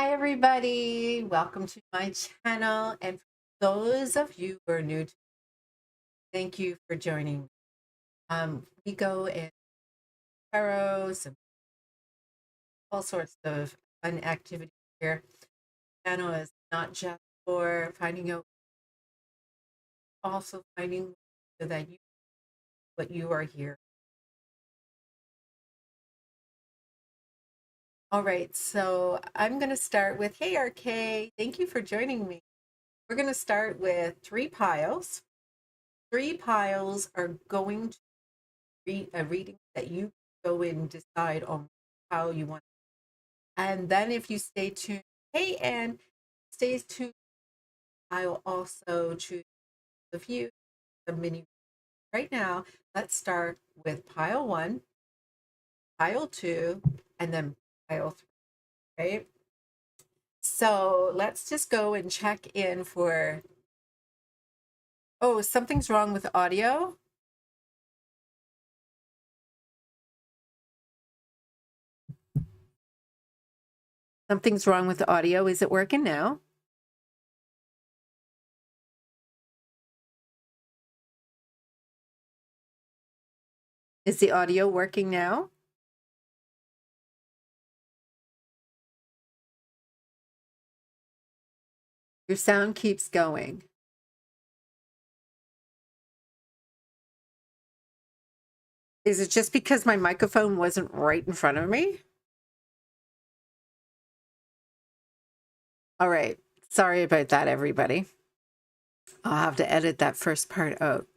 Hi, everybody. Welcome to my channel. And for those of you who are new, thank you for joining. We go in tarots and all sorts of fun activities here. The channel is not just for finding out, also finding so that you what you are here. All right, so I'm going to start with, hey, RK, thank you for joining me. We're going to start with 3 piles. 3 piles are going to read a reading that you go in and decide on how you want. And then if you stay tuned, hey, and stays tuned, I'll also choose a few, the mini. Right now, let's start with pile one, pile two, and then pile three, right? So let's just go and check in for, oh, something's wrong with audio. Something's wrong with the audio. Is it working now? Is the audio working now? Your sound keeps going. Is it just because my microphone wasn't right in front of me? All right. Sorry about that, everybody. I'll have to edit that first part out.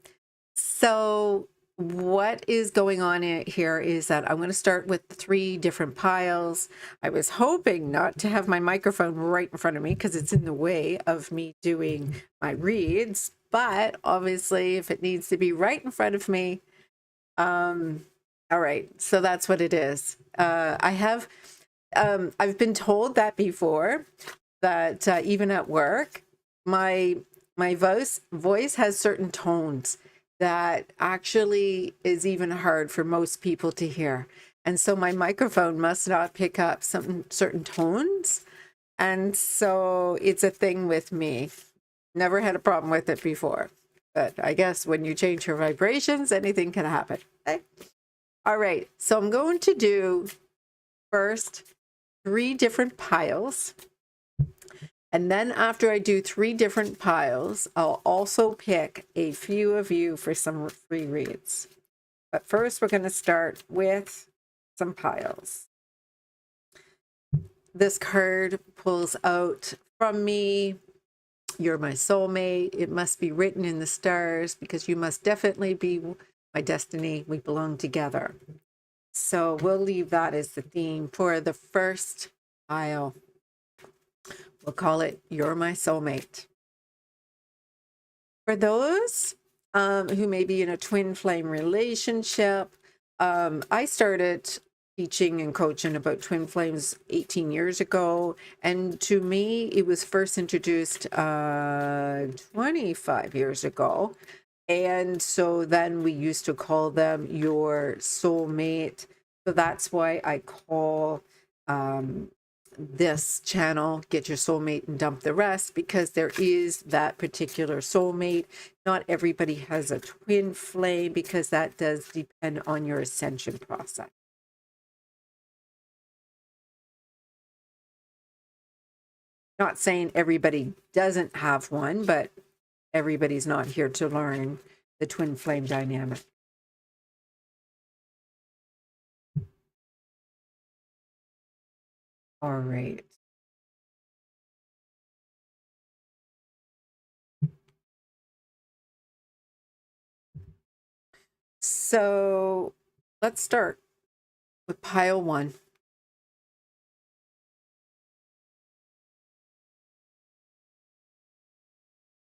So what is going on here is that I'm going to start with 3 different piles. I was hoping not to have my microphone right in front of me because it's in the way of me doing my reads. But obviously, if it needs to be right in front of me, all right. So that's what it is. I've been told that before, that even at work, my voice has certain tones that actually is even hard for most people to hear. And so my microphone must not pick up some certain tones. And so it's a thing with me. Never had a problem with it before. But I guess when you change your vibrations, anything can happen. Okay? All right. So I'm going to do first 3 different piles. And then after I do 3 different piles, I'll also pick a few of you for some free reads. But first, we're going to start with some piles. This card pulls out from me, you're my soulmate. It must be written in the stars because you must definitely be my destiny. We belong together. So we'll leave that as the theme for the first pile. We'll call it You're My Soulmate. For those who may be in a twin flame relationship, I started teaching and coaching about twin flames 18 years ago. And to me, it was first introduced 25 years ago. And so then we used to call them your soulmate. So that's why I call this channel Get Your Soulmate and Dump the Rest, because there is that particular soulmate. Not everybody has a twin flame because that does depend on your ascension process. Not saying everybody doesn't have one, but everybody's not here to learn the twin flame dynamic. All right. So let's start with pile one.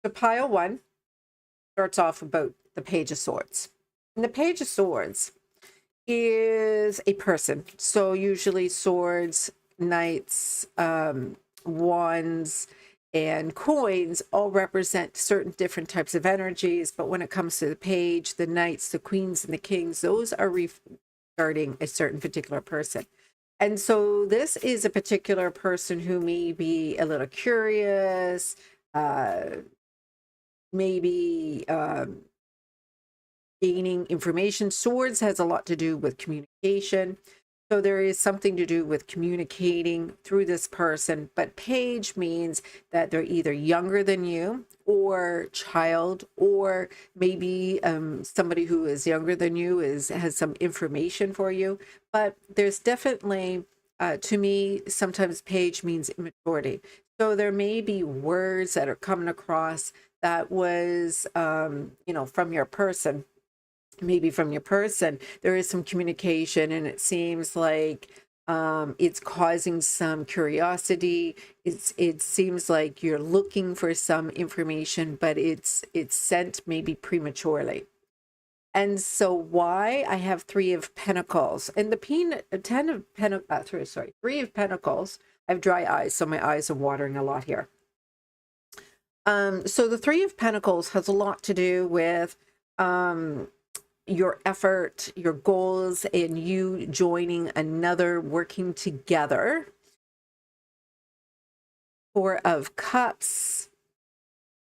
So pile one starts off about the Page of Swords. And the Page of Swords is a person. So usually swords, knights, wands, and coins all represent certain different types of energies. But when it comes to the page, the knights, the queens, and the kings, those are regarding a certain particular person. And so this is a particular person who may be a little curious, uh, maybe gaining information. Swords has a lot to do with communication. So there is something to do with communicating through this person. But page means that they're either younger than you or child, or maybe somebody who is younger than you has some information for you. But there's definitely, to me, sometimes page means immaturity. So there may be words that are coming across that was, from your person, maybe from your person, there is some communication, and it seems like it's causing some curiosity. It seems like you're looking for some information, but it's sent maybe prematurely. And so why I have Three of Pentacles and the Ten of Pentacles, Three of Pentacles. I have dry eyes, so my eyes are watering a lot here. So the Three of Pentacles has a lot to do with your effort, your goals, and you joining another, working together. Four of Cups,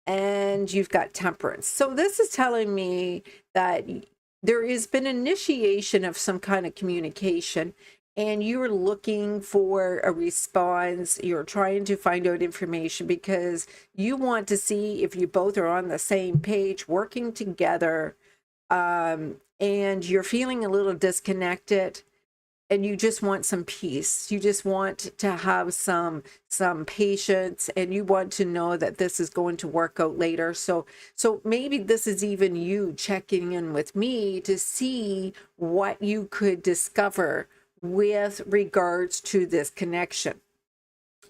and you've got Temperance. So this is telling me that there has been initiation of some kind of communication, and you're looking for a response. You're trying to find out information because you want to see if you both are on the same page, working together, and you're feeling a little disconnected, and you just want some peace. You just want to have some patience, and you want to know that this is going to work out later. So maybe this is even you checking in with me to see what you could discover with regards to this connection.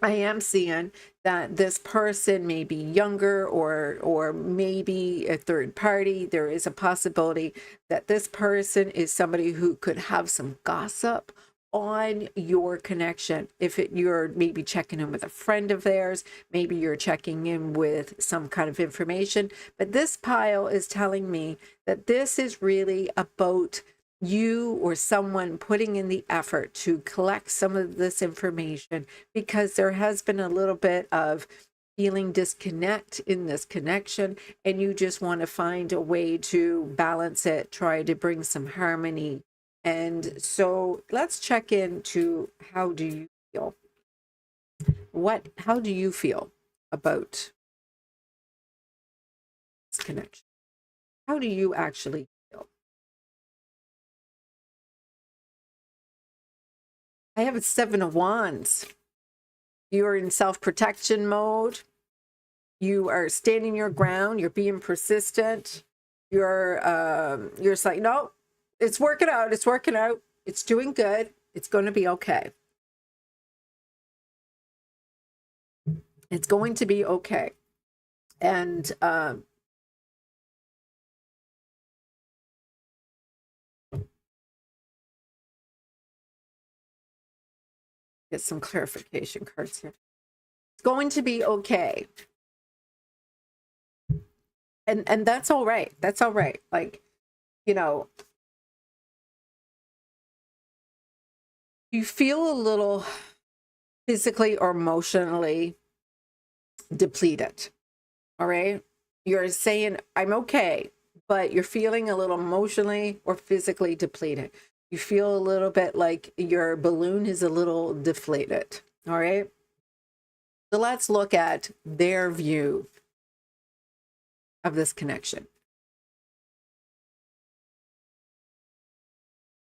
I am seeing that this person may be younger, or maybe a third party. There is a possibility that this person is somebody who could have some gossip on your connection. If you're maybe checking in with a friend of theirs, maybe you're checking in with some kind of information. But this pile is telling me that this is really about you or someone putting in the effort to collect some of this information, because there has been a little bit of feeling disconnect in this connection, and you just want to find a way to balance it, try to bring some harmony. And so let's check into, how do you feel? How do you feel about this connection? How do you actually feel? I have a Seven of Wands. You're in self-protection mode. You are standing your ground. You're being persistent. You're just like, no, it's working out. It's working out. It's doing good. It's going to be okay. It's going to be okay. And get some clarification cards here. It's going to be okay. And that's all right. That's all right. Like, you feel a little physically or emotionally depleted. All right. You're saying, I'm okay, but you're feeling a little emotionally or physically depleted. You feel a little bit like your balloon is a little deflated. All right. So let's look at their view of this connection.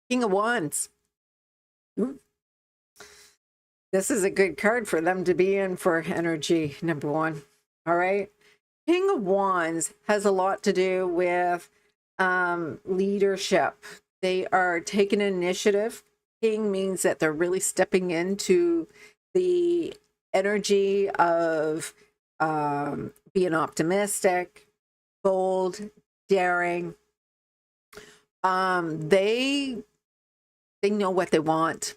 King of Wands. This is a good card for them to be in for energy, number one. All right. King of Wands has a lot to do with leadership. They are taking initiative. King means that they're really stepping into the energy of being optimistic, bold, daring. They know what they want.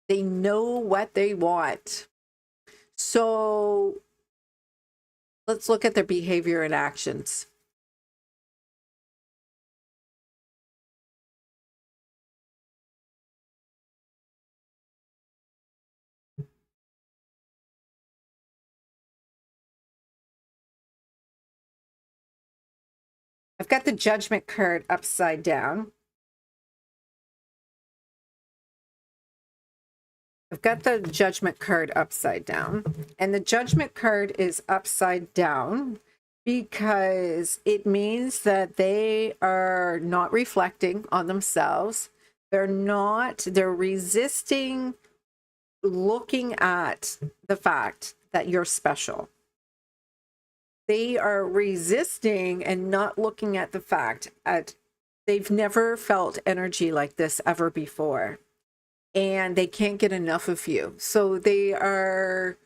They know what they want. So let's look at their behavior and actions. I've got the Judgment card upside down. I've got the Judgment card upside down, and the Judgment card is upside down because it means that they are not reflecting on themselves. They're resisting looking at the fact that you're special. They are resisting and not looking at the fact that they've never felt energy like this ever before. And they can't get enough of you. So they are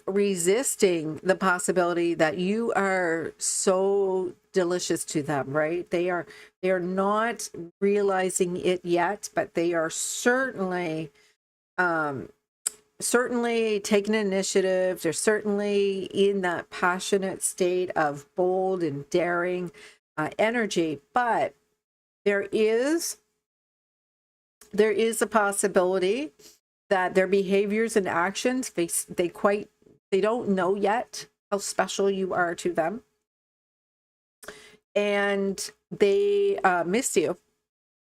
resisting the possibility that you are so delicious to them, right? They are not realizing it yet, but they are certainly taking initiative. They're certainly in that passionate state of bold and daring energy, but there is a possibility that their behaviors and actions, they don't know yet how special you are to them, and they miss you.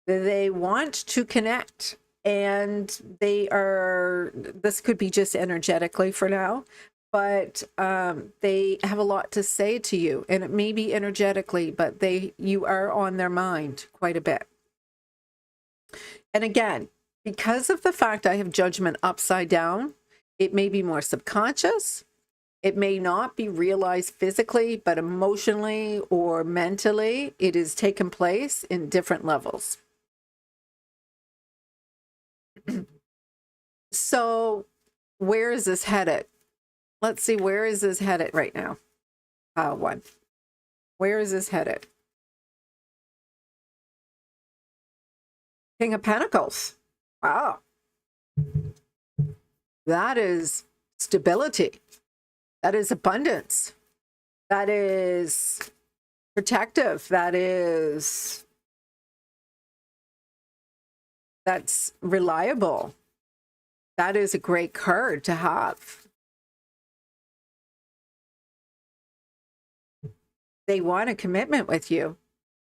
They want to connect, and this could be just energetically for now, but they have a lot to say to you, and it may be energetically, but you are on their mind quite a bit. And again, because of the fact I have Judgment upside down, it may be more subconscious. It may not be realized physically, but emotionally or mentally, it is taking place in different levels. So where is this headed? Let's see, where is this headed right now? One. Where is this headed? King of Pentacles. Wow. That is stability. That is abundance. That is protective. That's reliable. That is a great card to have. They want a commitment with you.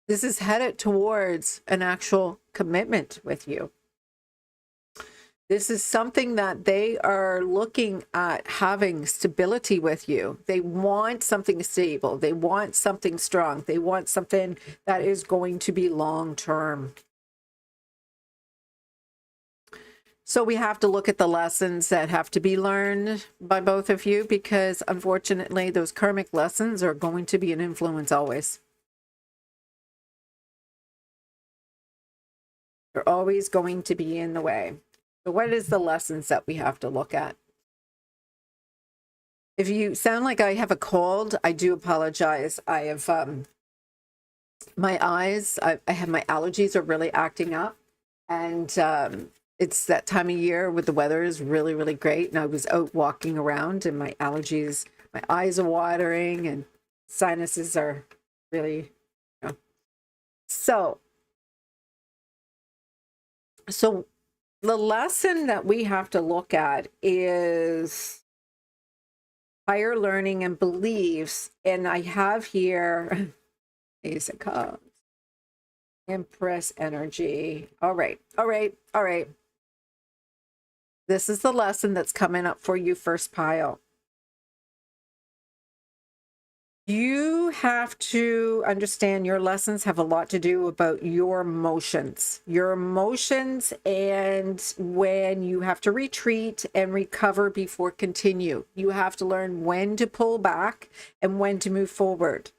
This is headed towards an actual commitment with you. This is something that they are looking at, having stability with you. They want something stable. They want something strong. They want something that is going to be long-term. So we have to look at the lessons that have to be learned by both of you, because unfortunately those karmic lessons are going to be an influence always. They're always going to be in the way. So what is the lessons that we have to look at? If you sound like I have a cold, I do apologize. I have my eyes, I have my allergies are really acting up, and it's that time of year where the weather is really, really great. And I was out walking around, and my allergies, my eyes are watering, and sinuses are really, So the lesson that we have to look at is higher learning and beliefs. And I have here, Ace of Cups, Empress energy. All right. This is the lesson that's coming up for you, first pile. You have to understand your lessons have a lot to do about your emotions. Your emotions, and when you have to retreat and recover before continue. You have to learn when to pull back and when to move forward.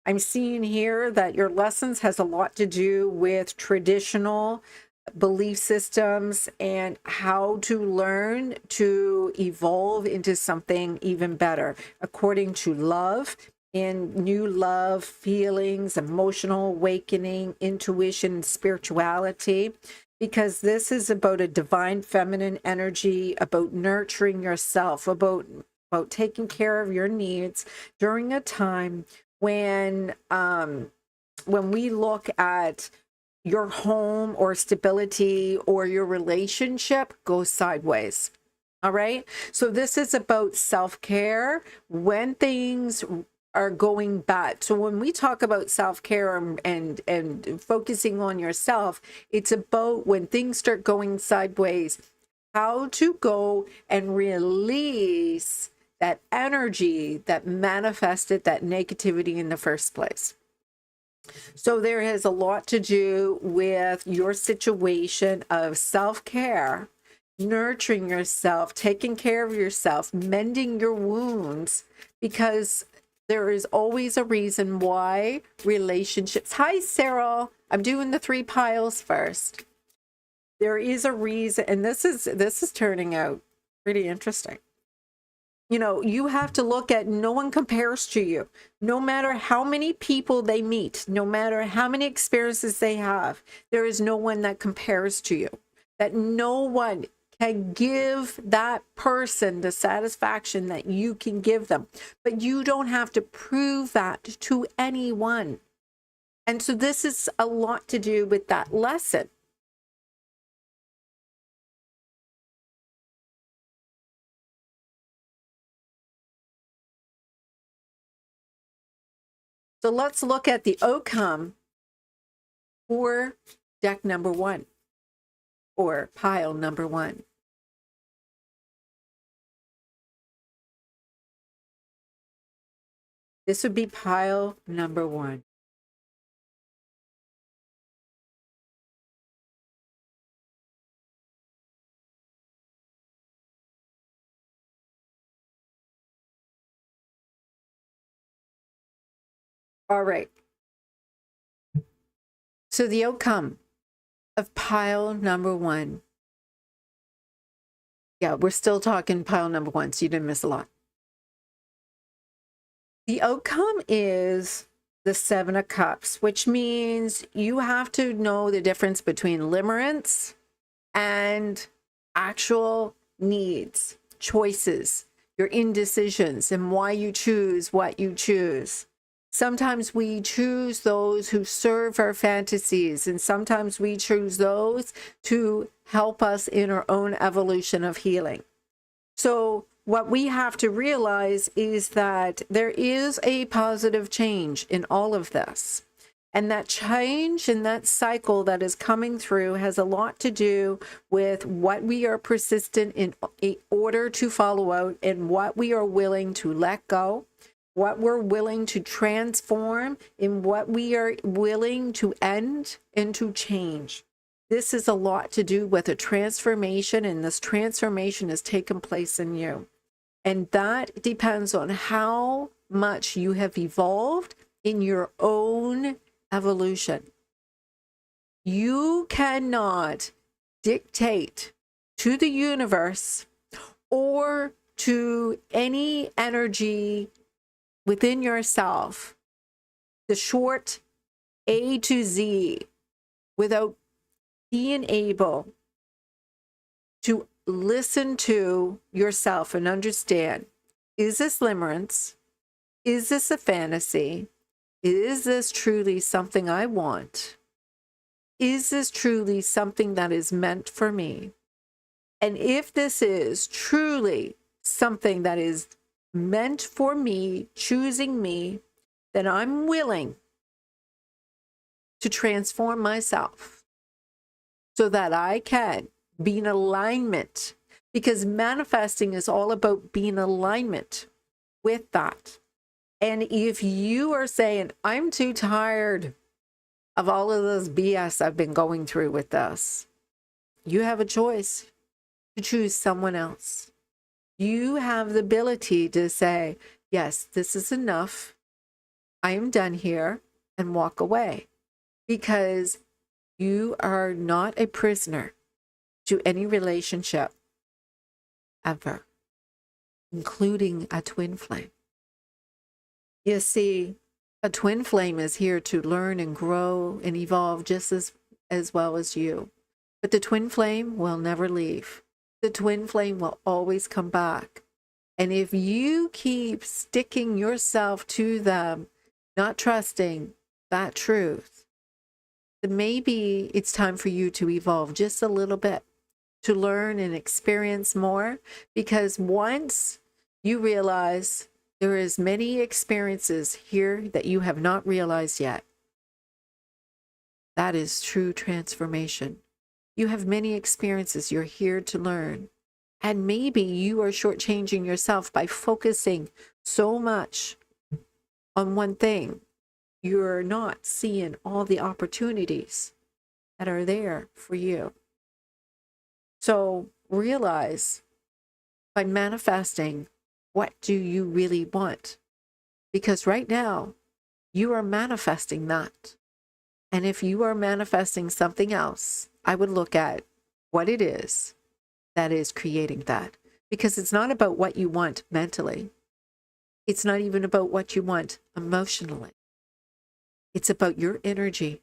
I'm seeing here that your lessons has a lot to do with traditional belief systems and how to learn to evolve into something even better according to love, in new love, feelings, emotional awakening, intuition, spirituality, because this is about a divine feminine energy, about nurturing yourself, about taking care of your needs during a time when we look at your home or stability or your relationship goes sideways. All right. So this is about self-care when things are going bad. So when we talk about self-care and focusing on yourself, it's about when things start going sideways, how to go and release that energy that manifested that negativity in the first place. So there has a lot to do with your situation of self-care, nurturing yourself, taking care of yourself, mending your wounds, because there is always a reason why relationships. Hi, Cyril. I'm doing the 3 piles first. There is a reason, and this is turning out pretty interesting. You know, you have to look at, no one compares to you. No matter how many people they meet, no matter how many experiences they have, there is no one that compares to you. That no one can give that person the satisfaction that you can give them. But you don't have to prove that to anyone. And so this is a lot to do with that lesson. So let's look at the outcome for deck number 1, or pile number 1. This would be pile number 1. All right. So the outcome of pile number 1. Yeah, we're still talking pile number 1, so you didn't miss a lot. The outcome is the 7 of Cups, which means you have to know the difference between limerence and actual needs, choices, your indecisions, and why you choose what you choose. Sometimes we choose those who serve our fantasies, and sometimes we choose those to help us in our own evolution of healing. So what we have to realize is that there is a positive change in all of this. And that change and that cycle that is coming through has a lot to do with what we are persistent in order to follow out, and what we are willing to let go, what we're willing to transform, and what we are willing to end and to change. This is a lot to do with a transformation, and this transformation has taken place in you. And that depends on how much you have evolved in your own evolution. You cannot dictate to the universe or to any energy within yourself the short A to Z without being able to listen to yourself and understand, is this limerence? Is this a fantasy? Is this truly something I want? Is this truly something that is meant for me? And if this is truly something that is meant for me, choosing me, then I'm willing to transform myself so that I can be in alignment, because manifesting is all about being in alignment with that. And if you are saying, I'm too tired of all of this BS I've been going through with this, you have a choice to choose someone else. You have the ability to say, yes, this is enough. I am done here, and walk away, because you are not a prisoner to any relationship ever, including a twin flame. You see, a twin flame is here to learn and grow and evolve just as well as you. But the twin flame will never leave. The twin flame will always come back. And if you keep sticking yourself to them, not trusting that truth, then maybe it's time for you to evolve just a little bit, to learn and experience more. Because once you realize There is many experiences here that you have not realized yet. That is true transformation. You have many experiences you're here to learn. And maybe you are shortchanging yourself by focusing so much on one thing. You're not seeing all the opportunities that are there for you. So realize, by manifesting, what do you really want? Because right now, you are manifesting that. And if you are manifesting something else, I would look at what it is that is creating that. Because it's not about what you want mentally. It's not even about what you want emotionally. It's about your energy,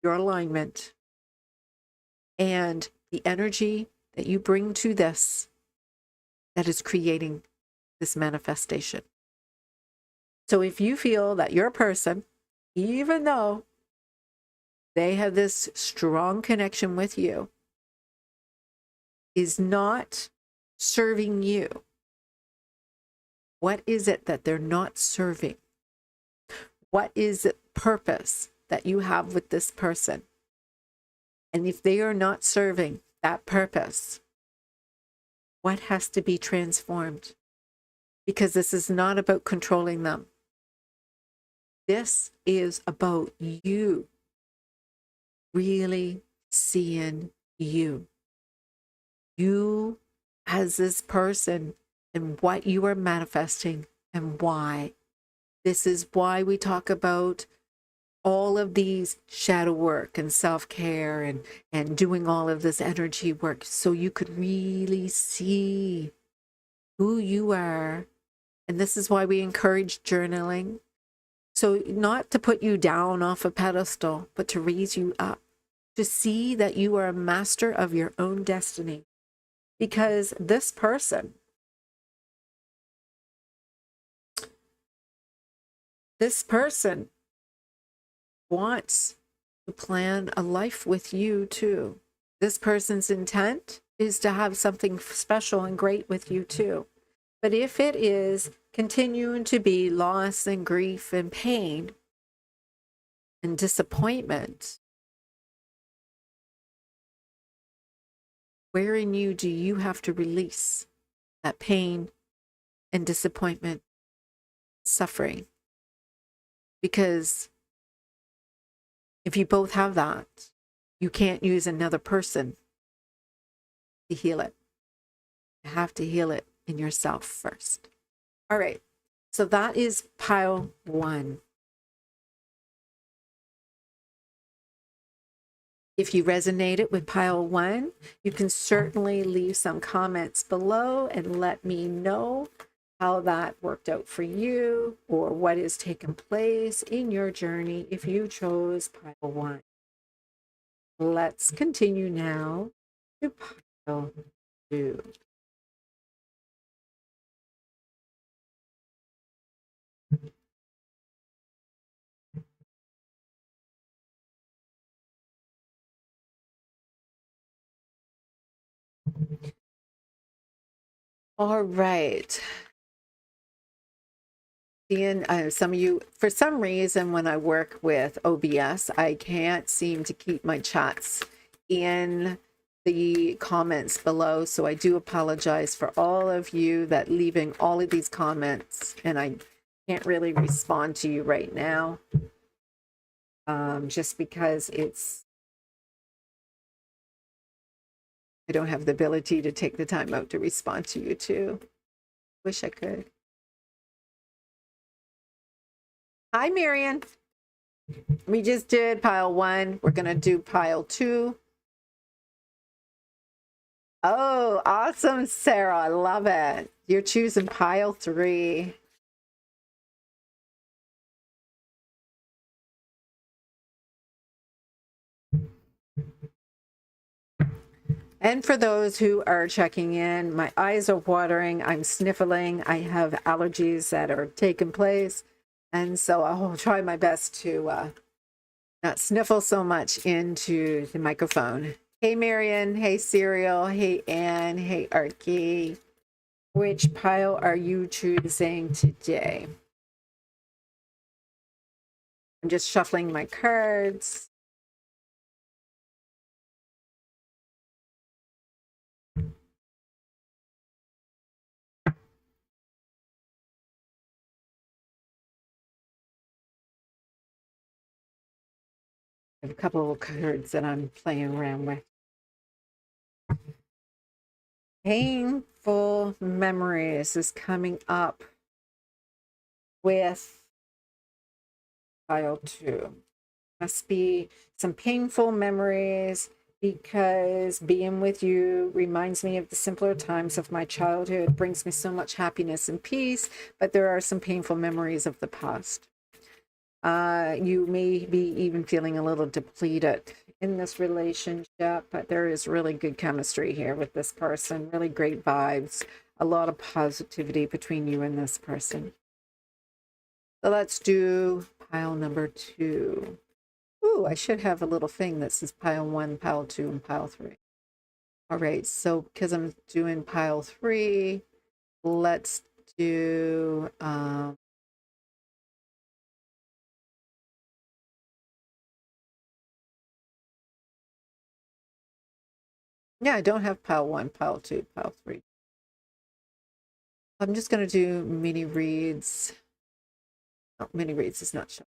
your alignment, and the energy that you bring to this that is creating this manifestation. So if you feel that your person, even though they have this strong connection with you, is not serving you, what is it that they're not serving? What is the purpose that you have with this person? And if they are not serving that purpose, what has to be transformed? Because this is not about controlling them. This is about you really seeing you. You as this person and what you are manifesting and why. This is why we talk about all of these shadow work and self-care and doing all of this energy work so you could really see who you are. And this is why we encourage journaling. So not to put you down off a pedestal, but to raise you up, to see that you are a master of your own destiny. Because this person wants to plan a life with you too. This person's intent is to have something special and great with you too. But if it is continuing to be loss and grief and pain and disappointment, where in you do you have to release that pain and disappointment, suffering? Because if you both have that, you can't use another person to heal it. You have to heal it in yourself first. All right. So that is pile 1. If you resonated with pile 1, you can certainly leave some comments below and let me know how that worked out for you or what has taken place in your journey if you chose pile 1. Let's continue now to pile 2. All right. Seeing some of you, for some reason, when I work with OBS, I can't seem to keep my chats in the comments below. So I do apologize for all of you that leaving all of these comments, and I can't really respond to you right now. Just because I don't have the ability to take the time out to respond to you too. Wish I could. Hi, Marion. We just did pile 1. We're going to do pile 2. Oh, awesome, Sarah. I love it. You're choosing pile 3. And for those who are checking in, my eyes are watering. I'm sniffling. I have allergies that are taking place. And so I'll try my best to not sniffle so much into the microphone. Hey, Marion. Hey, Serial. Hey, Anne. Hey, Arky. Which pile are you choosing today? I'm just shuffling my cards. I have a couple of cards that I'm playing around with. Painful memories is coming up with pile 2. Must be some painful memories because being with you reminds me of the simpler times of my childhood, brings me so much happiness and peace, but there are some painful memories of the past. You may be even feeling a little depleted in this relationship, but there is really good chemistry here with this person, really great vibes, a lot of positivity between you and this person. So let's do pile number 2. Ooh, I should have a little thing that says pile 1, pile 2, and pile 3. All right, so because I'm doing pile 3, let's do yeah, I don't have pile 1, pile 2, pile 3. I'm just going to do mini reads. Oh, mini reads is not showing.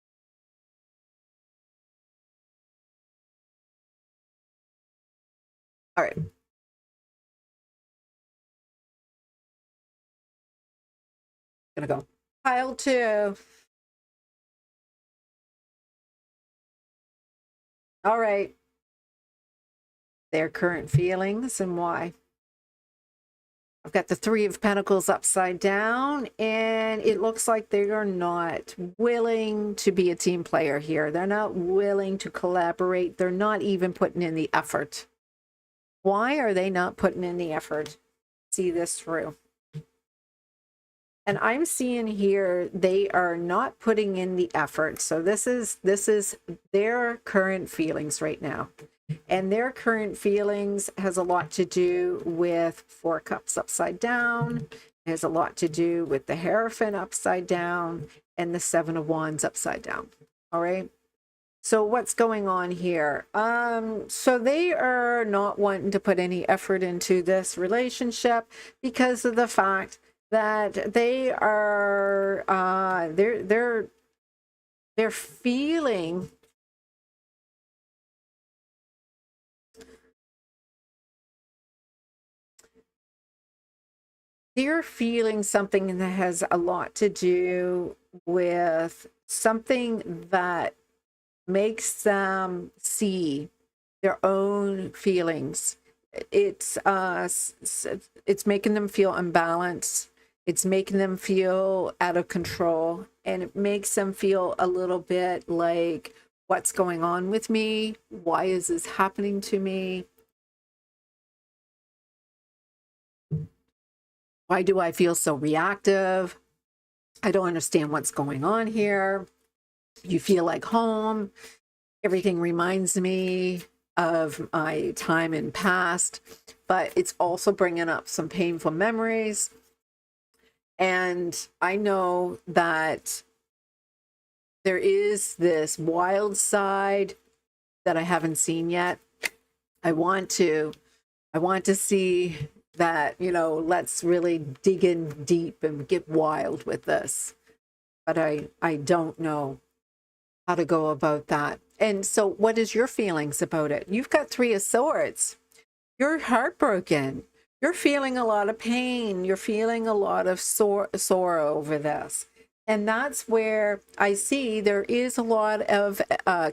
All right. Gonna go pile 2. All right. Their current feelings and why. I've got the 3 of Pentacles upside down, and it looks like they are not willing to be a team player here. They're not willing to collaborate. They're not even putting in the effort. Why are they not putting in the effort? See this through. And I'm seeing here they are not putting in the effort. So this is their current feelings right now. And their current feelings has a lot to do with 4 cups upside down. It has a lot to do with the Hierophant upside down and the 7 of Wands upside down. All right. So what's going on here? So they are not wanting to put any effort into this relationship because of the fact that they are they're feeling something that has a lot to do with something that makes them see their own feelings. It's making them feel unbalanced. It's making them feel out of control, and it makes them feel a little bit like, what's going on with me? Why is this happening to me? Why do I feel so reactive? I don't understand what's going on here. You feel like home. Everything reminds me of my time in past, but it's also bringing up some painful memories. And I know that there is this wild side that I haven't seen yet. I want to see that, you know, let's really dig in deep and get wild with this. But I don't know how to go about that. And so what is your feelings about it? You've got 3 of Swords. You're heartbroken. You're feeling a lot of pain. You're feeling a lot of sorrow over this. And that's where I see there is a lot of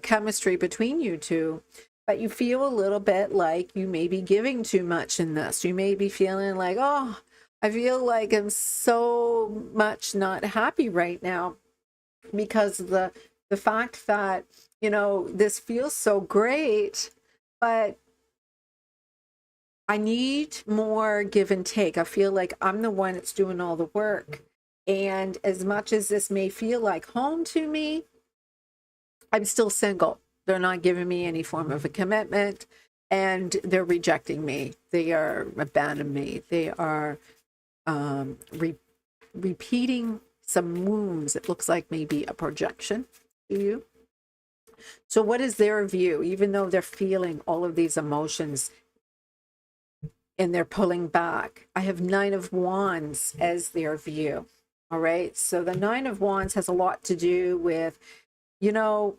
chemistry between you two, but you feel a little bit like you may be giving too much in this. You may be feeling like, oh, I feel like I'm so much not happy right now because of the fact that, you know, this feels so great, but I need more give and take. I feel like I'm the one that's doing all the work. And as much as this may feel like home to me, I'm still single. They're not giving me any form of a commitment, and they're rejecting me. They are abandoning me. They are repeating some wounds. It looks like maybe a projection to you. So what is their view? Even though they're feeling all of these emotions and they're pulling back, I have Nine of Wands as their view. All right. So the Nine of Wands has a lot to do with, you know,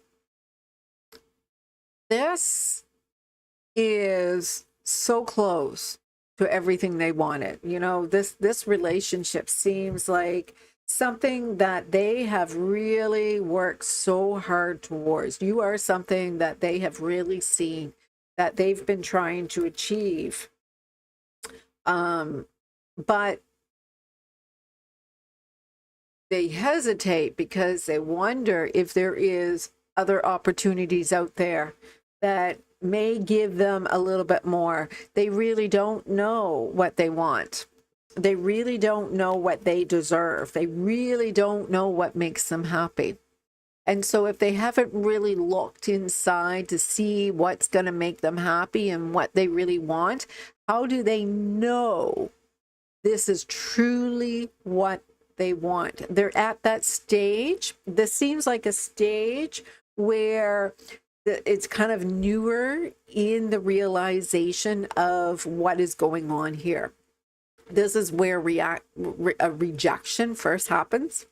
this is so close to everything they wanted. You know, this relationship seems like something that they have really worked so hard towards. You are something that they have really seen, that they've been trying to achieve. But they hesitate because they wonder if there is other opportunities out there that may give them a little bit more. They really don't know what they want. They really don't know what they deserve. They really don't know what makes them happy. And so if they haven't really looked inside to see what's going to make them happy and what they really want, how do they know this is truly what they want? They're at that stage. This seems like a stage where it's kind of newer in the realization of what is going on here. This is where a rejection first happens.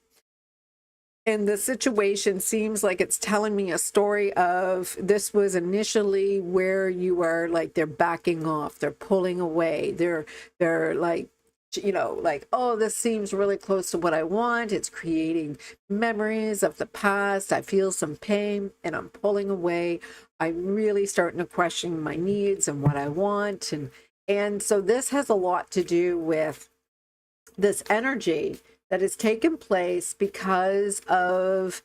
And the situation seems like it's telling me a story of this was initially where you are like, they're backing off, they're pulling away, they're like, you know, like, oh, this seems really close to what I want. It's creating memories of the past. I feel some pain and I'm pulling away. I'm really starting to question my needs and what I want. And so this has a lot to do with this energy that has taken place because of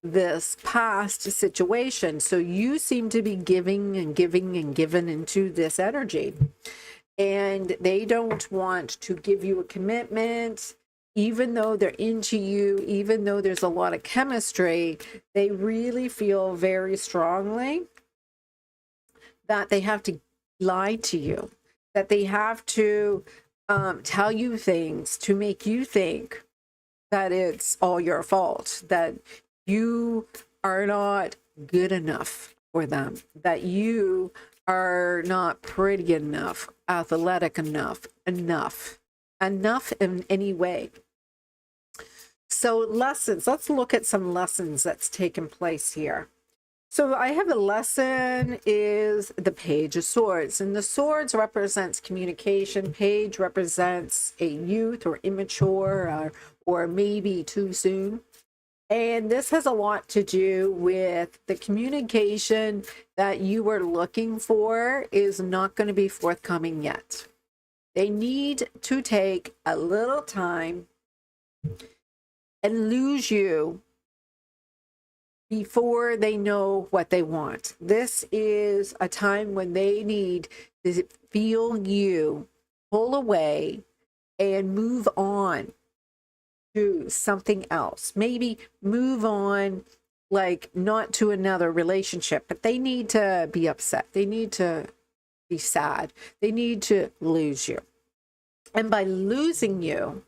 this past situation. So you seem to be giving and giving and giving into this energy. And they don't want to give you a commitment, even though they're into you, even though there's a lot of chemistry. They really feel very strongly that they have to lie to you, that they have to tell you things to make you think that it's all your fault, that you are not good enough for them, that you are not pretty enough, athletic enough in any way. So lessons, let's look at some lessons that's taken place here. So I have a lesson is the Page of Swords, and the swords represents communication. Page represents a youth or immature or maybe too soon. And this has a lot to do with the communication that you were looking for is not going to be forthcoming yet. They need to take a little time and lose you before they know what they want. This is a time when they need to feel you pull away and move on to something else. Maybe move on, like not to another relationship, but they need to be upset. They need to be sad. They need to lose you. And by losing you,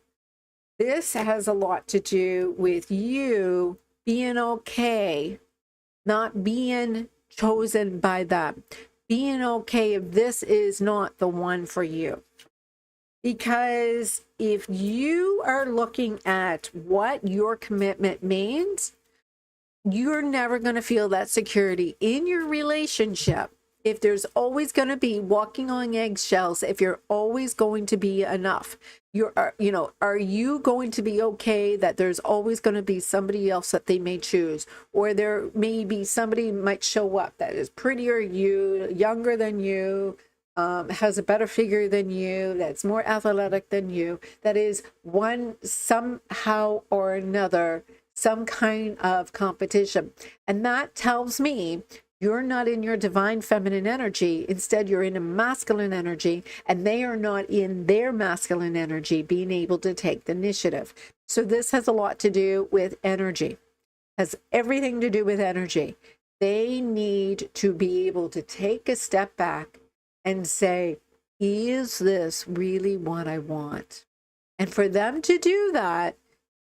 this has a lot to do with you being okay, not being chosen by them, being okay if this is not the one for you. Because if you are looking at what your commitment means, you're never going to feel that security in your relationship. If there's always going to be walking on eggshells, if you're always going to be enough, are you going to be okay that there's always going to be somebody else that they may choose, or there may be somebody might show up that is prettier than you, younger than you, has a better figure than you, that's more athletic than you, that is one somehow or another, some kind of competition. And that tells me you're not in your divine feminine energy. Instead, you're in a masculine energy, and they are not in their masculine energy, being able to take the initiative. So this has a lot to do with energy, has everything to do with energy. They need to be able to take a step back and say, is this really what I want? And for them to do that,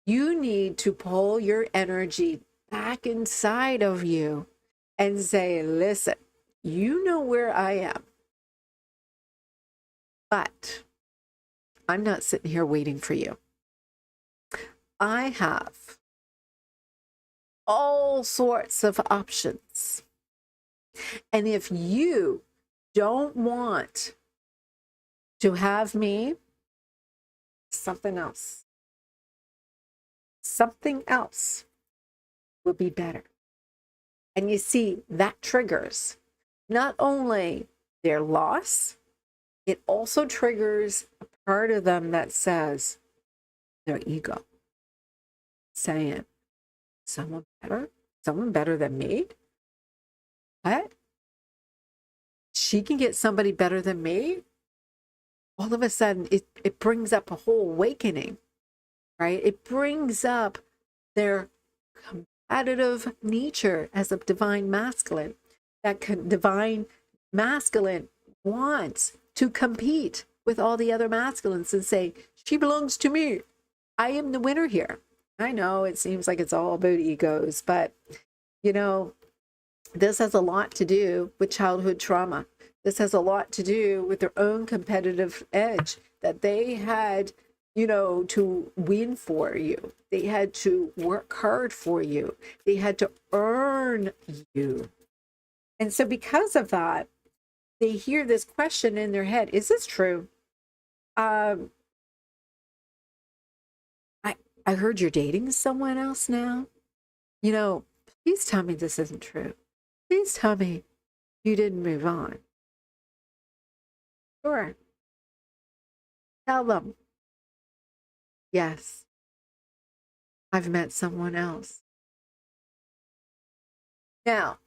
you need to pull your energy back inside of you and say, listen, you know where I am, but I'm not sitting here waiting for you. I have all sorts of options. And if you don't want to have me, something else will be better. And you see, that triggers not only their loss, it also triggers a part of them that says, their ego, saying, someone better than me? What? She can get somebody better than me? All of a sudden, it brings up a whole awakening, right? It brings up their competitive nature as a divine masculine. That divine masculine wants to compete with all the other masculines and say, she belongs to me. I am the winner here. I know it seems like it's all about egos, but you know, this has a lot to do with childhood trauma. This has a lot to do with their own competitive edge that they had, to win for you. They had to work hard for you. They had to earn you. And so because of that, they hear this question in their head, is this true? I heard you're dating someone else now. Please tell me this isn't true. Please tell me you didn't move on. Sure. Tell them, yes, I've met someone else. Now,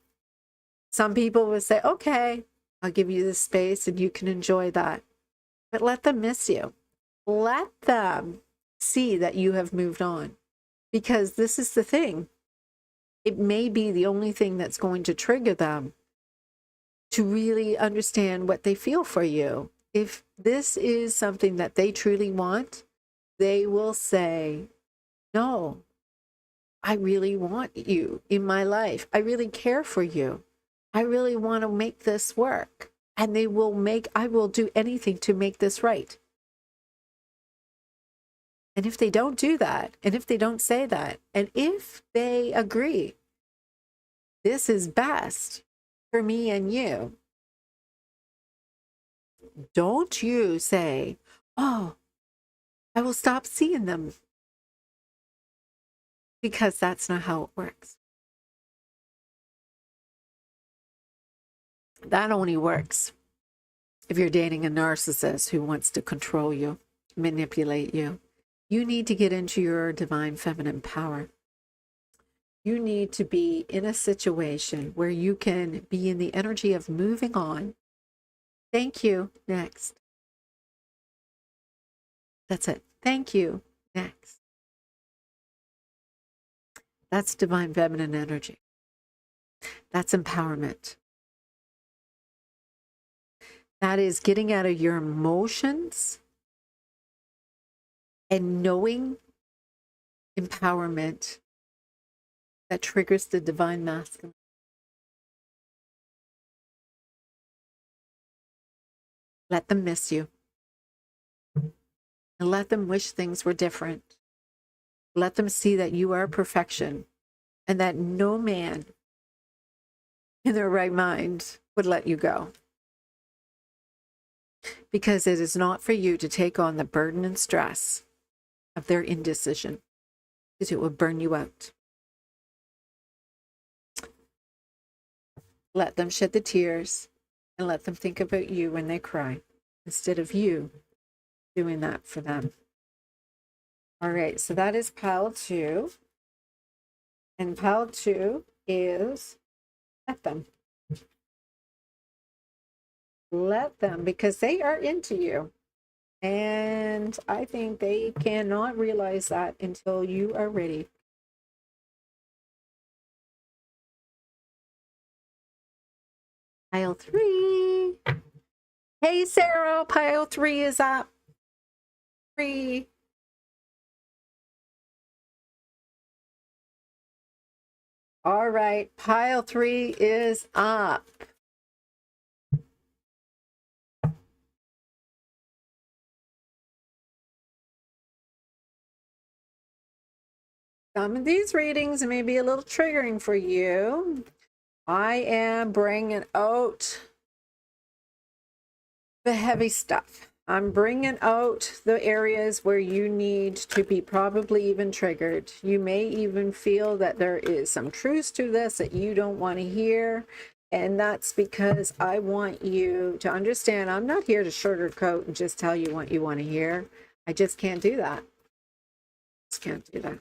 some people will say, okay, I'll give you the space and you can enjoy that. But let them miss you. Let them see that you have moved on. Because this is the thing. It may be the only thing that's going to trigger them to really understand what they feel for you. If this is something that they truly want, they will say, no, I really want you in my life. I really care for you. I really want to make this work. And I will do anything to make this right. And if they don't do that, and if they don't say that, and if they agree, this is best for me and you, don't you say, oh, I will stop seeing them. Because that's not how it works. That only works if you're dating a narcissist who wants to control you, manipulate you. You need to get into your divine feminine power. You need to be in a situation where you can be in the energy of moving on. Thank you. Next. That's it. Thank you. Next. That's divine feminine energy. That's empowerment. That is getting out of your emotions and knowing empowerment that triggers the divine masculine. Let them miss you. And let them wish things were different. Let them see that you are perfection and that no man in their right mind would let you go. Because it is not for you to take on the burden and stress of their indecision, because it will burn you out. Let them shed the tears and let them think about you when they cry, instead of you doing that for them. All right, so that is pile 2. And pile 2 is let them. Let them, because they are into you. And I think they cannot realize that until you are ready. Pile 3. Hey, Sarah, pile 3 is up. 3. All right, pile 3 is up. Some of these readings may be a little triggering for you. I am bringing out the heavy stuff. I'm bringing out the areas where you need to be probably even triggered. You may even feel that there is some truth to this that you don't want to hear. And that's because I want you to understand I'm not here to sugarcoat and just tell you what you want to hear. I just can't do that. Just can't do that.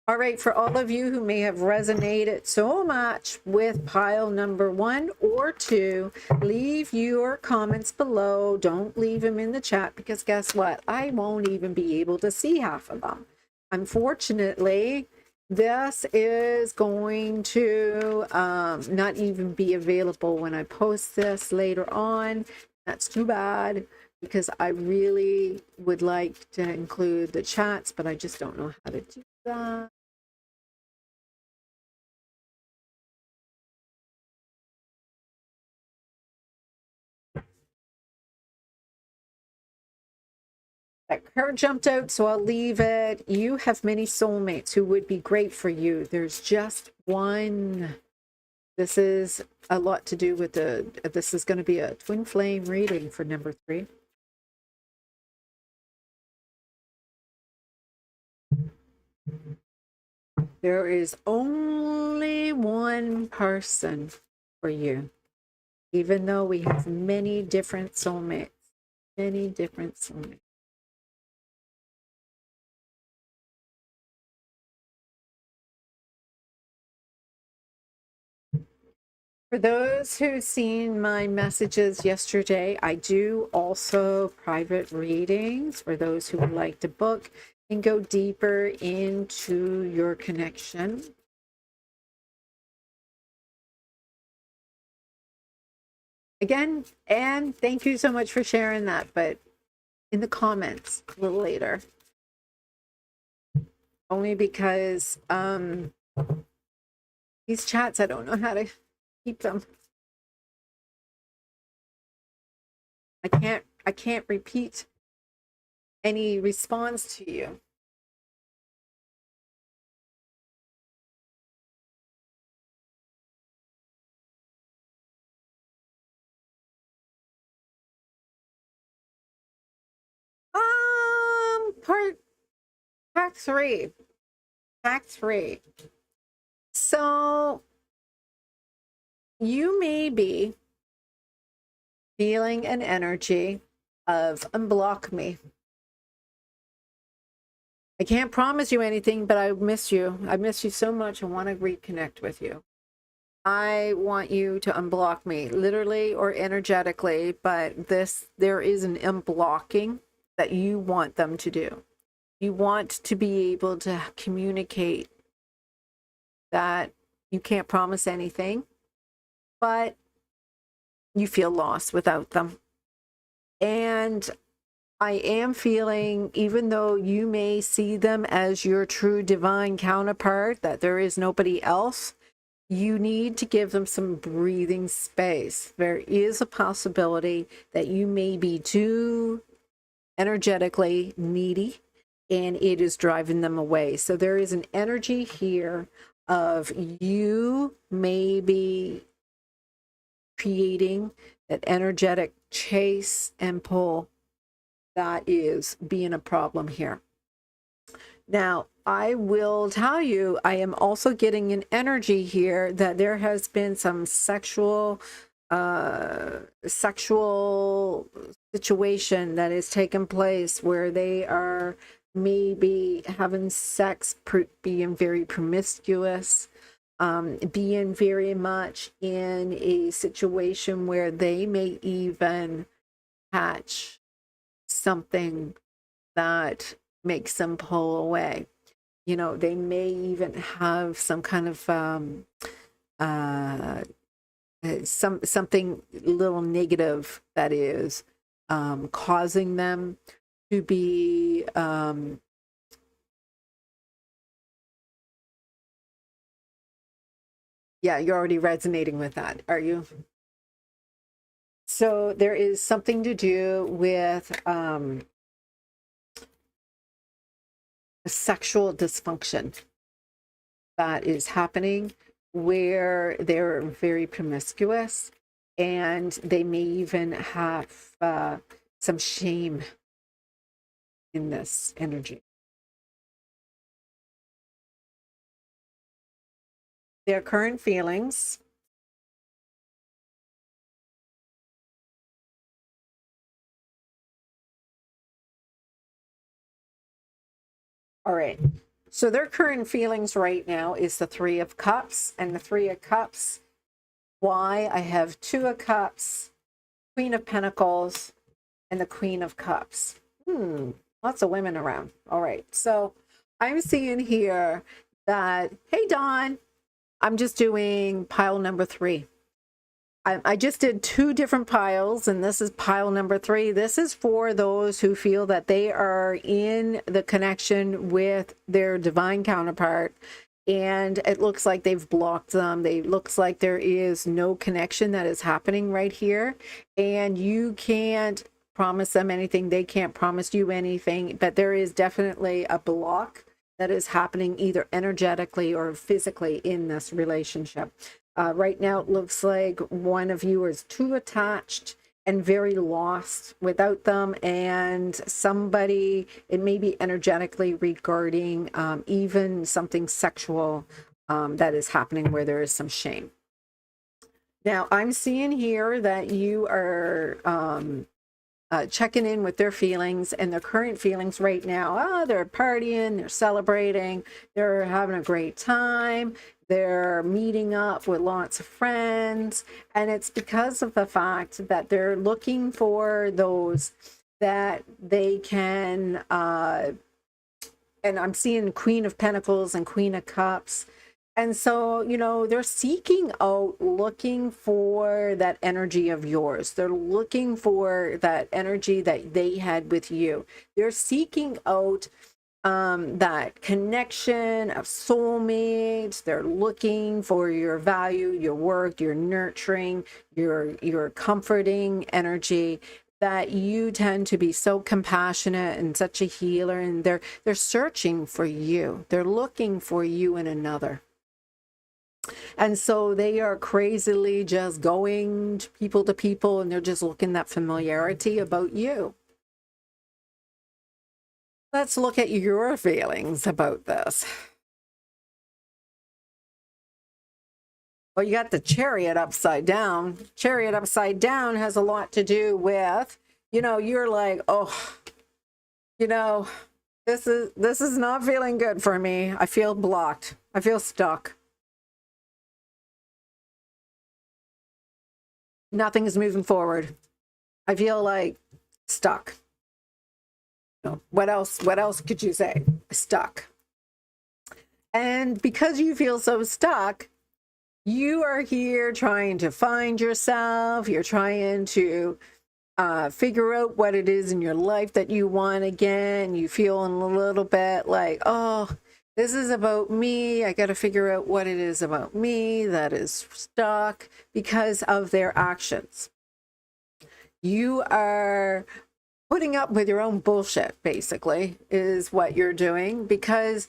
All right, for all of you who may have resonated so much with pile number 1 or 2, leave your comments below. Don't leave them in the chat because guess what? I won't even be able to see half of them. Unfortunately, this is going to not even be available when I post this later on. That's too bad because I really would like to include the chats, but I just don't know how to do that. That card jumped out, so I'll leave it. You have many soulmates who would be great for you. There's just one. This is a lot to do with this is going to be a twin flame reading for number 3. There is only one person for you, even though we have many different soulmates. Many different soulmates. For those who've seen my messages yesterday, I do also private readings for those who would like to book and go deeper into your connection. Again, and thank you so much for sharing that, but in the comments a little later. Only because these chats, I don't know how to keep them. I can't repeat any response to you. Pack 3. Pack 3. So you may be feeling an energy of unblock me. I can't promise you anything, but I miss you. I miss you so much. I want to reconnect with you. I want you to unblock me, literally or energetically, but there is an unblocking that you want them to do. You want to be able to communicate that you can't promise anything, but you feel lost without them. And I am feeling, even though you may see them as your true divine counterpart, that there is nobody else, you need to give them some breathing space. There is a possibility that you may be too energetically needy and it is driving them away. So there is an energy here of you maybe creating that energetic chase and pull that is being a problem here. Now, I will tell you, I am also getting an energy here that there has been some sexual situation that has taken place where they are maybe having sex, being very promiscuous, being very much in a situation where they may even catch something that makes them pull away. You know, they may even have some kind of something little negative that is causing them to be yeah, you're already resonating with that, are you? So there is something to do with sexual dysfunction that is happening where they're very promiscuous, and they may even have some shame in this energy. Their current feelings. All right. So their current feelings right now is the Three of Cups, and the Three of Cups. Why? I have Two of Cups, Queen of Pentacles, and the Queen of Cups. Lots of women around. All right. So I'm seeing here that, hey, Dawn, I'm just doing pile number 3. I just did 2 different piles, and this is pile number 3. This is for those who feel that they are in the connection with their divine counterpart, and it looks like they've blocked them. It looks like there is no connection that is happening right here, and you can't promise them anything. They can't promise you anything, but there is definitely a block that is happening either energetically or physically in this relationship. Right now, it looks like one of you is too attached and very lost without them, and somebody, it may be energetically regarding even something sexual that is happening where there is some shame. Now, I'm seeing here that you are checking in with their feelings, and their current feelings right now. They're partying, they're celebrating, they're having a great time, they're meeting up with lots of friends, and it's because of the fact that they're looking for those that they can and I'm seeing Queen of Pentacles and Queen of Cups. And so, you know, they're seeking out, looking for that energy of yours. They're looking for that energy that they had with you. They're seeking out that connection of soulmates. They're looking for your value, your work, your nurturing, your comforting energy, that you tend to be so compassionate and such a healer, and they're searching for you. They're looking for you in another. And so they are crazily just going to people, and they're just looking that familiarity about you. Let's look at your feelings about this. Well, you got the Chariot upside down. Chariot upside down has a lot to do with, you know, you're like, oh, you know, this is not feeling good for me. I feel blocked. I feel stuck. Nothing is moving forward. I feel like stuck. What else could you say? Stuck. And because you feel so stuck, you are here trying to find yourself. You're trying to figure out what it is in your life that you want again. You feeling a little bit like, oh, this is about me. I got to figure out what it is about me that is stuck because of their actions. You are putting up with your own bullshit, basically, is what you're doing, because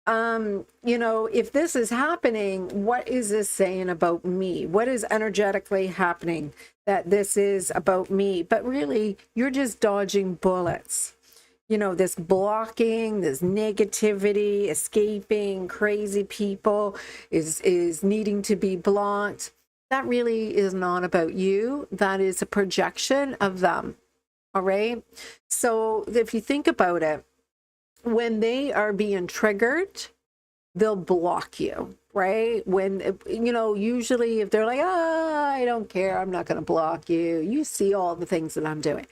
you know, if this is happening, what is this saying about me? What is energetically happening that this is about me? But really, you're just dodging bullets. You know, this blocking, this negativity, escaping, crazy people is needing to be blocked. That really is not about you. That is a projection of them. All right. So if you think about it, when they are being triggered, they'll block you, right? When, you know, usually if they're like, I don't care, I'm not going to block you. You see all the things that I'm doing.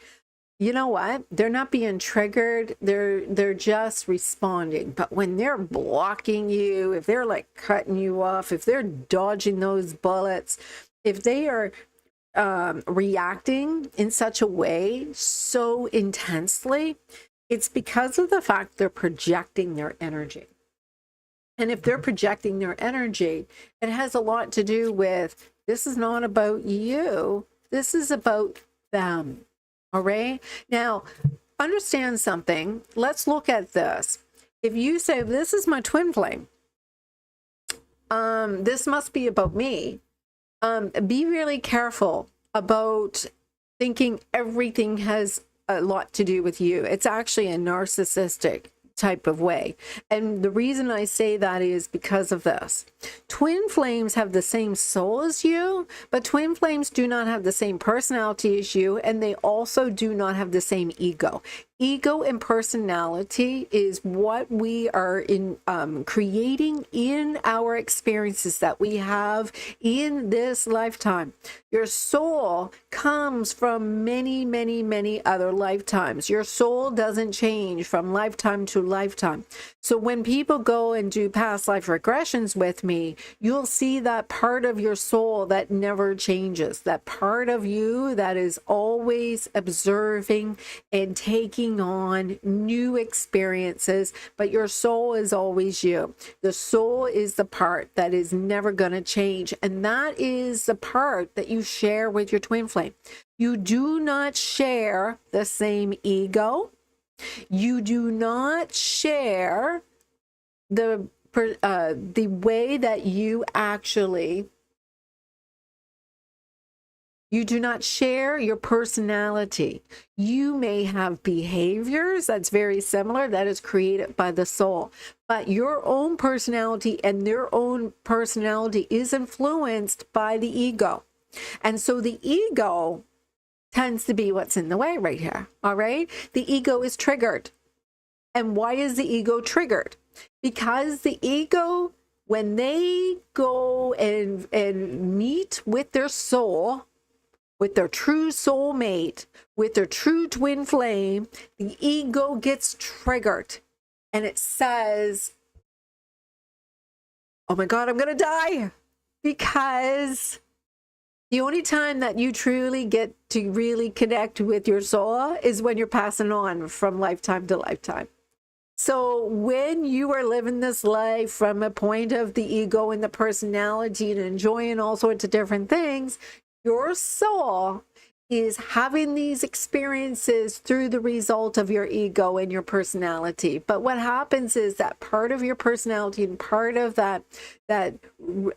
You know what? They're not being triggered. They're just responding. But when they're blocking you, if they're like cutting you off, if they're dodging those bullets, if they are reacting in such a way so intensely, it's because of the fact they're projecting their energy. And if they're projecting their energy, it has a lot to do with, this is not about you, this is about them. All right. Now, understand something. Let's look at this. If you say, this is my twin flame, this must be about me. Be really careful about thinking everything has a lot to do with you. It's actually a narcissistic type of way. And the reason I say that is because of this. Twin flames have the same soul as you, but twin flames do not have the same personality as you, and they also do not have the same ego. Ego and personality is what we are creating in our experiences that we have in this lifetime. Your soul comes from many, many, many other lifetimes. Your soul doesn't change from lifetime to lifetime. So when people go and do past life regressions with me, you'll see that part of your soul that never changes, that part of you that is always observing and taking on new experiences, but your soul is always you. The soul is the part that is never going to change, and that is the part that you share with your twin flame. You do not share the same ego. You do not share the way that you actually, you do not share your personality. You may have behaviors that's very similar, that is created by the soul, but your own personality and their own personality is influenced by the ego. And so the ego tends to be what's in the way right here. All right. The ego is triggered. And why is the ego triggered? Because the ego, when they go and meet with their soul, with their true soulmate, with their true twin flame, the ego gets triggered and it says, oh my God, I'm going to die. Because the only time that you truly get to really connect with your soul is when you're passing on from lifetime to lifetime. So when you are living this life from a point of the ego and the personality and enjoying all sorts of different things, your soul is having these experiences through the result of your ego and your personality. But what happens is that part of your personality and part of that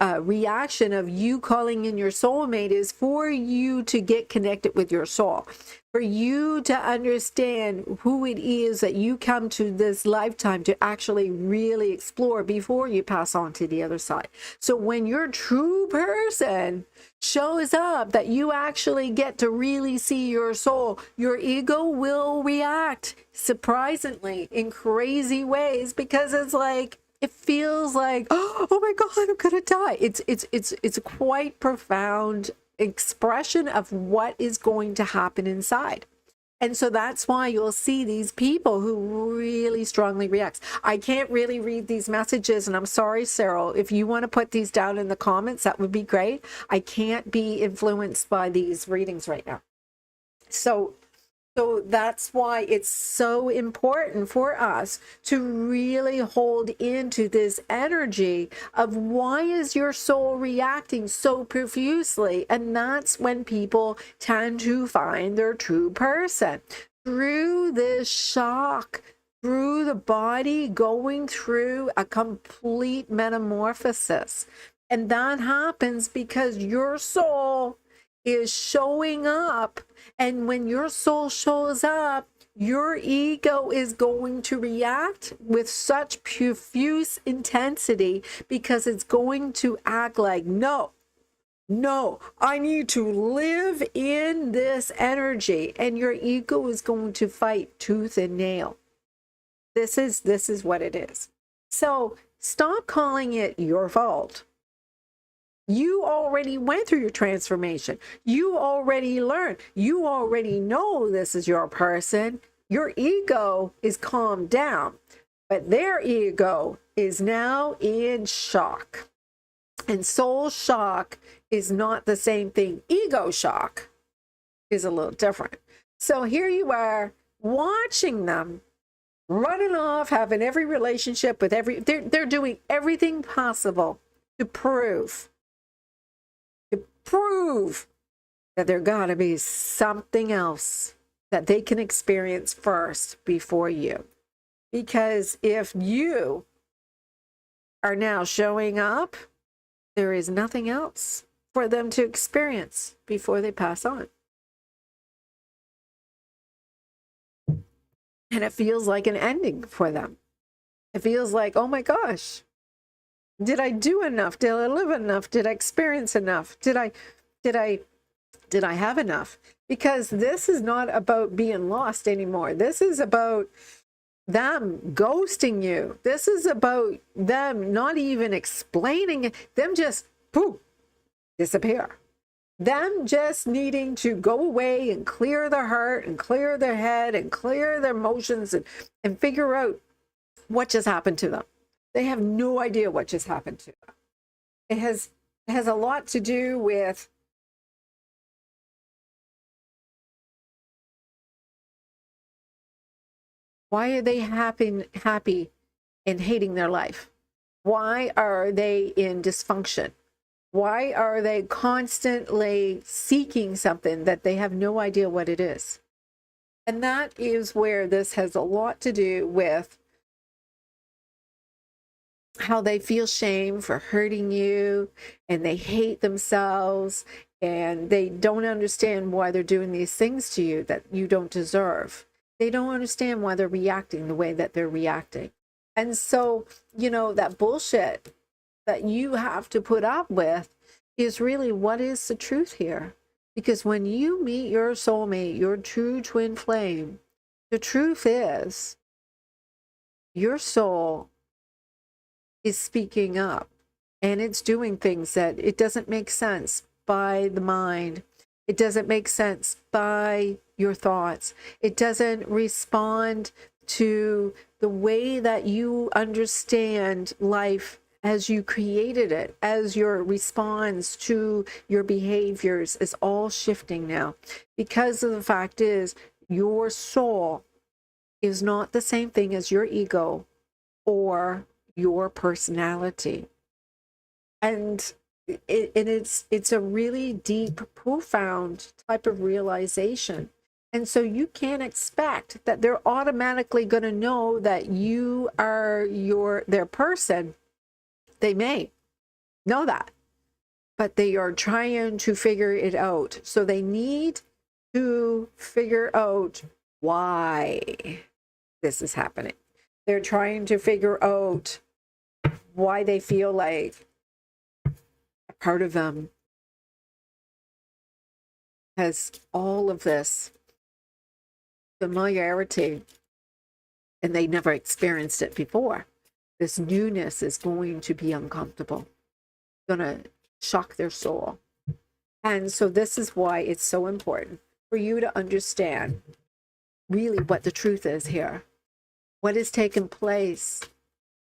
reaction of you calling in your soulmate is for you to get connected with your soul, for you to understand who it is that you come to this lifetime to actually really explore before you pass on to the other side. So when your true person shows up, that you actually get to really see your soul, your ego will react surprisingly in crazy ways, because it's like, it feels like, oh my God, I'm gonna die. It's a quite profound expression of what is going to happen inside. And so that's why you'll see these people who really strongly react. I can't really read these messages, and I'm sorry, Cyril. If you want to put these down in the comments, that would be great. I can't be influenced by these readings right now. So that's why it's so important for us to really hold into this energy of why is your soul reacting so profusely. And that's when people tend to find their true person. Through this shock, through the body going through a complete metamorphosis. And that happens because your soul is showing up. And when your soul shows up, your ego is going to react with such profuse intensity, because it's going to act like, no, I need to live in this energy. And your ego is going to fight tooth and nail. This is what it is. So stop calling it your fault. You already went through your transformation. You already learned. You already know this is your person. Your ego is calmed down, but their ego is now in shock. And soul shock is not the same thing. Ego shock is a little different. So here you are watching them running off, having every relationship with they're doing everything possible to prove that there gotta be something else that they can experience first before you. Because if you are now showing up, there is nothing else for them to experience before they pass on. And it feels like an ending for them. It feels like, oh my gosh, did I do enough? Did I live enough? Did I experience enough? Did I have enough? Because this is not about being lost anymore. This is about them ghosting you. This is about them not even explaining it, them just poof, disappear. Them just needing to go away and clear their heart and clear their head and clear their emotions and figure out what just happened to them. They have no idea what just happened to them. It has a lot to do with why are they happy and hating their life? Why are they in dysfunction? Why are they constantly seeking something that they have no idea what it is? And that is where this has a lot to do with how they feel shame for hurting you, and they hate themselves, and they don't understand why they're doing these things to you that you don't deserve. They don't understand why they're reacting the way that they're reacting. And so, you know, that bullshit that you have to put up with is really what is the truth here. Because when you meet your soulmate, your true twin flame, the truth is your soul is speaking up, and it's doing things that it doesn't make sense by the mind. It doesn't make sense by your thoughts. It doesn't respond to the way that you understand life as you created it, as your response to your behaviors is all shifting now. Because of the fact is, your soul is not the same thing as your ego or your personality. And it's a really deep, profound type of realization. And so you can't expect that they're automatically going to know that you are their person. They may know that, but they are trying to figure it out. So they need to figure out why this is happening. They're trying to figure out why they feel like a part of them has all of this familiarity and they never experienced it before. This newness is going to be uncomfortable, going to shock their soul. And so this is why it's so important for you to understand really what the truth is here. What has taken place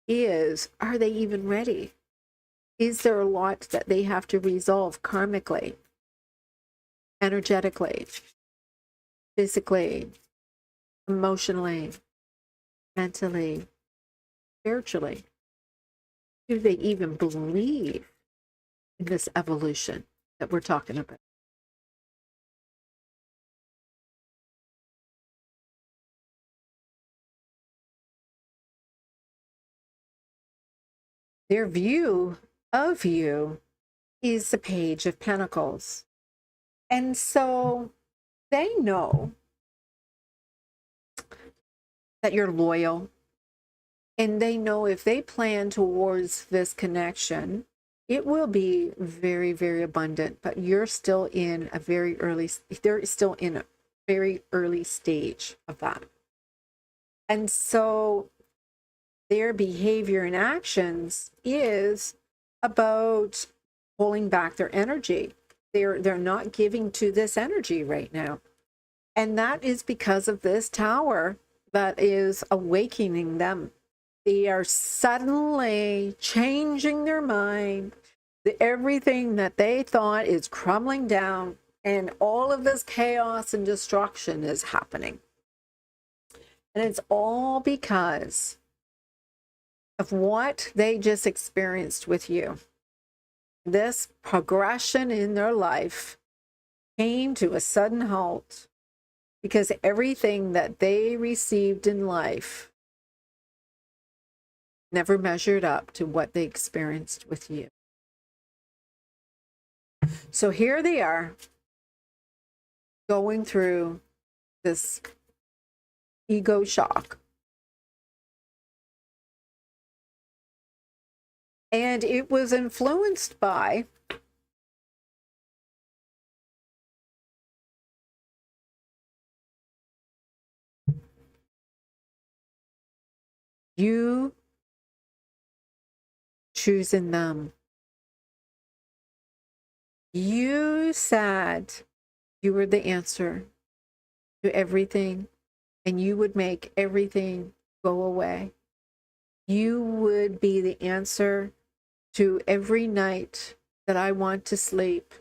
is, are they even ready? Is there a lot that they have to resolve karmically, energetically, physically, emotionally, mentally, spiritually? Do they even believe in this evolution that we're talking about? Their view of you is the Page of Pentacles. And so they know that you're loyal, and they know if they plan towards this connection, it will be very, very abundant, but you're still in a very early, they're still in a very early stage of that. And so their behavior and actions is about pulling back their energy. They're not giving to this energy right now. And that is because of this tower that is awakening them. They are suddenly changing their mind. Everything that they thought is crumbling down, and all of this chaos and destruction is happening. And it's all because of what they just experienced with you. This progression in their life came to a sudden halt because everything that they received in life never measured up to what they experienced with you. So here they are, going through this ego shock. And it was influenced by you choosing them. You said you were the answer to everything, and you would make everything go away. You would be the answer to every night that I want to sleep,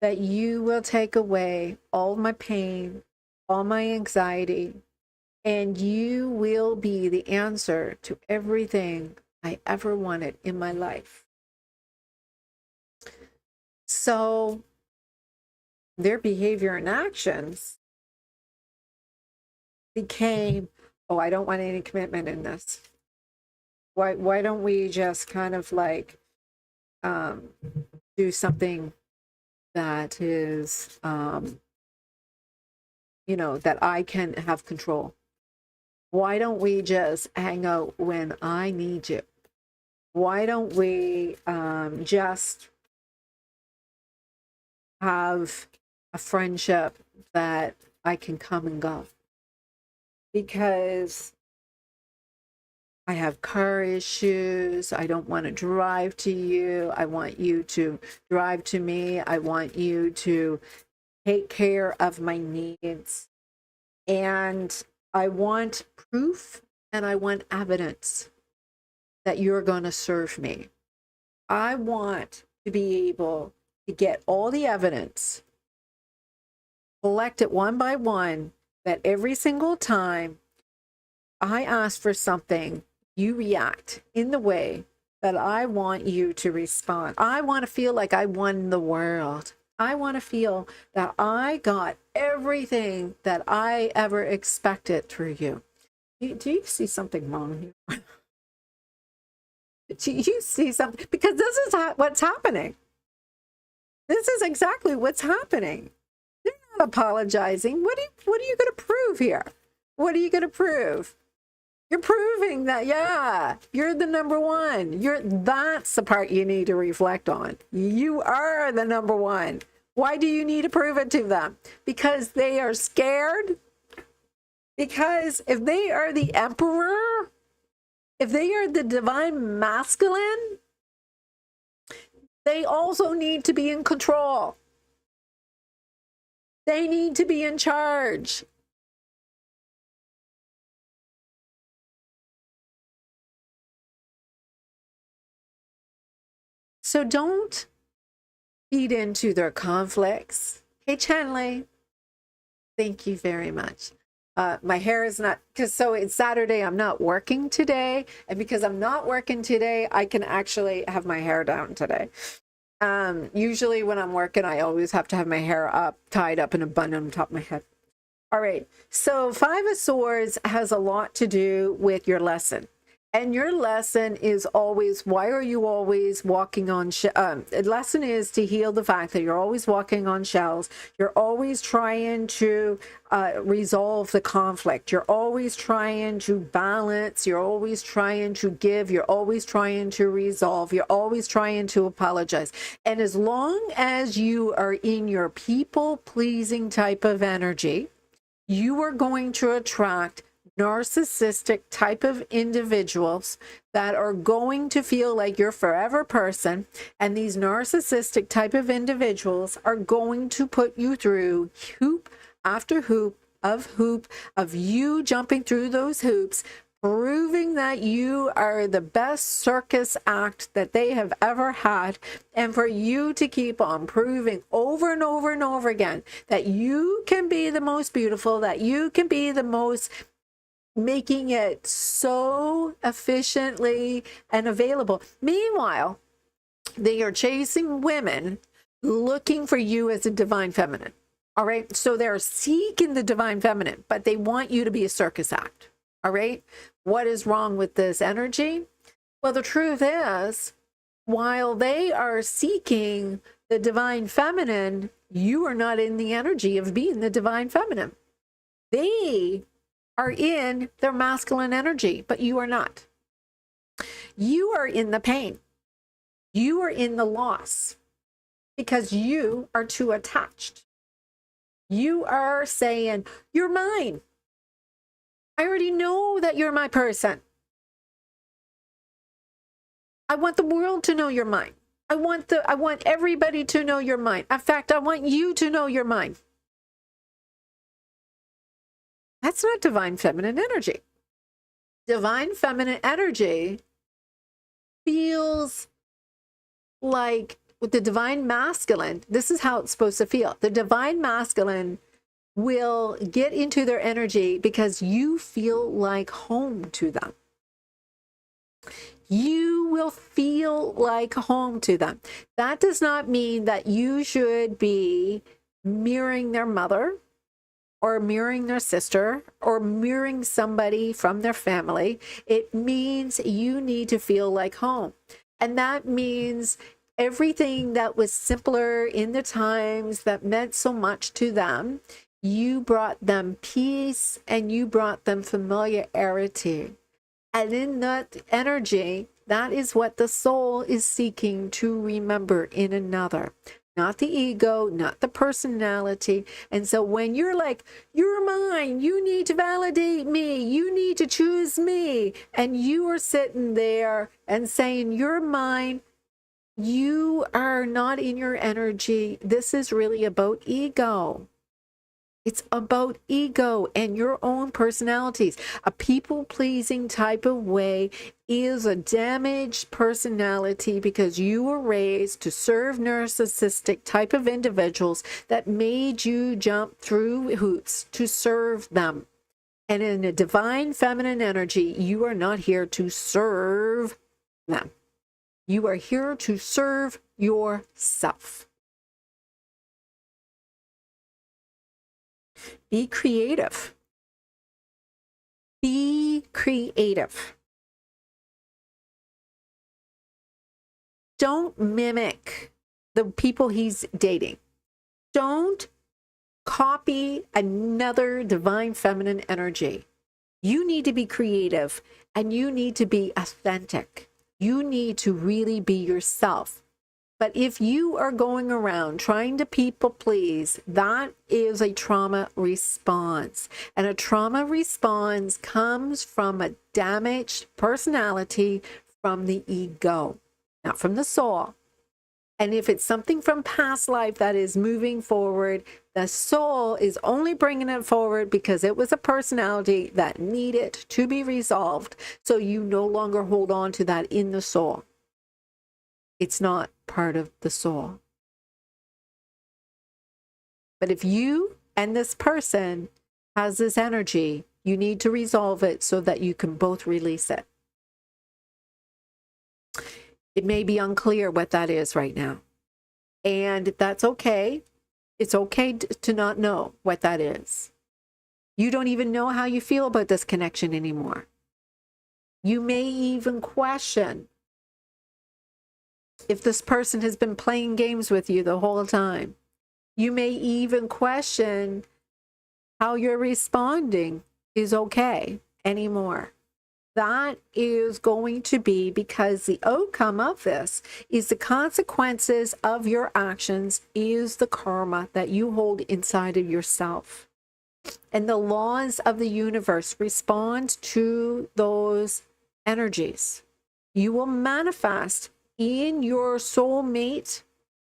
that you will take away all my pain, all my anxiety, and you will be the answer to everything I ever wanted in my life. So their behavior and actions became, oh, I don't want any commitment in this. Why don't we just kind of like do something that is, you know, that I can have control? Why don't we just hang out when I need you? Why don't we just have a friendship that I can come and go? Because I have car issues. I don't want to drive to you. I want you to drive to me. I want you to take care of my needs. And I want proof and I want evidence that you're going to serve me. I want to be able to get all the evidence, collect it one by one, that every single time I ask for something, you react in the way that I want you to respond. I want to feel like I won the world. I want to feel that I got everything that I ever expected through you. Do you see something wrong here? Do you see something? Because this is what's happening. This is exactly what's happening. They're not apologizing. What are you going to prove here? What are you going to prove? You're proving that, yeah, you're the number one. That's the part you need to reflect on. You are the number one. Why do you need to prove it to them? Because they are scared? Because if they are the emperor, if they are the divine masculine, they also need to be in control. They need to be in charge. So don't feed into their conflicts. Hey, Chanley, thank you very much. My hair is not, so it's Saturday, I'm not working today. And because I'm not working today, I can actually have my hair down today. Usually when I'm working, I always have to have my hair up, tied up in a bun on top of my head. All right, so Five of Swords has a lot to do with your lesson. And your lesson is always, why are you always walking on the lesson is to heal the fact that you're always walking on shells. You're always trying to resolve the conflict. You're always trying to balance. You're always trying to give. You're always trying to resolve. You're always trying to apologize. And as long as you are in your people-pleasing type of energy, you are going to attract narcissistic type of individuals that are going to feel like your forever person, and these narcissistic type of individuals are going to put you through hoop after hoop of you jumping through those hoops, proving that you are the best circus act that they have ever had, and for you to keep on proving over and over and over again that you can be the most beautiful, that you can be the most, making it so efficiently and available. Meanwhile, they are chasing women looking for you as a divine feminine. All right. So they're seeking the divine feminine, but they want you to be a circus act. All right. What is wrong with this energy? Well, the truth is, while they are seeking the divine feminine, you are not in the energy of being the divine feminine. They are in their masculine energy, but you are not. You are in the pain. You are in the loss because you are too attached. You are saying, you're mine. I already know that you're my person. I want the world to know you're mine. I want everybody to know you're mine. In fact, I want you to know you're mine. That's not divine feminine energy. Divine feminine energy feels like with the divine masculine, this is how it's supposed to feel. The divine masculine will get into their energy because you feel like home to them. You will feel like home to them. That does not mean that you should be mirroring their mother or mirroring their sister or mirroring somebody from their family. It means you need to feel like home. And that means everything that was simpler in the times that meant so much to them, you brought them peace and you brought them familiarity. And in that energy, that is what the soul is seeking to remember in another. Not the ego, not the personality. And so when you're like, you're mine, you need to validate me, you need to choose me, and you are sitting there and saying, you're mine, you are not in your energy. This is really about ego. It's about ego and your own personalities. A people-pleasing type of way is a damaged personality because you were raised to serve narcissistic type of individuals that made you jump through hoops to serve them. And in a divine feminine energy, you are not here to serve them. You are here to serve yourself. Be creative. Be creative. Don't mimic the people he's dating. Don't copy another divine feminine energy. You need to be creative and you need to be authentic. You need to really be yourself. But if you are going around trying to people please, that is a trauma response. And a trauma response comes from a damaged personality from the ego, not from the soul. And if it's something from past life that is moving forward, the soul is only bringing it forward because it was a personality that needed to be resolved. So you no longer hold on to that in the soul. It's not part of the soul. But if you and this person has this energy, you need to resolve it so that you can both release it. It may be unclear what that is right now. And that's okay. It's okay to not know what that is. You don't even know how you feel about this connection anymore. You may even question if this person has been playing games with you the whole time. You may even question how you're responding is okay anymore. That is going to be because the outcome of this is the consequences of your actions is the karma that you hold inside of yourself. And the laws of the universe respond to those energies. You will manifest in your soulmate,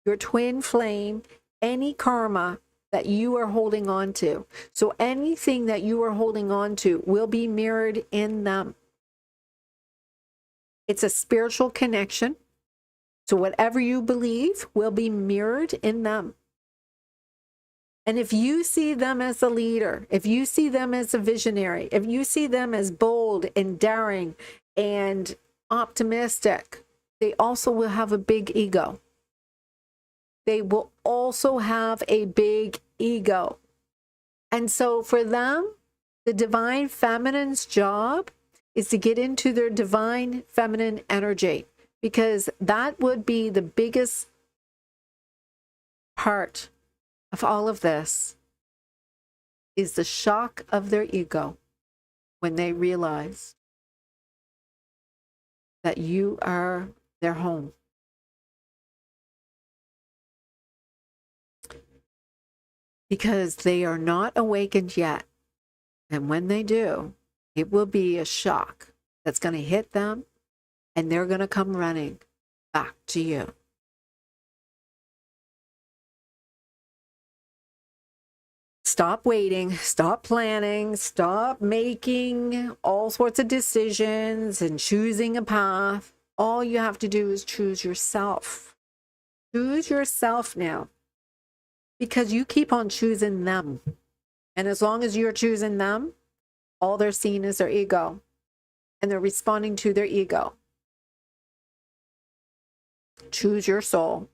your twin flame, any karma that you are holding on to. So anything that you are holding on to will be mirrored in them. It's a spiritual connection. So whatever you believe will be mirrored in them. And if you see them as a leader, if you see them as a visionary, if you see them as bold and daring and optimistic, they also will have a big ego. They will also have a big ego. And so for them, the divine feminine's job is to get into their divine feminine energy, because that would be the biggest part of all of this, is the shock of their ego when they realize that you are their home. Because they are not awakened yet. And when they do, it will be a shock that's going to hit them, and they're going to come running back to you. Stop waiting, stop planning, stop making all sorts of decisions and choosing a path. All you have to do is choose yourself. Choose yourself now, because you keep on choosing them. And as long as you're choosing them, all they're seeing is their ego, and they're responding to their ego. Choose your soul.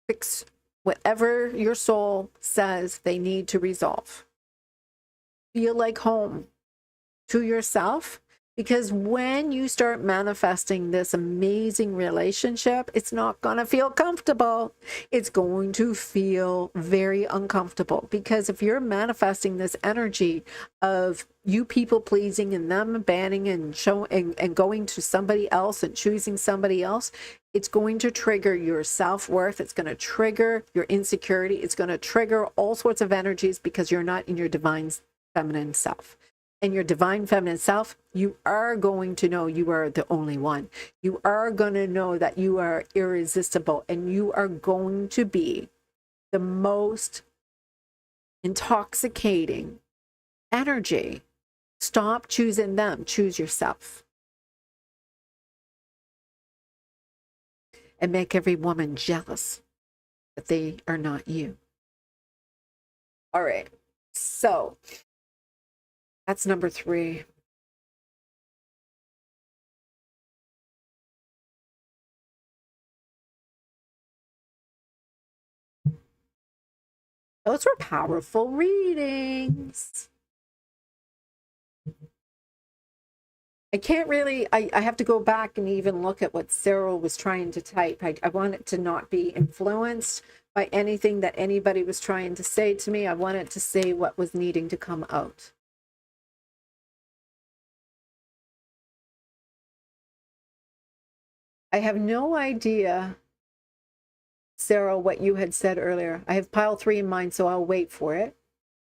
Fix whatever your soul says they need to resolve. Feel like home to yourself, because when you start manifesting this amazing relationship, it's not going to feel comfortable. It's going to feel very uncomfortable, because if you're manifesting this energy of you people pleasing and them banning and showing and going to somebody else and choosing somebody else, it's going to trigger your self-worth. It's going to trigger your insecurity. It's going to trigger all sorts of energies, because you're not in your divine feminine self. And your divine feminine self, you are going to know you are the only one. You are going to know that you are irresistible, and you are going to be the most intoxicating energy. Stop choosing them. Choose yourself. And make every woman jealous that they are not you. All right. So that's number 3. Those were powerful readings. I can't really, I have to go back and even look at what Cyril was trying to type. I want it to not be influenced by anything that anybody was trying to say to me. I wanted to say what was needing to come out. I have no idea, Cyril, what you had said earlier. I have pile 3 in mind, so I'll wait for it.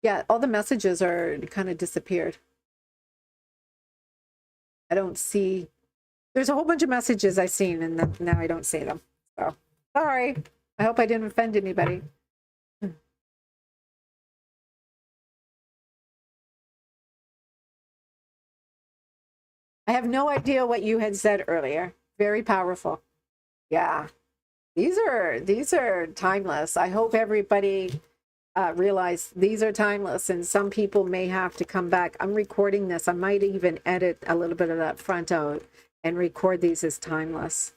Yeah, all the messages are kind of disappeared. I don't see, there's a whole bunch of messages I've seen, and then now I don't see them. So sorry. I hope I didn't offend anybody. I have no idea what you had said earlier. Very powerful. Yeah. These are timeless. I hope everybody realize these are timeless, and some people may have to come back. I'm recording this. I might even edit a little bit of that front out and record these as timeless.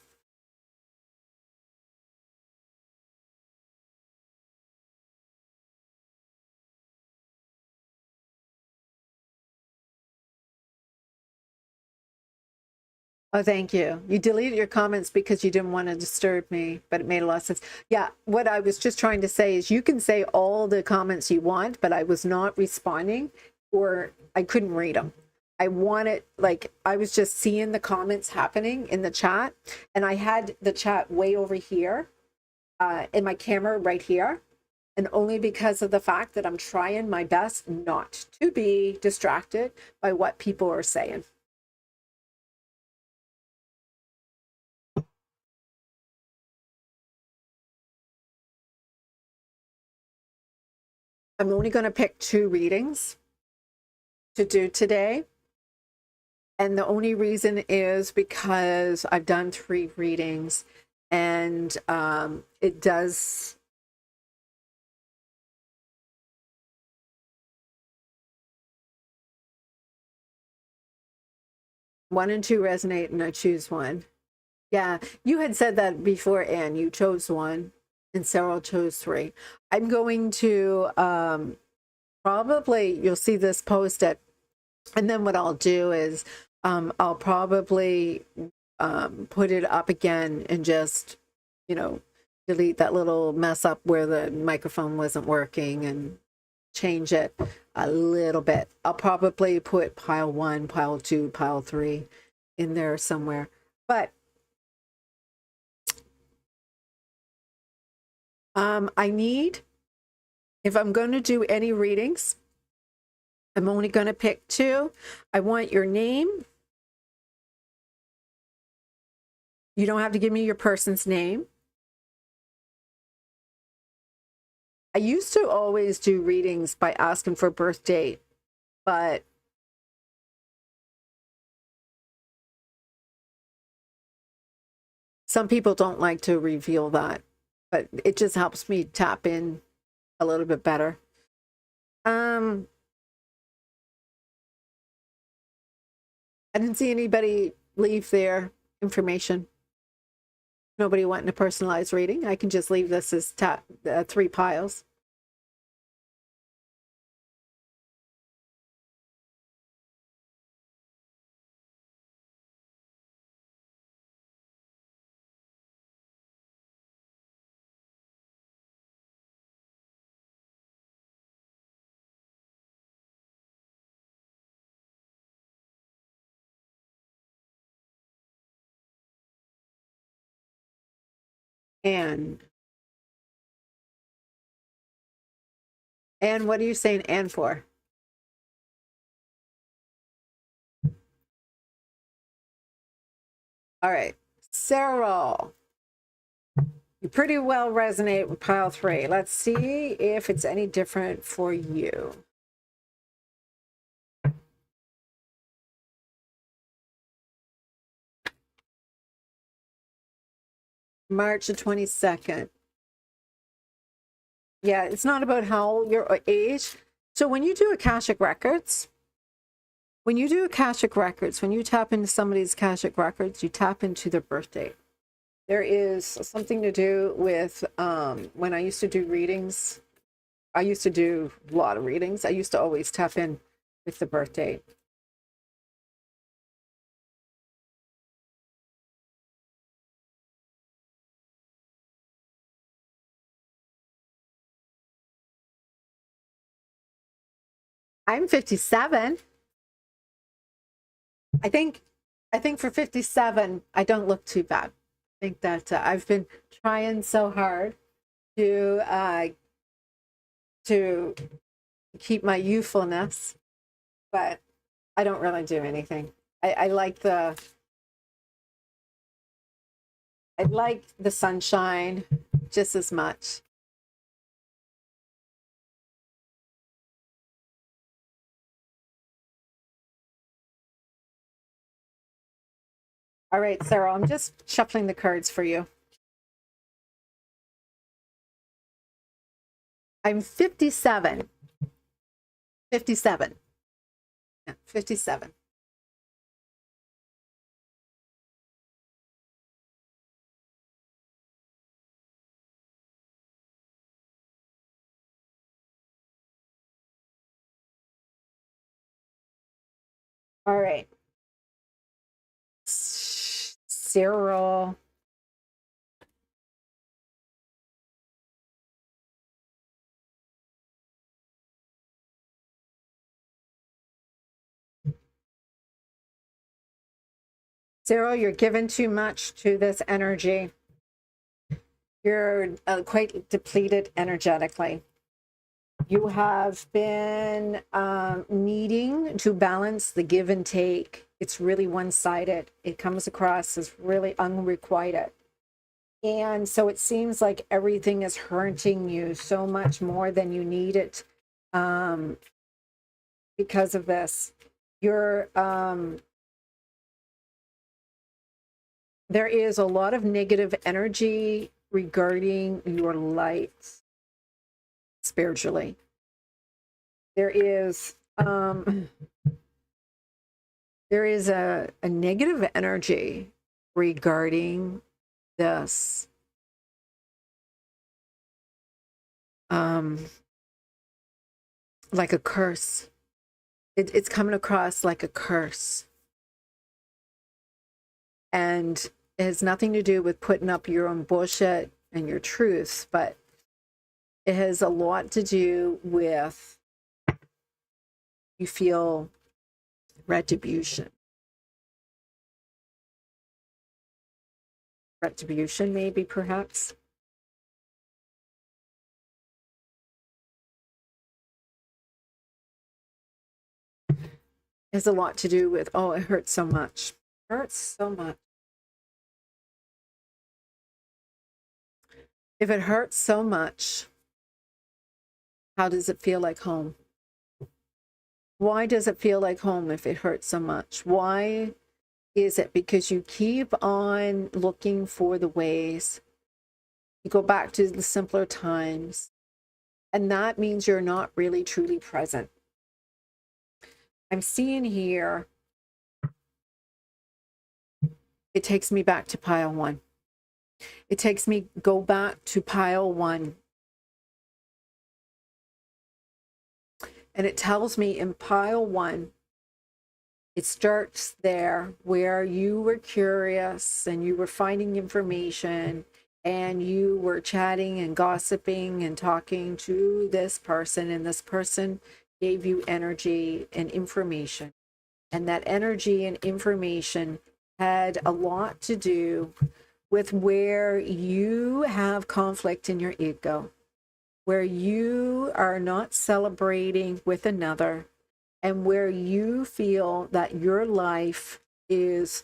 Oh, thank you. You deleted your comments because you didn't want to disturb me, but it made a lot of sense. Yeah, what I was just trying to say is you can say all the comments you want, but I was not responding, or I couldn't read them. I wanted, like, I was just seeing the comments happening in the chat, and I had the chat way over here in my camera right here. And only because of the fact that I'm trying my best not to be distracted by what people are saying. I'm only going to pick 2 readings to do today. And the only reason is because I've done 3 readings, and it does. One and 2 resonate, and I choose one. Yeah, you had said that before, Anne. You chose 1, and Sarah chose 3. I'm going to probably, you'll see this posted, and then what I'll do is I'll probably put it up again and just, you know, delete that little mess up where the microphone wasn't working and change it a little bit. I'll probably put pile 1, pile 2, pile 3 in there somewhere. But I need, if I'm going to do any readings, I'm only going to pick 2. I want your name. You don't have to give me your person's name. I used to always do readings by asking for birth date, but some people don't like to reveal that, but it just helps me tap in a little bit better. I didn't see anybody leave their information. Nobody wanting a personalized reading. I can just leave this as 3 piles. And what are you saying and for? All right, Sarah, you pretty well resonate with pile 3. Let's see if it's any different for you. March the 22nd. Yeah, it's not about how your age. So when you do Akashic Records, when you tap into somebody's Akashic Records, you tap into their birth date. There is something to do with when I used to do readings. I used to do a lot of readings. I used to always tap in with the birth date. I'm 57. I think for 57, I don't look too bad. I think that I've been trying so hard to keep my youthfulness, but I don't really do anything. I like the sunshine just as much. All right, Sarah, I'm just shuffling the cards for you. I'm 57. 57. Yeah, 57. All right. Cyril. Cyril, you're giving too much to this energy. You're quite depleted energetically. You have been needing to balance the give and take. It's really one-sided. It comes across as really unrequited. And so it seems like everything is hurting you so much more than you need it um, because of this. You're there is a lot of negative energy regarding your light spiritually. There is a negative energy regarding this. Like a curse. It's coming across like a curse. And it has nothing to do with putting up your own bullshit and your truths, but it has a lot to do with you feel retribution. Retribution, maybe, perhaps. It has a lot to do with, oh, it hurts so much. It hurts so much. If it hurts so much, how does it feel like home? Why does it feel like home if it hurts so much? Why is it? Because you keep on looking for the ways. You go back to the simpler times. And that means you're not really truly present. I'm seeing here, it takes me back to pile one. It takes me, go back to pile one. And it tells me in pile one, it starts there where you were curious and you were finding information and you were chatting and gossiping and talking to this person, and this person gave you energy and information. And that energy and information had a lot to do with where you have conflict in your ego, where you are not celebrating with another, and where you feel that your life is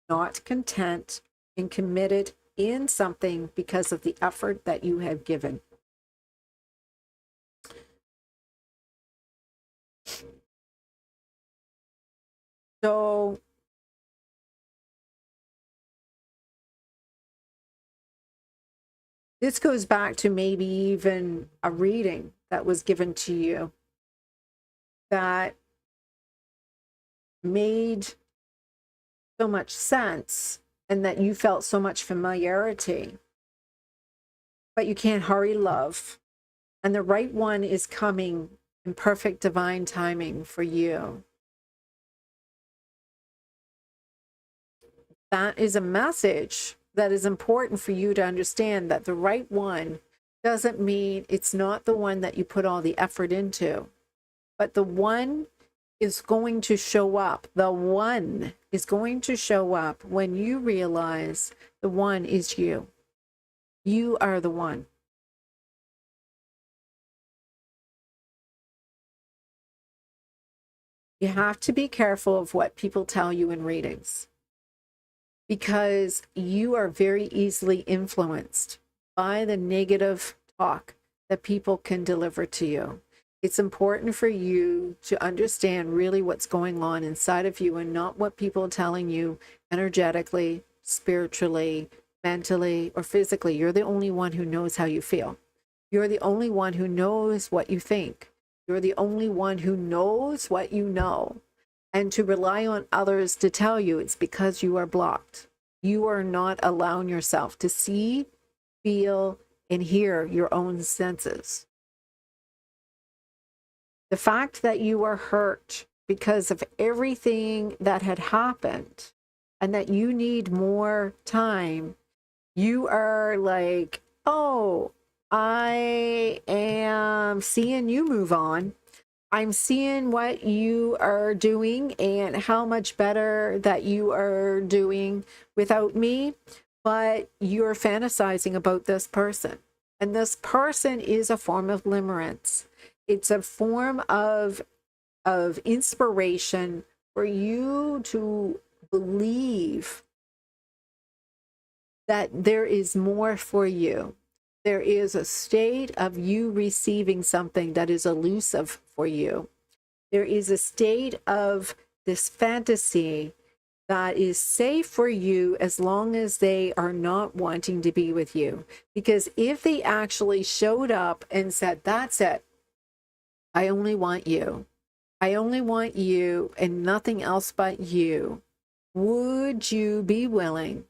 not content and committed in something because of the effort that you have given. So this goes back to maybe even a reading that was given to you that made so much sense and that you felt so much familiarity, but you can't hurry love. And the right one is coming in perfect divine timing for you. That is a message that is important for you to understand, that the right one doesn't mean it's not the one that you put all the effort into, but the one is going to show up. The one is going to show up when you realize the one is you. You are the one. You have to be careful of what people tell you in readings, because you are very easily influenced by the negative talk that people can deliver to you. It's important for you to understand really what's going on inside of you and not what people are telling you energetically, spiritually, mentally, or physically. You're the only one who knows how you feel. You're the only one who knows what you think. You're the only one who knows what you know. And to rely on others to tell you, it's because you are blocked. You are not allowing yourself to see, feel, and hear your own senses. The fact that you are hurt because of everything that had happened and that you need more time, you are like, oh, I am seeing you move on. I'm seeing what you are doing and how much better that you are doing without me, but you're fantasizing about this person. And this person is a form of limerence. It's a form of inspiration for you to believe that there is more for you. There is a state of you receiving something that is elusive for you. There is a state of this fantasy that is safe for you as long as they are not wanting to be with you. Because if they actually showed up and said, that's it, I only want you, I only want you and nothing else but you, would you be willing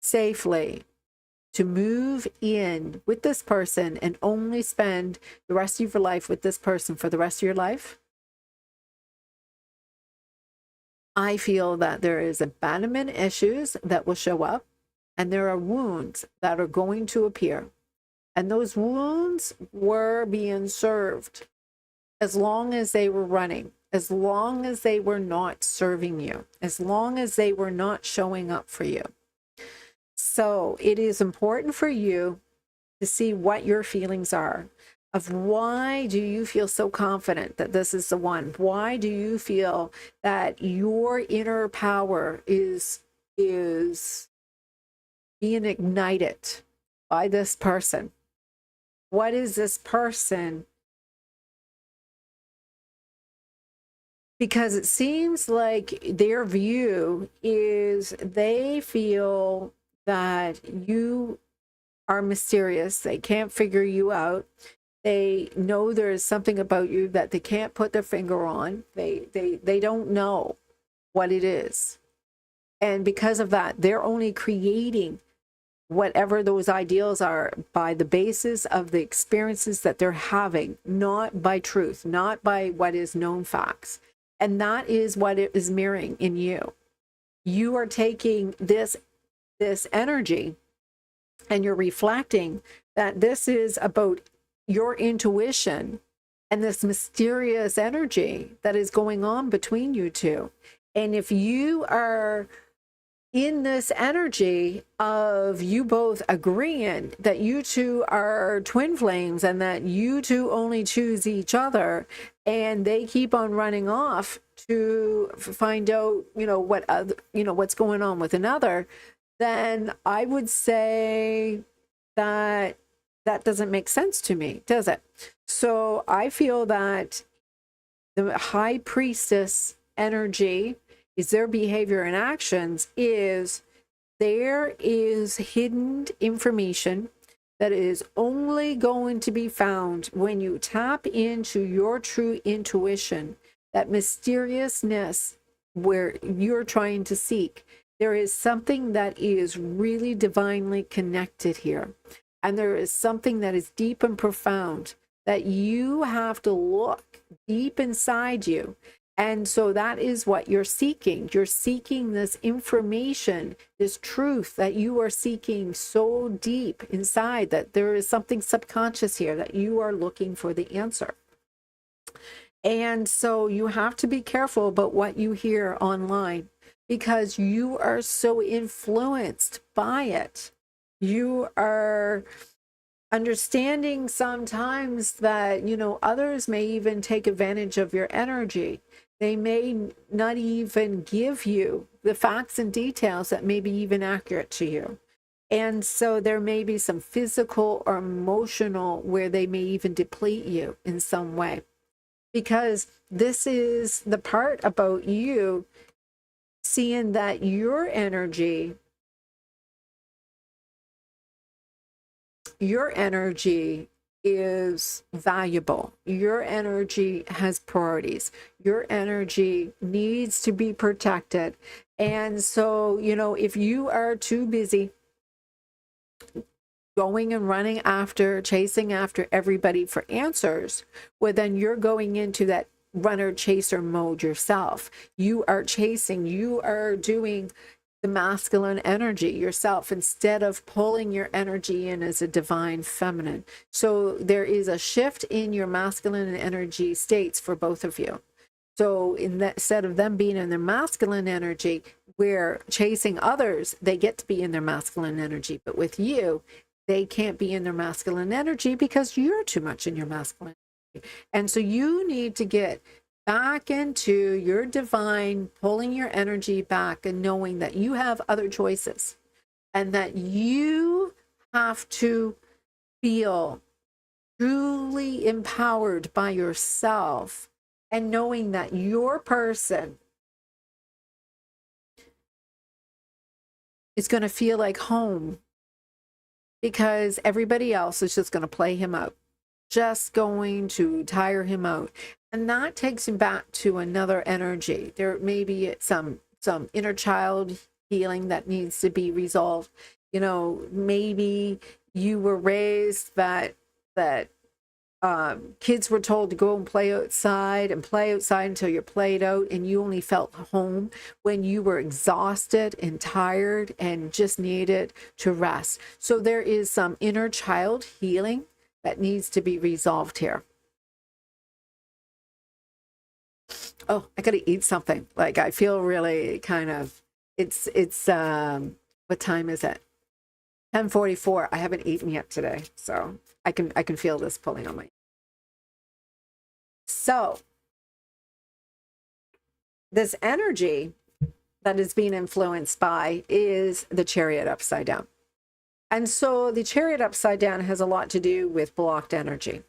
safely to move in with this person and only spend the rest of your life with this person for the rest of your life? I feel that there is abandonment issues that will show up, and there are wounds that are going to appear. And those wounds were being served as long as they were running, as long as they were not serving you, as long as they were not showing up for you. So it is important for you to see what your feelings are of why do you feel so confident that this is the one? Why do you feel that your inner power is being ignited by this person? What is this person? Because it seems like their view is they feel that you are mysterious. They can't figure you out. They know there's something about you that they can't put their finger on. They don't know what it is. And because of that, they're only creating whatever those ideals are by the basis of the experiences that they're having, not by truth, not by what is known facts. And that is what it is mirroring in you. You are taking this energy and you're reflecting that this is about your intuition and this mysterious energy that is going on between you two. And if you are in this energy of you both agreeing that you two are twin flames and that you two only choose each other, and they keep on running off to find out, what other, what's going on with another, then I would say that that doesn't make sense to me, does it? So I feel that the high priestess energy is their behavior and actions is there is hidden information that is only going to be found when you tap into your true intuition, that mysteriousness where you're trying to seek. There is something that is really divinely connected here. And there is something that is deep and profound that you have to look deep inside you. And so that is what you're seeking. You're seeking this information, this truth that you are seeking so deep inside, that there is something subconscious here that you are looking for the answer. And so you have to be careful about what you hear online, because you are so influenced by it. You are understanding sometimes that, others may even take advantage of your energy. They may not even give you the facts and details that may be even accurate to you. And so there may be some physical or emotional where they may even deplete you in some way. Because this is the part about you seeing that your energy is valuable. Your energy has priorities. Your energy needs to be protected. And so, if you are too busy going and running after, chasing after everybody for answers, well, then you're going into that runner chaser mode yourself. You are chasing, you are doing the masculine energy yourself instead of pulling your energy in as a divine feminine. So there is a shift in your masculine energy states for both of you. So instead of them being in their masculine energy, we're chasing others, they get to be in their masculine energy. But with you, they can't be in their masculine energy because you're too much in your masculine energy. And so you need to get back into your divine, pulling your energy back and knowing that you have other choices and that you have to feel truly empowered by yourself and knowing that your person is going to feel like home, because everybody else is just going to play him out, just going to tire him out. And that takes him back to another energy. There may be some inner child healing that needs to be resolved. You know, maybe you were raised that kids were told to go and play outside until you're played out, and you only felt home when you were exhausted and tired and just needed to rest. So there is some inner child healing that needs to be resolved here. Oh, I gotta eat something. Like, I feel really kind of, it's what time is it? 10:44. I haven't eaten yet today, so I can feel this pulling on my. So this energy that is being influenced by is the Chariot upside down. And so the Chariot upside down has a lot to do with blocked energy.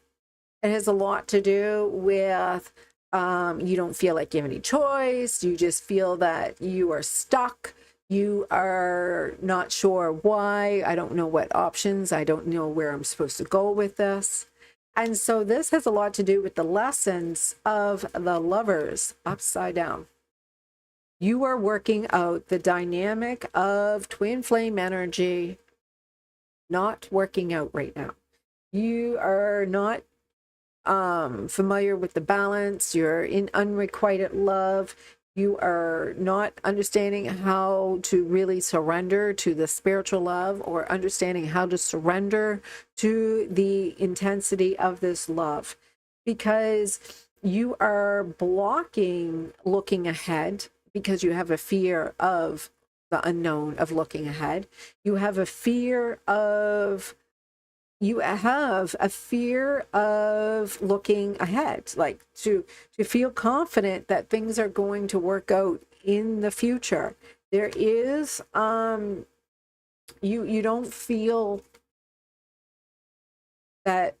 It has a lot to do with you don't feel like you have any choice. You just feel that you are stuck. You are not sure why. I don't know what options. I don't know where I'm supposed to go with this. And so this has a lot to do with the lessons of the Lovers upside down. You are working out the dynamic of twin flame energy not working out right now. You are not familiar with the balance. You're in unrequited love. You are not understanding how to really surrender to the spiritual love, or understanding how to surrender to the intensity of this love, because you are blocking looking ahead because you have a fear of the unknown, of looking ahead. You have a fear of looking ahead, like to feel confident that things are going to work out in the future. There is you don't feel that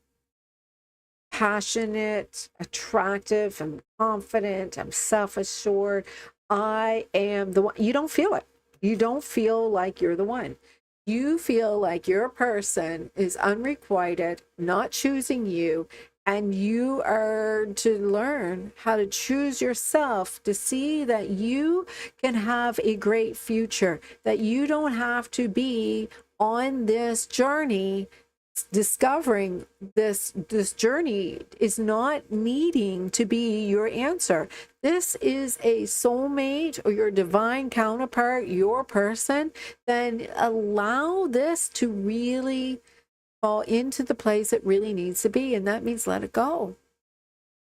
passionate, attractive, I'm confident, I'm self-assured, I am the one. You don't feel it. You don't feel like you're the one. You feel like your person is unrequited, not choosing you, and you are to learn how to choose yourself, to see that you can have a great future, that you don't have to be on this journey. Discovering this journey is not needing to be your answer. This is a soulmate or your divine counterpart, your person. Then allow this to really fall into the place it really needs to be, and that means let it go.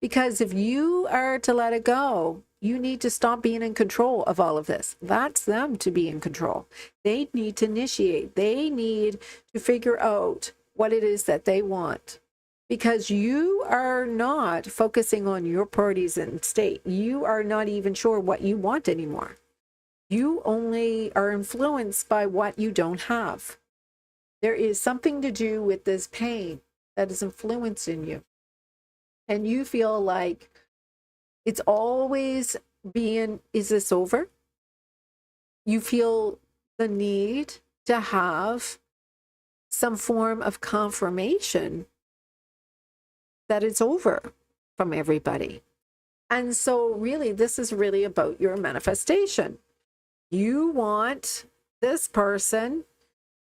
Because if you are to let it go, you need to stop being in control of all of this. That's them to be in control. They need to initiate. They need to figure out what it is that they want, because you are not focusing on your priorities and state. You are not even sure what you want anymore. You only are influenced by what you don't have. There is something to do with this pain that is influencing you, and you feel like it's always being, is this over? You feel the need to have some form of confirmation that it's over from everybody. And so really, this is really about your manifestation. You want this person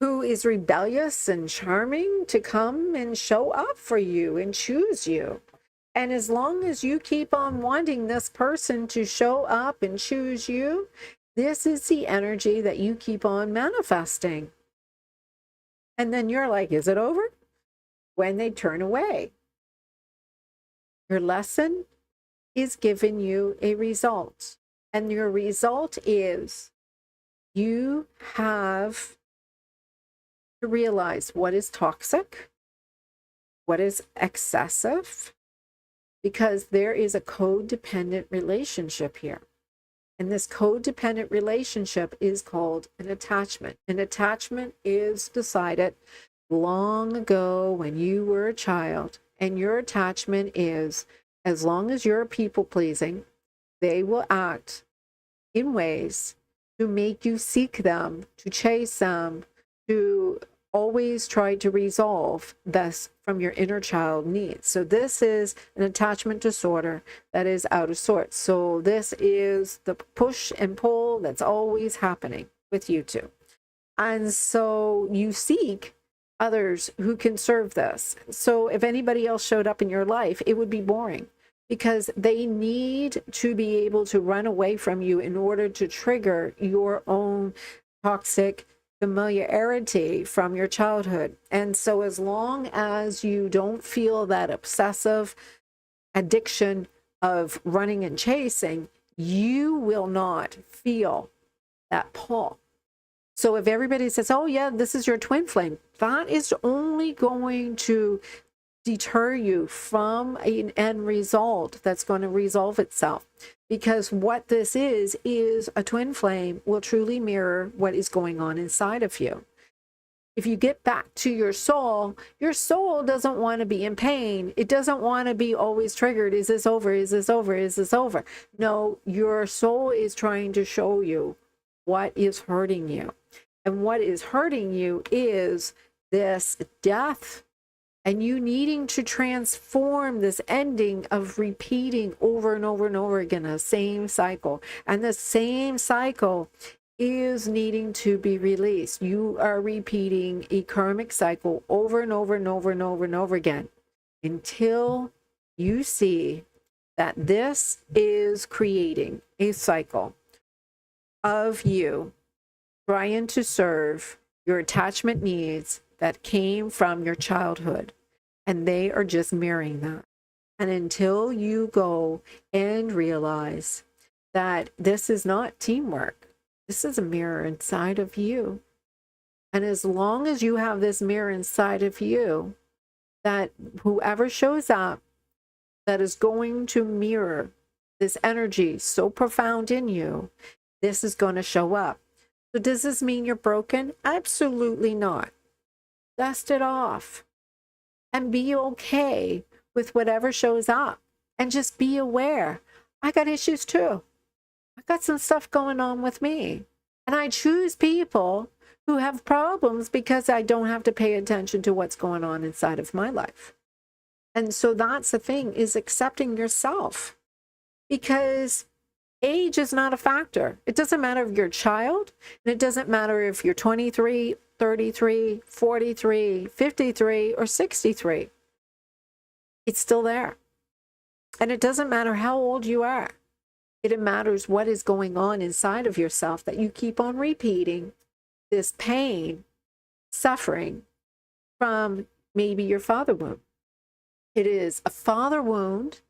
who is rebellious and charming to come and show up for you and choose you. And as long as you keep on wanting this person to show up and choose you, this is the energy that you keep on manifesting. And then you're like, is it over? When they turn away. Your lesson is giving you a result. And your result is you have to realize what is toxic, what is excessive, because there is a codependent relationship here. And this codependent relationship is called an attachment. An attachment is decided long ago when you were a child, and your attachment is, as long as you're people pleasing, they will act in ways to make you seek them, to chase them, to always try to resolve this from your inner child needs. So this is an attachment disorder that is out of sorts. So this is the push and pull that's always happening with you two. And so you seek others who can serve this. So if anybody else showed up in your life, it would be boring, because they need to be able to run away from you in order to trigger your own toxic familiarity from your childhood. And so as long as you don't feel that obsessive addiction of running and chasing, you will not feel that pull. So if everybody says, oh yeah, this is your twin flame, that is only going to deter you from an end result that's going to resolve itself. Because what this is a twin flame will truly mirror what is going on inside of you. If you get back to your soul doesn't want to be in pain. It doesn't want to be always triggered. Is this over? Is this over? Is this over? No, your soul is trying to show you what is hurting you. And what is hurting you is this death, and you needing to transform this ending of repeating over and over and over again the same cycle. And the same cycle is needing to be released. You are repeating a karmic cycle over and over and over and over and over again until you see that this is creating a cycle of you trying to serve your attachment needs that came from your childhood, and they are just mirroring that. And until you go and realize that this is not teamwork, this is a mirror inside of you. And as long as you have this mirror inside of you, that whoever shows up that is going to mirror this energy so profound in you, this is going to show up. So does this mean you're broken? Absolutely not. Dust it off and be okay with whatever shows up, and just be aware. I got issues too. I got some stuff going on with me, and I choose people who have problems because I don't have to pay attention to what's going on inside of my life. And so that's the thing, is accepting yourself, because age is not a factor. It doesn't matter if you're a child, and it doesn't matter if you're 23, 33, 43, 53, or 63. It's still there. And it doesn't matter how old you are. It matters what is going on inside of yourself that you keep on repeating this pain, suffering from maybe your father wound. It is a father wound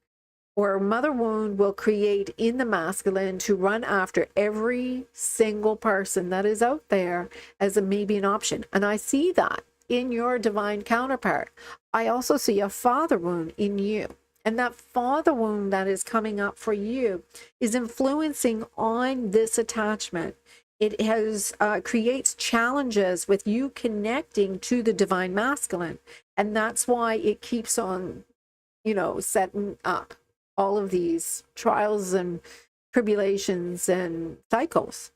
or a mother wound will create in the masculine to run after every single person that is out there as maybe an option. And I see that in your divine counterpart. I also see a father wound in you. And that father wound that is coming up for you is influencing on this attachment. It has creates challenges with you connecting to the divine masculine. And that's why it keeps on, setting up all of these trials and tribulations and cycles.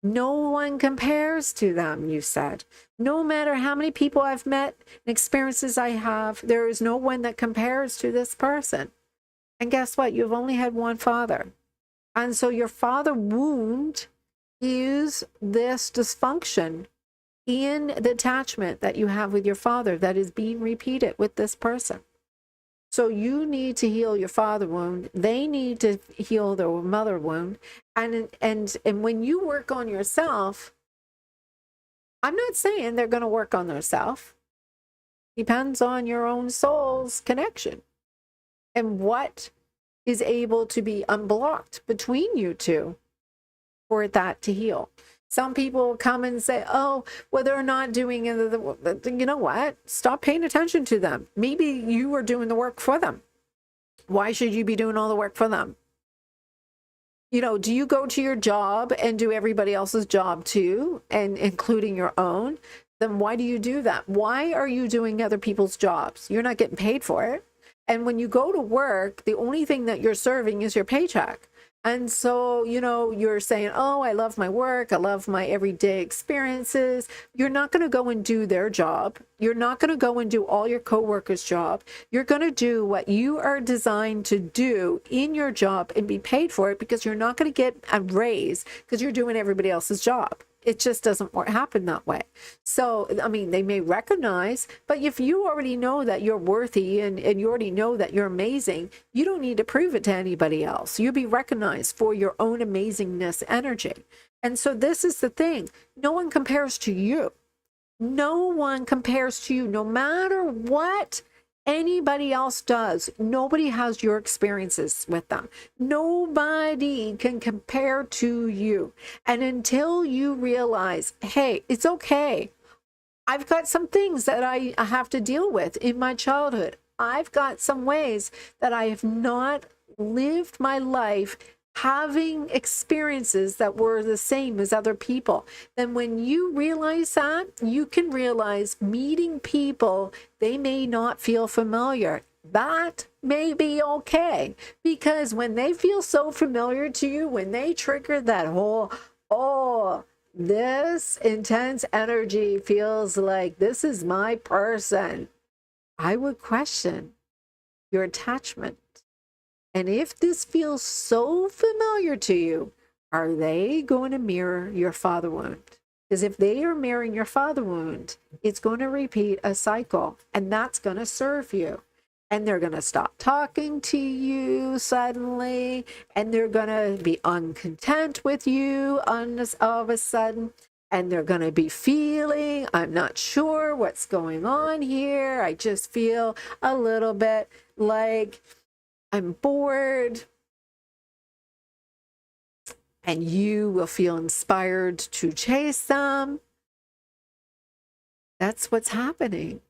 No one compares to them, you said. No matter how many people I've met and experiences I have, there is no one that compares to this person. And guess what? You've only had one father. And so your father wound is this dysfunction in the attachment that you have with your father that is being repeated with this person. So you need to heal your father wound. They need to heal their mother wound. And when you work on yourself, I'm not saying they're going to work on themselves. Depends on your own soul's connection and what is able to be unblocked between you two for that to heal. Some people come and say, oh, well, they're not doing it. You know what? Stop paying attention to them. Maybe you are doing the work for them. Why should you be doing all the work for them? Do you go to your job and do everybody else's job too, and including your own? then why do you do that? Why are you doing other people's jobs? You're not getting paid for it. And when you go to work, the only thing that you're serving is your paycheck. And so, you know, you're saying, oh, I love my work. I love my everyday experiences. You're not going to go and do their job. You're not going to go and do all your coworkers' job. You're going to do what you are designed to do in your job and be paid for it, because you're not going to get a raise because you're doing everybody else's job. It just doesn't happen that way. So, I mean, they may recognize, but if you already know that you're worthy and you already know that you're amazing, you don't need to prove it to anybody else. You'll be recognized for your own amazingness energy. And so this is the thing. No one compares to you. No one compares to you, no matter what anybody else does. Nobody has your experiences with them. Nobody can compare to you. And until you realize, hey, it's okay. I've got some things that I have to deal with in my childhood. I've got some ways that I have not lived my life having experiences that were the same as other people. Then when you realize that, you can realize meeting people, they may not feel familiar. That may be okay, because when they feel so familiar to you, when they trigger that whole, oh, this intense energy feels like this is my person, I would question your attachment. And if this feels so familiar to you, are they going to mirror your father wound? Because if they are mirroring your father wound, it's going to repeat a cycle, and that's going to serve you. And they're going to stop talking to you suddenly, and they're going to be uncontent with you all of a sudden. And they're going to be feeling, I'm not sure what's going on here. I just feel a little bit like I'm bored. And you will feel inspired to chase them. That's what's happening.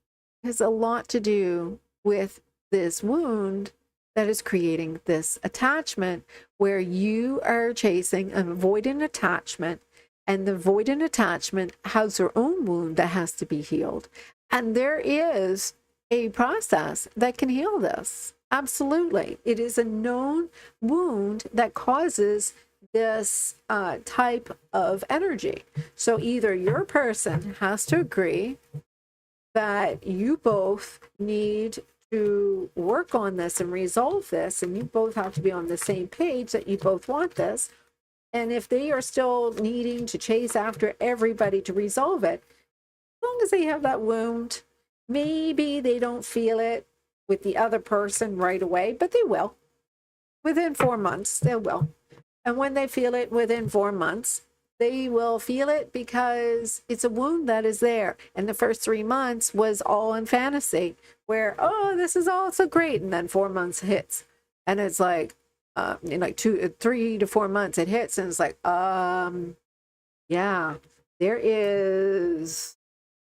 It has a lot to do with this wound that is creating this attachment, where you are chasing an avoidant attachment, and the avoidant attachment has their own wound that has to be healed. And there is a process that can heal this. Absolutely. It is a known wound that causes this type of energy. So either your person has to agree that you both need to work on this and resolve this, and you both have to be on the same page that you both want this. And if they are still needing to chase after everybody to resolve it, as long as they have that wound, maybe they don't feel it with the other person right away, but they will. Within 4 months, they will. And when they feel it within 4 months, they will feel it because it's a wound that is there. And the first 3 months was all in fantasy, where, oh, this is all so great. And then 4 months hits. And it's like, in like 3 to 4 months it hits. And it's like, yeah, there is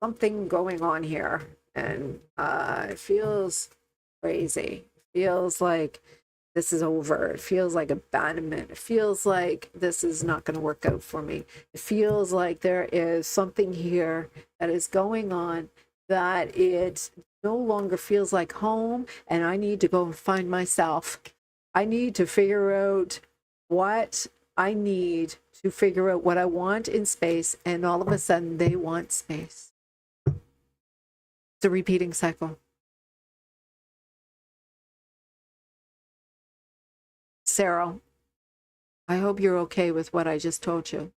something going on here. And it feels crazy. It feels like this is over. It feels like abandonment. It feels like this is not going to work out for me. It feels like there is something here that is going on, that it no longer feels like home, and I need to go and find myself. I need to figure out what I need to figure out what I want in space, and all of a sudden they want space. It's a repeating cycle. Sarah, I hope you're okay with what I just told you,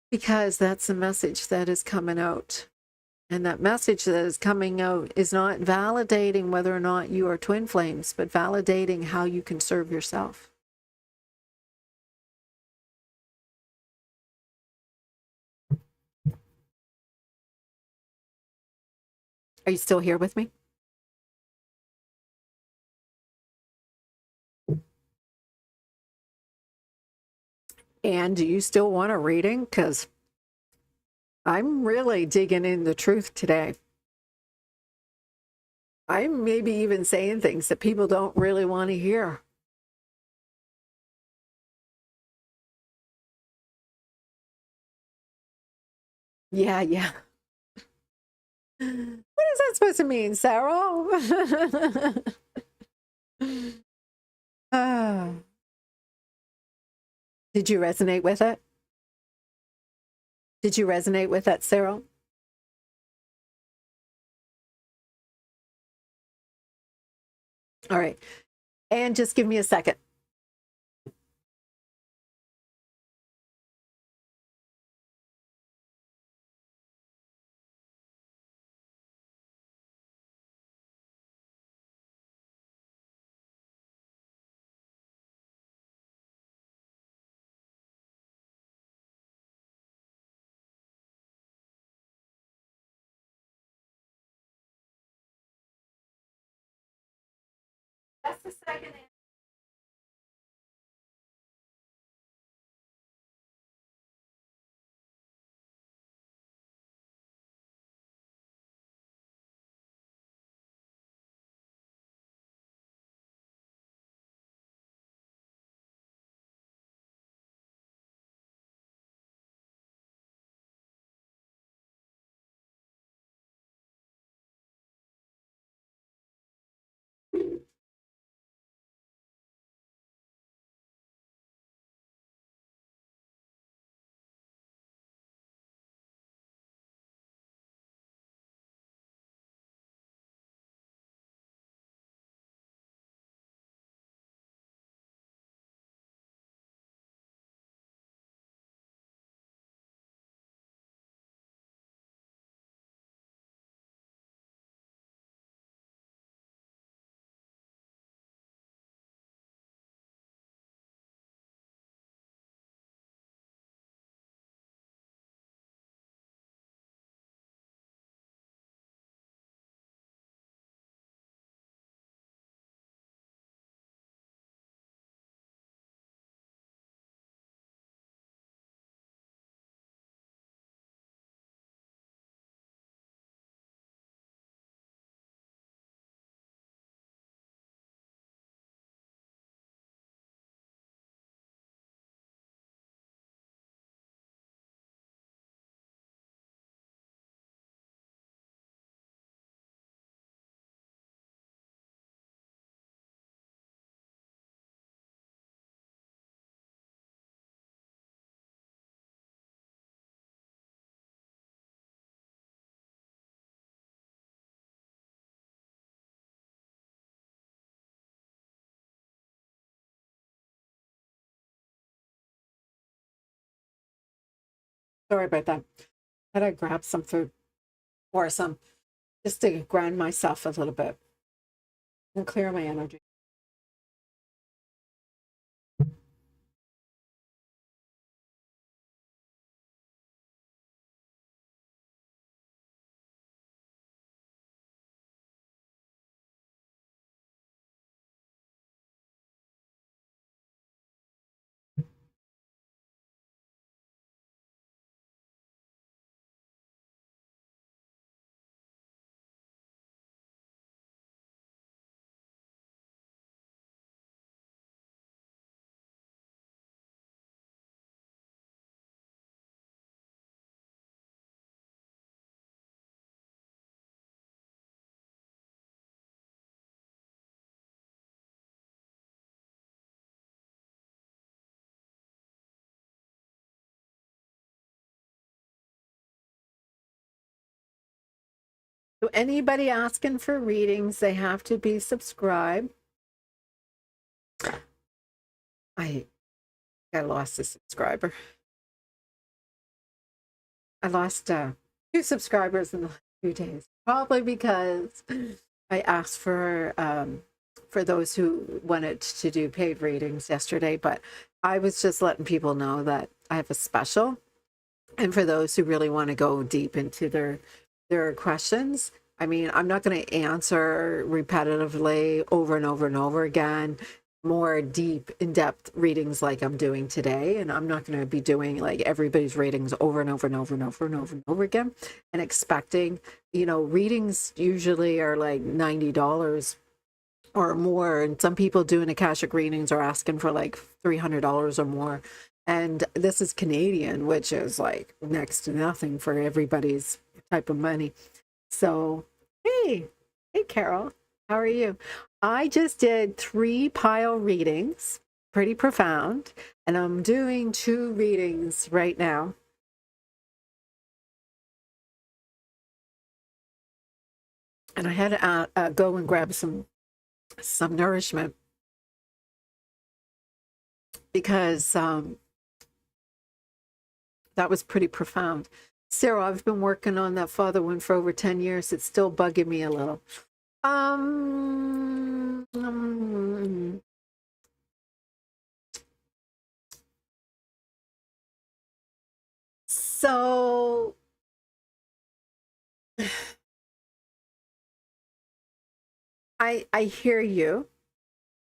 because that's the message that is coming out. And that message that is coming out is not validating whether or not you are twin flames, but validating how you can serve yourself. Are you still here with me? And do you still want a reading? Because I'm really digging in the truth today. I'm maybe even saying things that people don't really want to hear. Yeah. What is that supposed to mean, Sarah? Ah. Did you resonate with it? Did you resonate with that, Sarah? All right. And just give me a second. Just a second. Sorry about that. I had to grab some food or some just to ground myself a little bit and clear my energy. So anybody asking for readings, they have to be subscribed. I lost a subscriber. I lost 2 subscribers in the last few days, probably because I asked for those who wanted to do paid readings yesterday, but I was just letting people know that I have a special. And for those who really want to go deep into their questions, I mean, I'm not going to answer repetitively over and over and over again more deep in-depth readings like I'm doing today, and I'm not going to be doing like everybody's readings over and over and over and over and over and over again and expecting, readings usually are like $90 or more, and some people doing Akashic readings are asking for like $300 or more, and this is Canadian, which is like next to nothing for everybody's type of money. So, hey, hey, Carol, how are you? I just did 3 pile readings, pretty profound, and I'm doing 2 readings right now. And I had to go and grab some nourishment because that was pretty profound. Sarah, I've been working on that father one for over 10 years. It's still bugging me a little. So I hear you.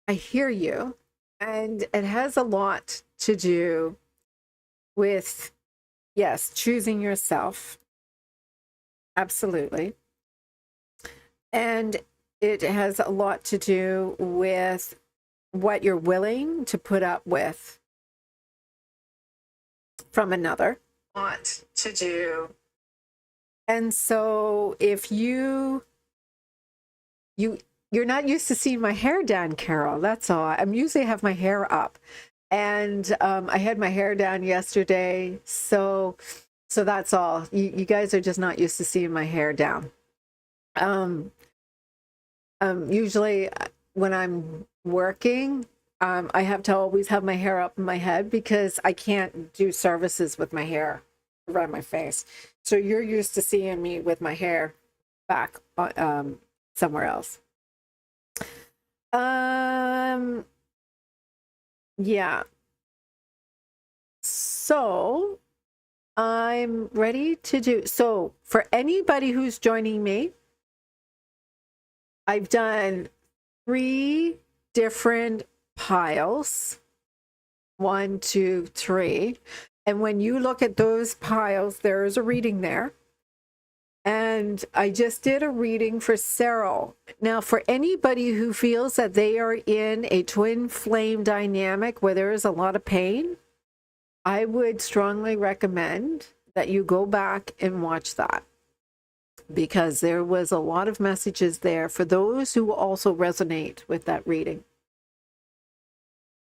I hear you. And it has a lot to do with, yes, choosing yourself. Absolutely. And it has a lot to do with what you're willing to put up with from another. A lot to do. And so if you're not used to seeing my hair down, Carol, that's all. I'm usually have my hair up. And I had my hair down yesterday. So that's all. You guys are just not used to seeing my hair down. Usually when I'm working, I have to always have my hair up in my head because I can't do services with my hair around my face. So you're used to seeing me with my hair back somewhere else. Yeah. So I'm ready to do, so for anybody who's joining me, I've done 3 different piles, 1, 2, 3. And when you look at those piles, there is a reading there. And I just did a reading for Cyril. Now, for anybody who feels that they are in a twin flame dynamic where there is a lot of pain, I would strongly recommend that you go back and watch that, because there was a lot of messages there for those who also resonate with that reading.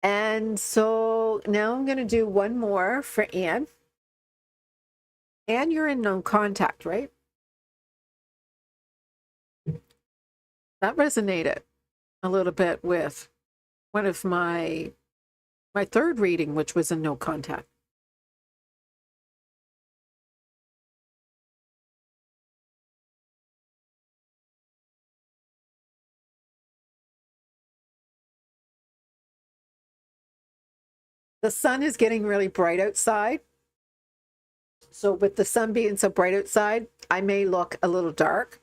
And so now I'm going to do one more for Anne. Anne, you're in no contact, right? That resonated a little bit with one of my 3rd reading, which was in no contact. The sun is getting really bright outside. So with the sun being so bright outside, I may look a little dark.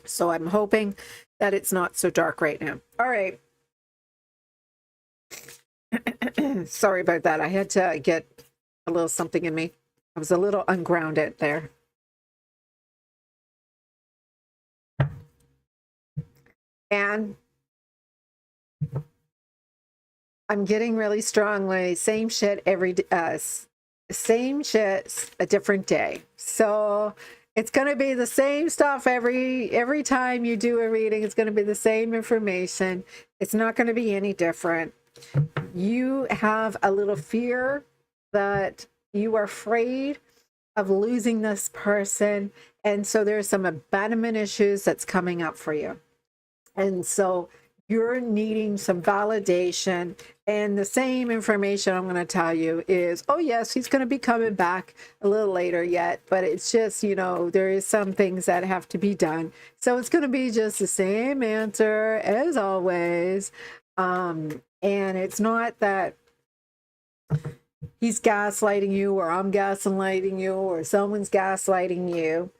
So I'm hoping that it's not so dark right now. All right. Sorry about that. I had to get a little something in me. I was a little ungrounded there. And I'm getting really strongly same shit same shit a different day. So it's going to be the same stuff every time you do a reading. It's going to be the same information. It's not going to be any different. You have a little fear that you are afraid of losing this person. And so there's some abandonment issues that's coming up for you. And so you're needing some validation. And the same information I'm going to tell you is, oh, yes, he's going to be coming back a little later yet. But it's just, there is some things that have to be done. So it's going to be just the same answer as always. And it's not that he's gaslighting you, or I'm gaslighting you, or someone's gaslighting you.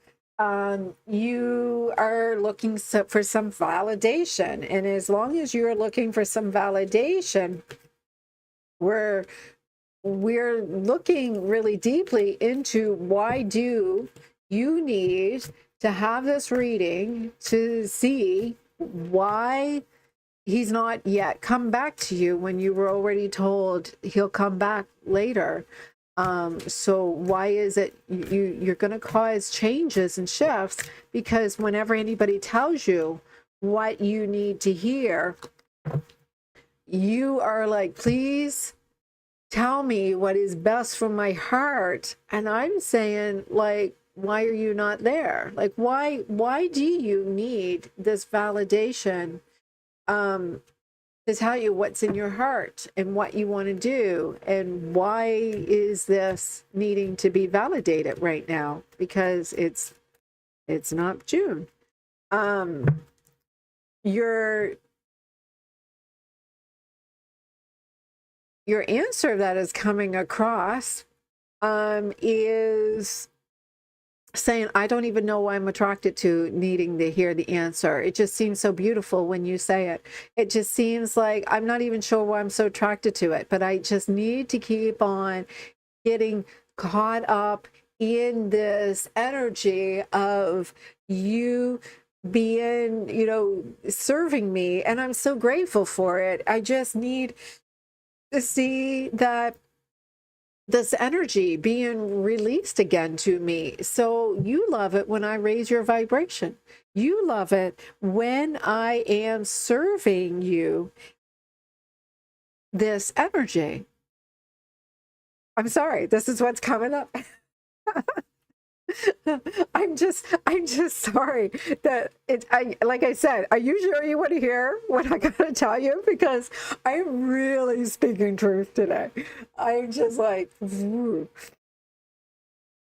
You are looking for some validation. And as long as you're looking for some validation, we're looking really deeply into why do you need to have this reading to see why he's not yet come back to you when you were already told he'll come back later. So why is it you're going to cause changes and shifts? Because whenever anybody tells you what you need to hear, you are like, please tell me what is best for my heart. And I'm saying, like, why are you not there? Like, why do you need this validation to tell you what's in your heart and what you want to do? And why is this needing to be validated right now? Because it's not June. Your answer that is coming across is saying, I don't even know why I'm attracted to needing to hear the answer. It just seems so beautiful when you say it. It just seems like I'm not even sure why I'm so attracted to it, but I just need to keep on getting caught up in this energy of you being, serving me. And I'm so grateful for it. I just need to see that this energy being released again to me. So you love it when I raise your vibration. You love it when I am serving you this energy. I'm sorry, this is what's coming up. I'm just sorry that like I said, are you sure you want to hear what I gotta tell you? Because I'm really speaking truth today. I'm just like, woo.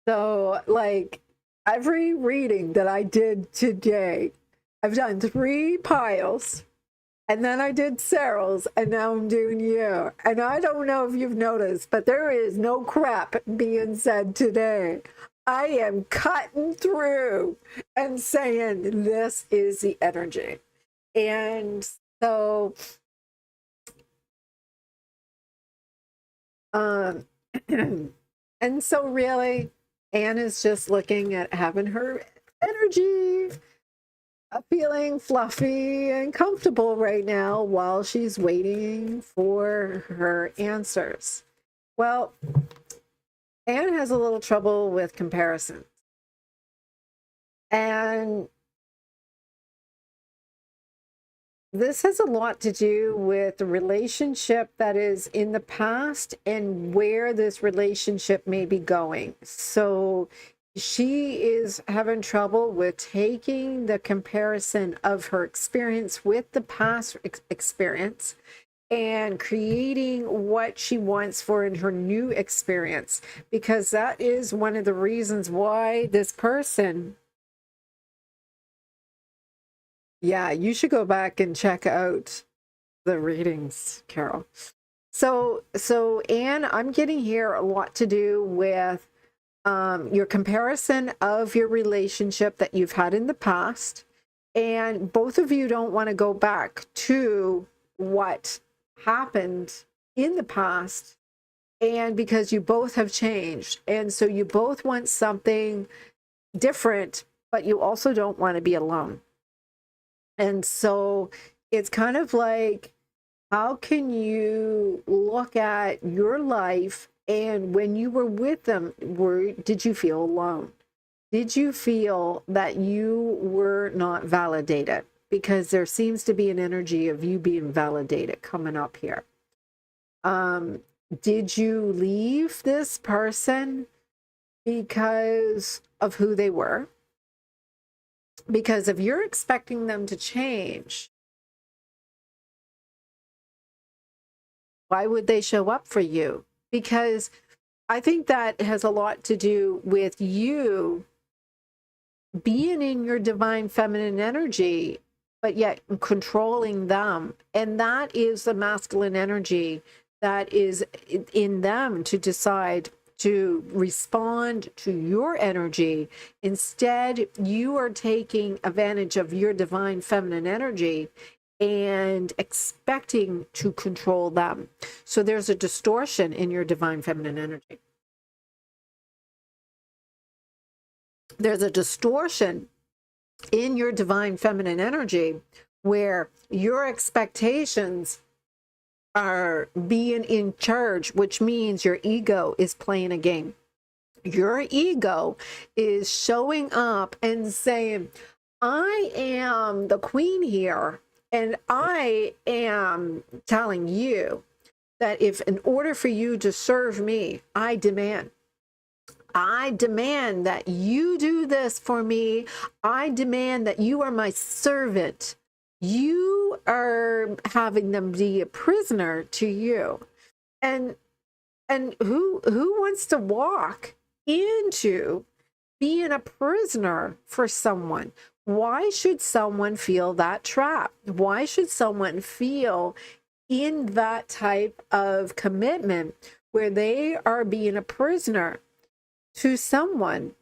So, like, every reading that I did today, I've done 3 piles, and then I did Cyril's, and now I'm doing you. And I don't know if you've noticed, but there is no crap being said today. I am cutting through and saying this is the energy. And so, and so really, Anne is just looking at having her energy feeling fluffy and comfortable right now while she's waiting for her answers. Well, Anne has a little trouble with comparison. And this has a lot to do with the relationship that is in the past and where this relationship may be going. So she is having trouble with taking the comparison of her experience with the past experience and creating what she wants for in her new experience, because that is one of the reasons why this person, yeah, you should go back and check out the readings, Carol. So Anne, I'm getting here a lot to do with your comparison of your relationship that you've had in the past, and both of you don't want to go back to what happened in the past, and because you both have changed, and so you both want something different, but you also don't want to be alone. And so it's kind of like, how can you look at your life, and when you were with them, did you feel alone? Did you feel that you were not validated? Because there seems to be an energy of you being validated coming up here. Did you leave this person because of who they were? Because if you're expecting them to change, why would they show up for you? Because I think that has a lot to do with you being in your divine feminine energy, but yet controlling them. And that is the masculine energy that is in them to decide to respond to your energy. Instead, you are taking advantage of your divine feminine energy and expecting to control them. So there's a distortion in your divine feminine energy. There's a distortion in your divine feminine energy where your expectations are being in charge, which means your ego is playing a game. Your ego is showing up and saying, I am the queen here, and I am telling you that if in order for you to serve me, I demand that you do this for me. I demand that you are my servant. You are having them be a prisoner to you. And who wants to walk into being a prisoner for someone? Why should someone feel that trap? Why should someone feel in that type of commitment where they are being a prisoner to someone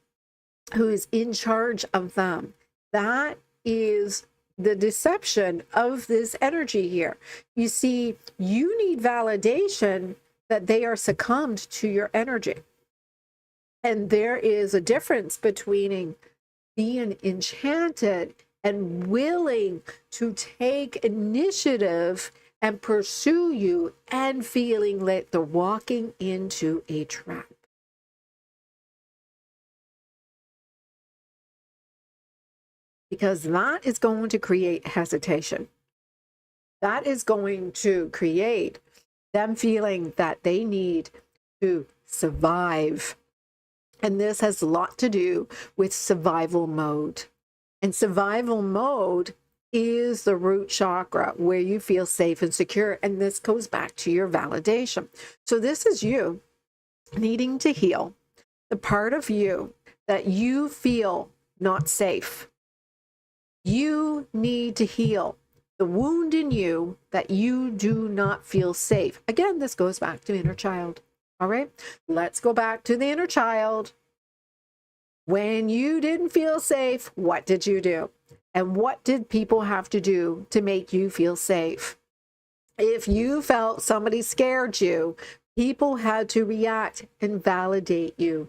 who is in charge of them? That is the deception of this energy here. You see, you need validation that they are succumbed to your energy. And there is a difference between being enchanted and willing to take initiative and pursue you and feeling like they're walking into a trap. Because that is going to create hesitation. That is going to create them feeling that they need to survive. And this has a lot to do with survival mode. And survival mode is the root chakra where you feel safe and secure. And this goes back to your validation. So this is you needing to heal the part of you that you feel not safe. You need to heal the wound in you that you do not feel safe. Again, this goes back to inner child. All right, let's go back to the inner child. When you didn't feel safe, what did you do? And what did people have to do to make you feel safe? If you felt somebody scared you, people had to react and validate you,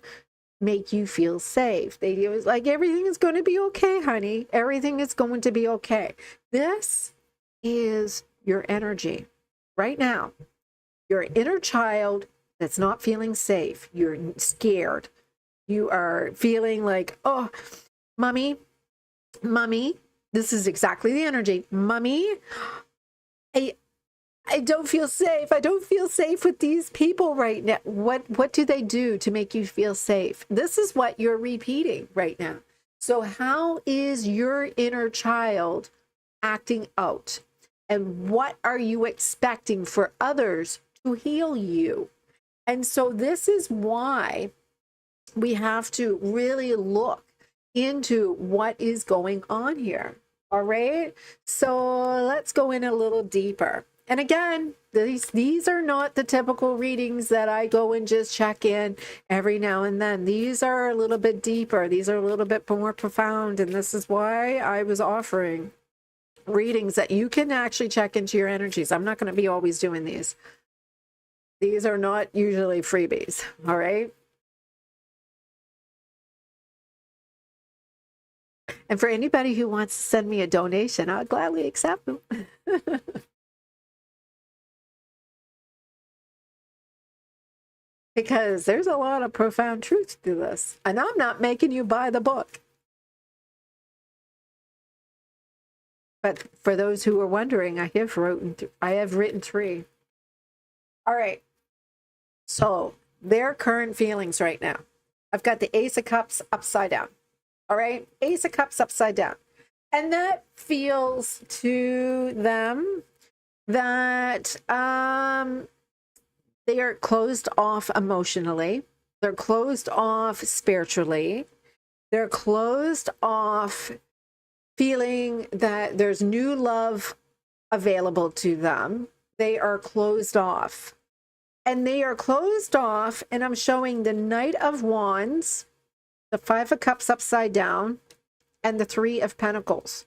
make you feel safe. It was like, everything is going to be okay, honey. Everything is going to be okay. This is your energy right now. Your inner child that's not feeling safe. You're scared. You are feeling like, oh, mommy, this is exactly the energy. Mommy, I don't feel safe. I don't feel safe with these people right now. What do they do to make you feel safe? This is what you're repeating right now. So how is your inner child acting out? And what are you expecting for others to heal you? And so this is why we have to really look into what is going on here. All right. So let's go in a little deeper. And again, these are not the typical readings that I go and just check in every now and then. These are a little bit deeper. These are a little bit more profound. And this is why I was offering readings that you can actually check into your energies. I'm not going to be always doing these. These are not usually freebies. All right. And for anybody who wants to send me a donation, I'll gladly accept them. Because there's a lot of profound truth to this. And I'm not making you buy the book. But for those who are wondering, I have written 3. All right. So their current feelings right now. I've got the Ace of Cups upside down. All right. Ace of Cups upside down. And that feels to them that they are closed off emotionally. They're closed off spiritually. They're closed off feeling that there's new love available to them. They are closed off. And they are closed off, and I'm showing the Knight of Wands, the 5 of Cups upside down, and the 3 of Pentacles.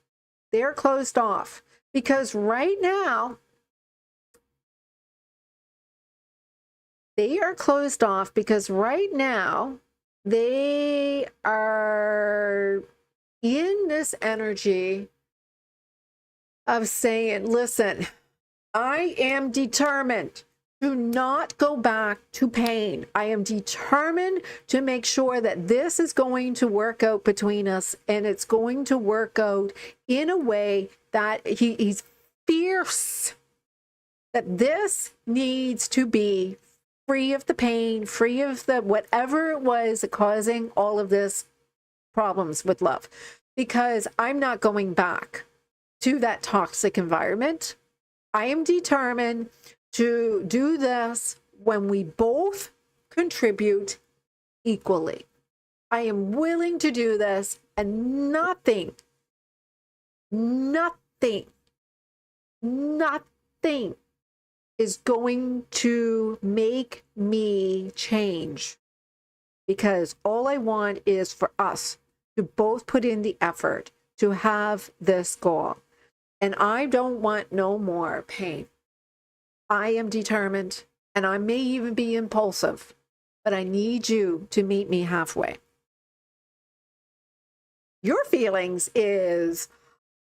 They're closed off because right now, they are closed off because right now they are in this energy of saying, listen, I am determined to not go back to pain. I am determined to make sure that this is going to work out between us, and it's going to work out in a way that he's fierce, that this needs to be free of the pain, free of the whatever it was causing all of this problems with love, because I'm not going back to that toxic environment. I am determined to do this when we both contribute equally. I am willing to do this, and nothing, nothing, nothing is going to make me change, because all I want is for us to both put in the effort to have this goal. And I don't want no more pain. I am determined, and I may even be impulsive, but I need you to meet me halfway. Your feelings is,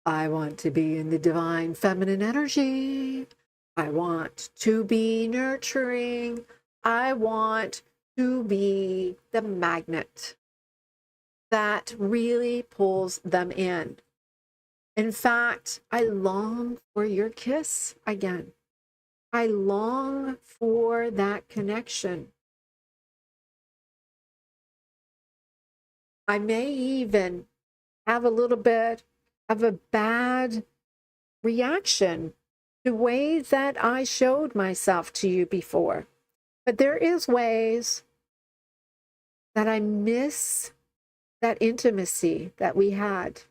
I want to be in the divine feminine energy. I want to be nurturing. I want to be the magnet that really pulls them in. In fact, I long for your kiss again. I long for that connection. I may even have a little bit of a bad reaction to ways that I showed myself to you before. But there is ways that I miss that intimacy that we had.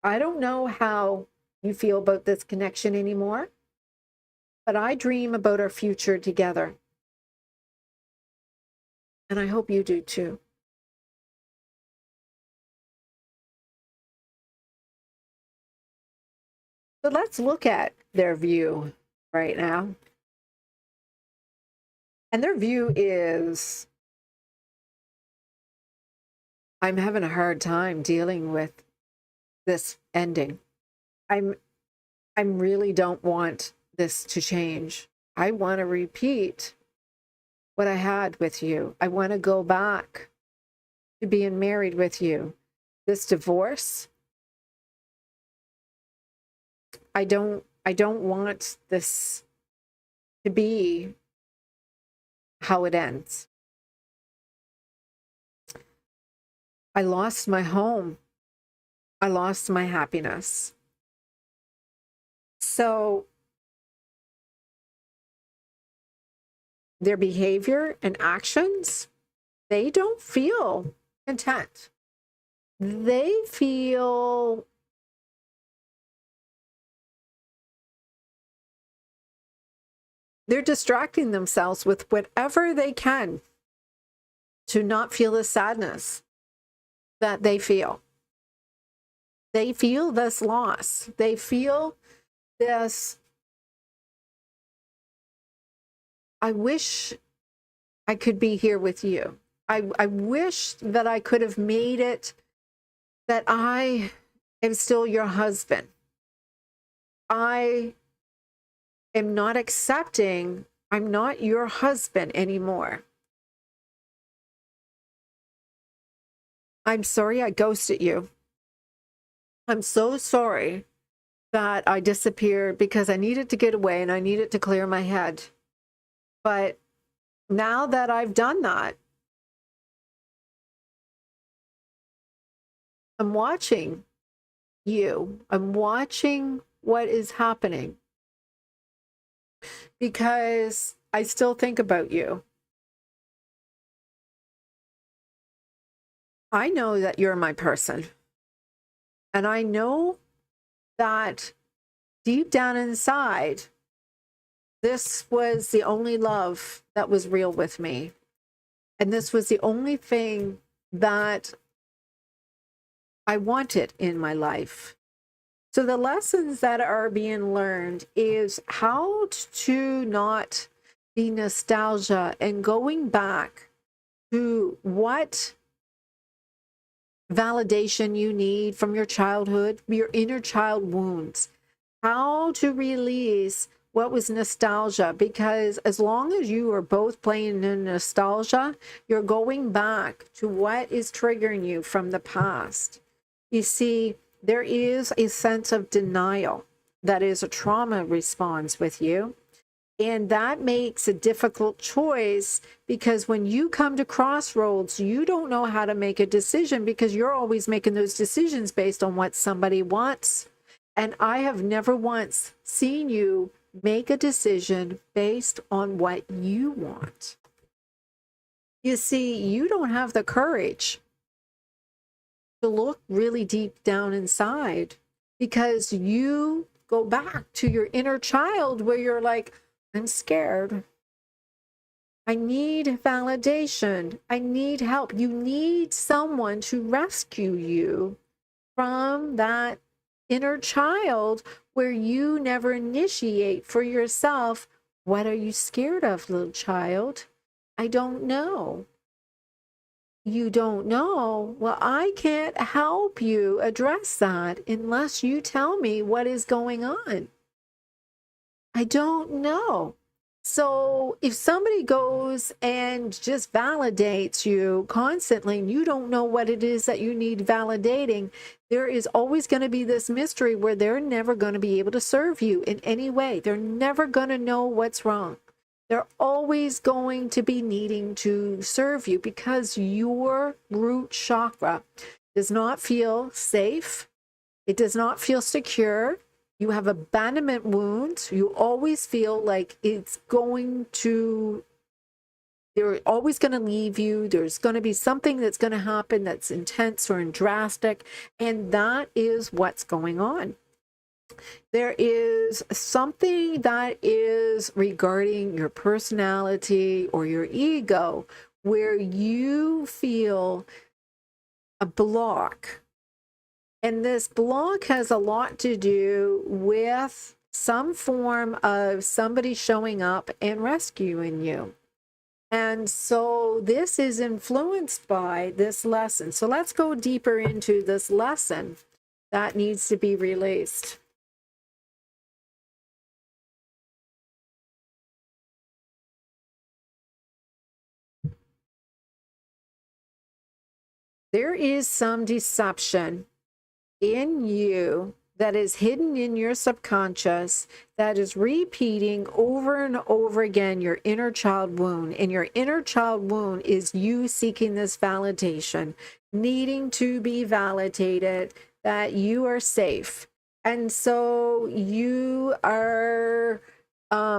I don't know how you feel about this connection anymore, but I dream about our future together. And I hope you do too. So let's look at their view right now. And their view is, I'm having a hard time dealing with this ending. I really don't want this to change. I want to repeat what I had with you. I want to go back to being married with you. This divorce, I don't want this to be how it ends. I lost my home. I lost my happiness. So their behavior and actions, they don't feel content. They feel they're distracting themselves with whatever they can to not feel the sadness that they feel. They feel this loss. They feel this, I wish I could be here with you. I wish that I could have made it that I am still your husband. I am not accepting I'm not your husband anymore. I'm sorry I ghosted you. I'm so sorry that I disappeared because I needed to get away and I needed to clear my head. But now that I've done that, I'm watching you. I'm watching what is happening because I still think about you. I know that you're my person. And I know that deep down inside, this was the only love that was real with me. And this was the only thing that I wanted in my life. So the lessons that are being learned is how to not be nostalgia and going back to what validation you need from your childhood, your inner child wounds, how to release what was nostalgia, because as long as you are both playing in nostalgia, you're going back to what is triggering you from the past. You see, there is a sense of denial that is a trauma response with you. And that makes a difficult choice, because when you come to crossroads, you don't know how to make a decision, because you're always making those decisions based on what somebody wants. And I have never once seen you make a decision based on what you want. You see, you don't have the courage to look really deep down inside, because you go back to your inner child where you're like, I'm scared. I need validation. I need help. You need someone to rescue you from that inner child where you never initiate for yourself. What are you scared of, little child? I don't know. You don't know? Well, I can't help you address that unless you tell me what is going on. I don't know. So if somebody goes and just validates you constantly and you don't know what it is that you need validating, there is always going to be this mystery where they're never going to be able to serve you in any way. They're never going to know what's wrong. They're always going to be needing to serve you, because your root chakra does not feel safe. It does not feel secure. You have abandonment wounds. You always feel like it's going to, they're always going to leave you. There's going to be something that's going to happen that's intense or drastic. And that is what's going on. There is something that is regarding your personality or your ego where you feel a block. And this block has a lot to do with some form of somebody showing up and rescuing you. And so this is influenced by this lesson. So let's go deeper into this lesson that needs to be released. There is some deception in you that is hidden in your subconscious that is repeating over and over again your inner child wound. And your inner child wound is you seeking this validation, needing to be validated that you are safe. And so you are,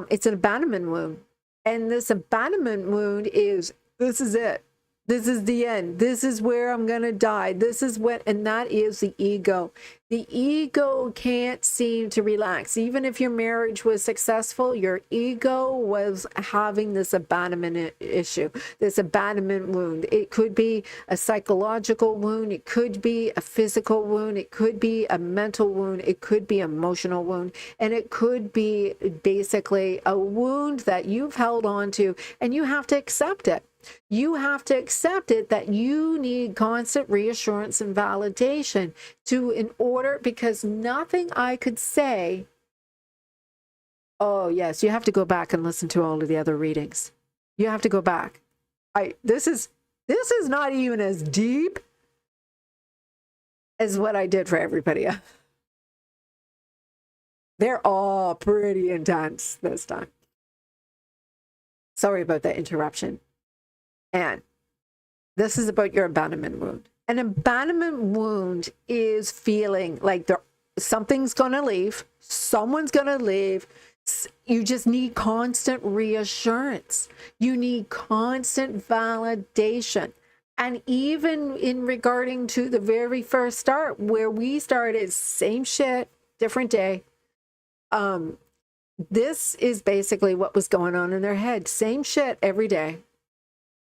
it's an abandonment wound. And this abandonment wound is, this is it. This is the end. This is where I'm going to die. This is what, and that is the ego. The ego can't seem to relax. Even if your marriage was successful, your ego was having this abandonment issue, this abandonment wound. It could be a psychological wound. It could be a physical wound. It could be a mental wound. It could be an emotional wound. And it could be basically a wound that you've held on to, and you have to accept it. You have to accept it that you need constant reassurance and validation in order, because nothing I could say. Oh, yes, you have to go back and listen to all of the other readings. You have to go back. This is not even as deep as what I did for everybody else. They're all pretty intense this time. Sorry about that interruption. And this is about your abandonment wound. An abandonment wound is feeling like something's going to leave, someone's going to leave. You just need constant reassurance. You need constant validation. And even in regarding to the very first start, where we started, same shit, different day. This is basically what was going on in their head. Same shit every day.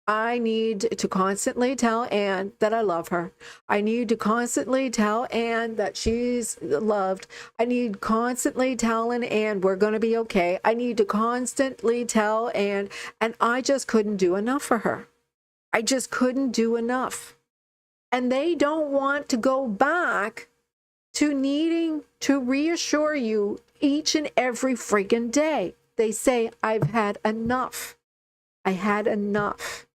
I need to constantly tell Anne that I love her. I need to constantly tell Anne that she's loved. I need constantly telling Anne we're going to be okay. I need to constantly tell Anne, and I just couldn't do enough for her. I just couldn't do enough. And they don't want to go back to needing to reassure you each and every freaking day. They say, I've had enough. I had enough.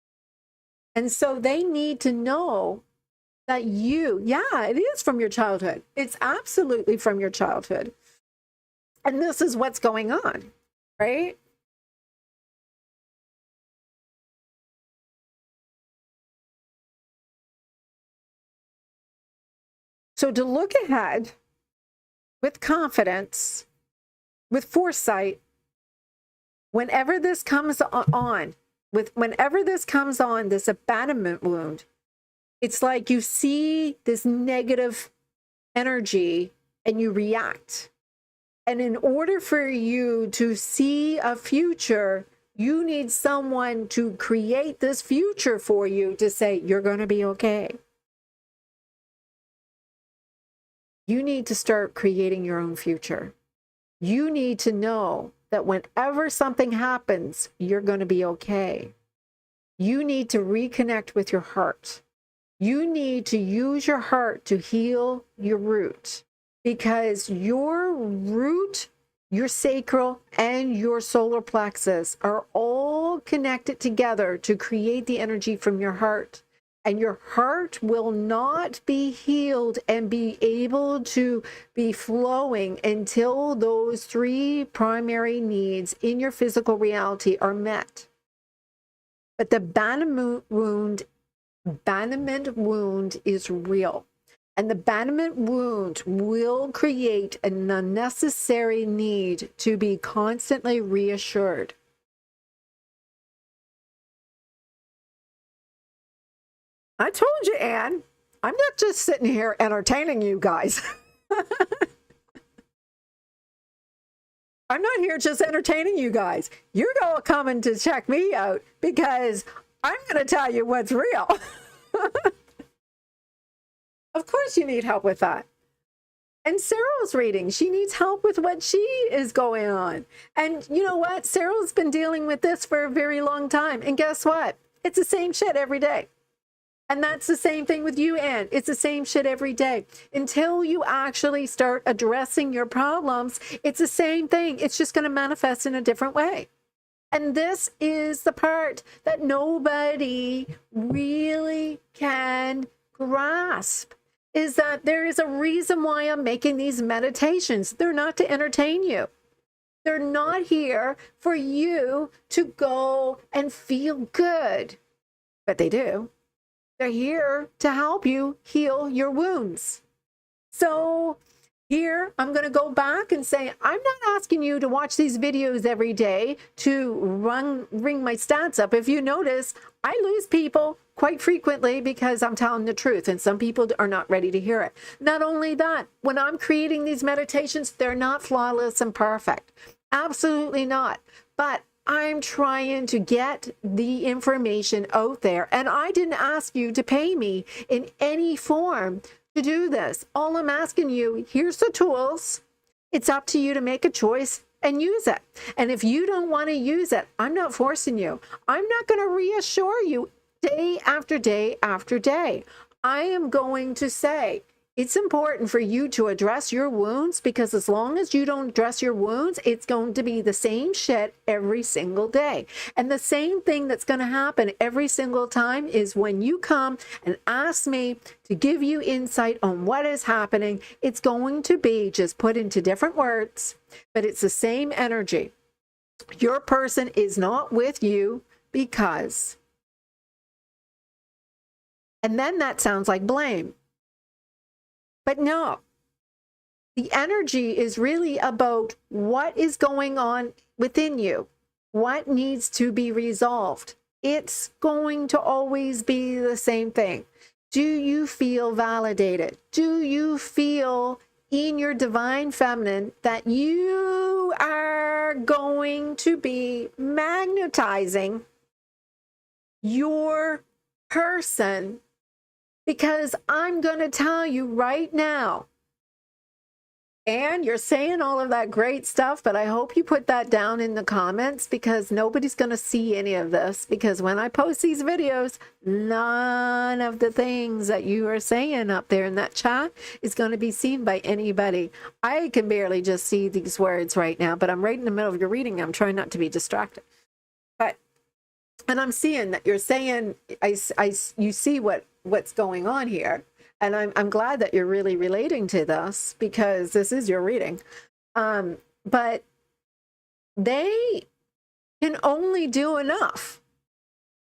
And so they need to know that it is from your childhood. It's absolutely from your childhood. And this is what's going on, right? So to look ahead with confidence, with foresight, whenever this comes on, this abandonment wound, it's like you see this negative energy and you react. And in order for you to see a future, you need someone to create this future for you to say, you're going to be okay. You need to start creating your own future. You need to know that whenever something happens, you're going to be okay. You need to reconnect with your heart. You need to use your heart to heal your root, because your root, your sacral, and your solar plexus are all connected together to create the energy from your heart. And your heart will not be healed and be able to be flowing until those three primary needs in your physical reality are met. But the abandonment wound is real. And the abandonment wound will create an unnecessary need to be constantly reassured. I told you, Anne, I'm not just sitting here entertaining you guys. I'm not here just entertaining you guys. You're all coming to check me out because I'm going to tell you what's real. Of course you need help with that. And Cyril's reading, she needs help with what she is going on. And you know what? Cyril's been dealing with this for a very long time. And guess what? It's the same shit every day. And that's the same thing with you, Anne. It's the same shit every day. Until you actually start addressing your problems, it's the same thing. It's just going to manifest in a different way. And this is the part that nobody really can grasp, is that there is a reason why I'm making these meditations. They're not to entertain you. They're not here for you to go and feel good. But they do. They're here to help you heal your wounds. So here, I'm going to go back and say, I'm not asking you to watch these videos every day to ring my stats up. If you notice, I lose people quite frequently because I'm telling the truth, and some people are not ready to hear it. Not only that, when I'm creating these meditations, they're not flawless and perfect. Absolutely not. But I'm trying to get the information out there, and I didn't ask you to pay me in any form to do this. All I'm asking you, here's the tools. It's up to you to make a choice and use it. And if you don't want to use it, I'm not forcing you. I'm not going to reassure you day after day after day. I am going to say, it's important for you to address your wounds, because as long as you don't address your wounds, it's going to be the same shit every single day. And the same thing that's going to happen every single time is when you come and ask me to give you insight on what is happening, it's going to be just put into different words, but it's the same energy. Your person is not with you because. And then that sounds like blame. But no, the energy is really about what is going on within you, what needs to be resolved. It's going to always be the same thing. Do you feel validated? Do you feel in your divine feminine that you are going to be magnetizing your person? Because I'm going to tell you right now, And you're saying all of that great stuff, but I hope you put that down in the comments, because nobody's going to see any of this. Because when I post these videos, none of the things that you are saying up there in that chat is going to be seen by anybody. I can barely just see these words right now, but I'm right in the middle of your reading. I'm trying not to be distracted. And I'm seeing that you're saying, you see what's going on here. And I'm glad that you're really relating to this, because this is your reading. But they can only do enough.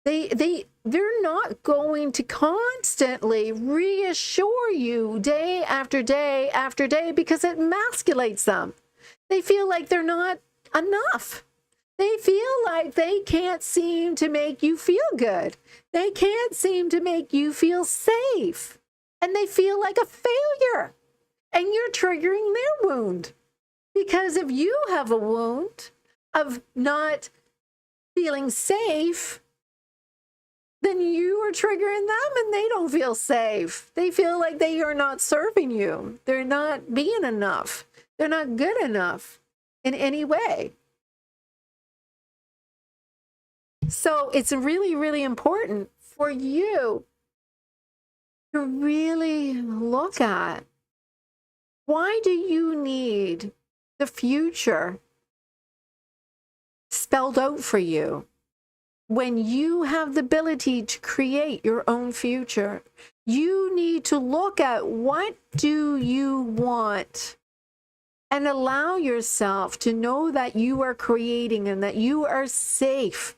They're not going to constantly reassure you day after day after day, because it emasculates them. They feel like they're not enough. They feel like they can't seem to make you feel good. They can't seem to make you feel safe. And they feel like a failure. And you're triggering their wound. Because if you have a wound of not feeling safe, then you are triggering them and they don't feel safe. They feel like they are not serving you. They're not being enough. They're not good enough in any way. So it's really, really important for you to really look at, why do you need the future spelled out for you when you have the ability to create your own future? You need to look at, what do you want, and allow yourself to know that you are creating and that you are safe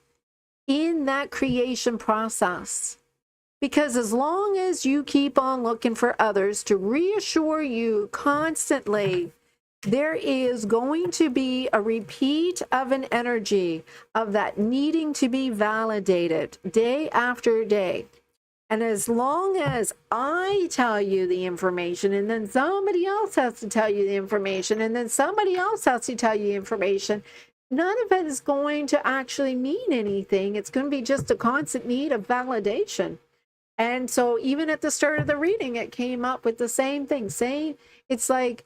in that creation process. Because as long as you keep on looking for others to reassure you constantly, there is going to be a repeat of an energy of that needing to be validated day after day. And as long as I tell you the information, and then somebody else has to tell you the information, and then somebody else has to tell you the information, none of it is going to actually mean anything. It's going to be just a constant need of validation. And so even at the start of the reading, it came up with the same thing. It's like,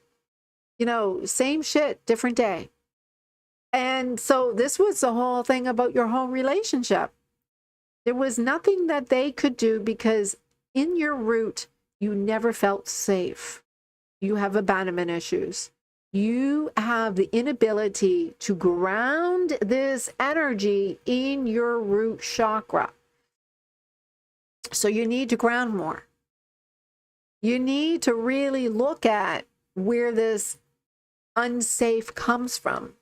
same shit, different day. And so this was the whole thing about your whole relationship. There was nothing that they could do, because in your root, you never felt safe. You have abandonment issues. You have the inability to ground this energy in your root chakra. So you need to ground more. You need to really look at where this unsafe comes from.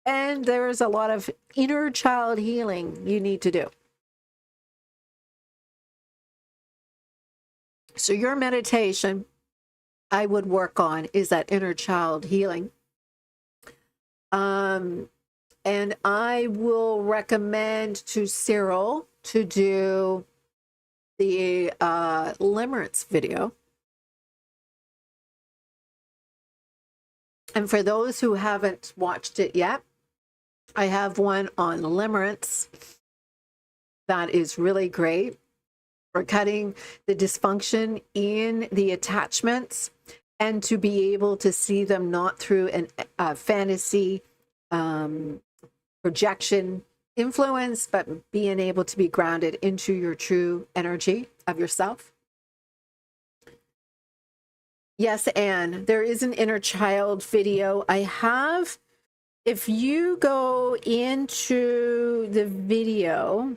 And there's a lot of inner child healing you need to do. So your meditation I would work on is that inner child healing. And I will recommend to Cyril to do the limerence video. And for those who haven't watched it yet, I have one on limerence that is really great for cutting the dysfunction in the attachments, and to be able to see them not through a fantasy projection influence, but being able to be grounded into your true energy of yourself. Yes, Anne, there is an inner child video I have. If you go into the video,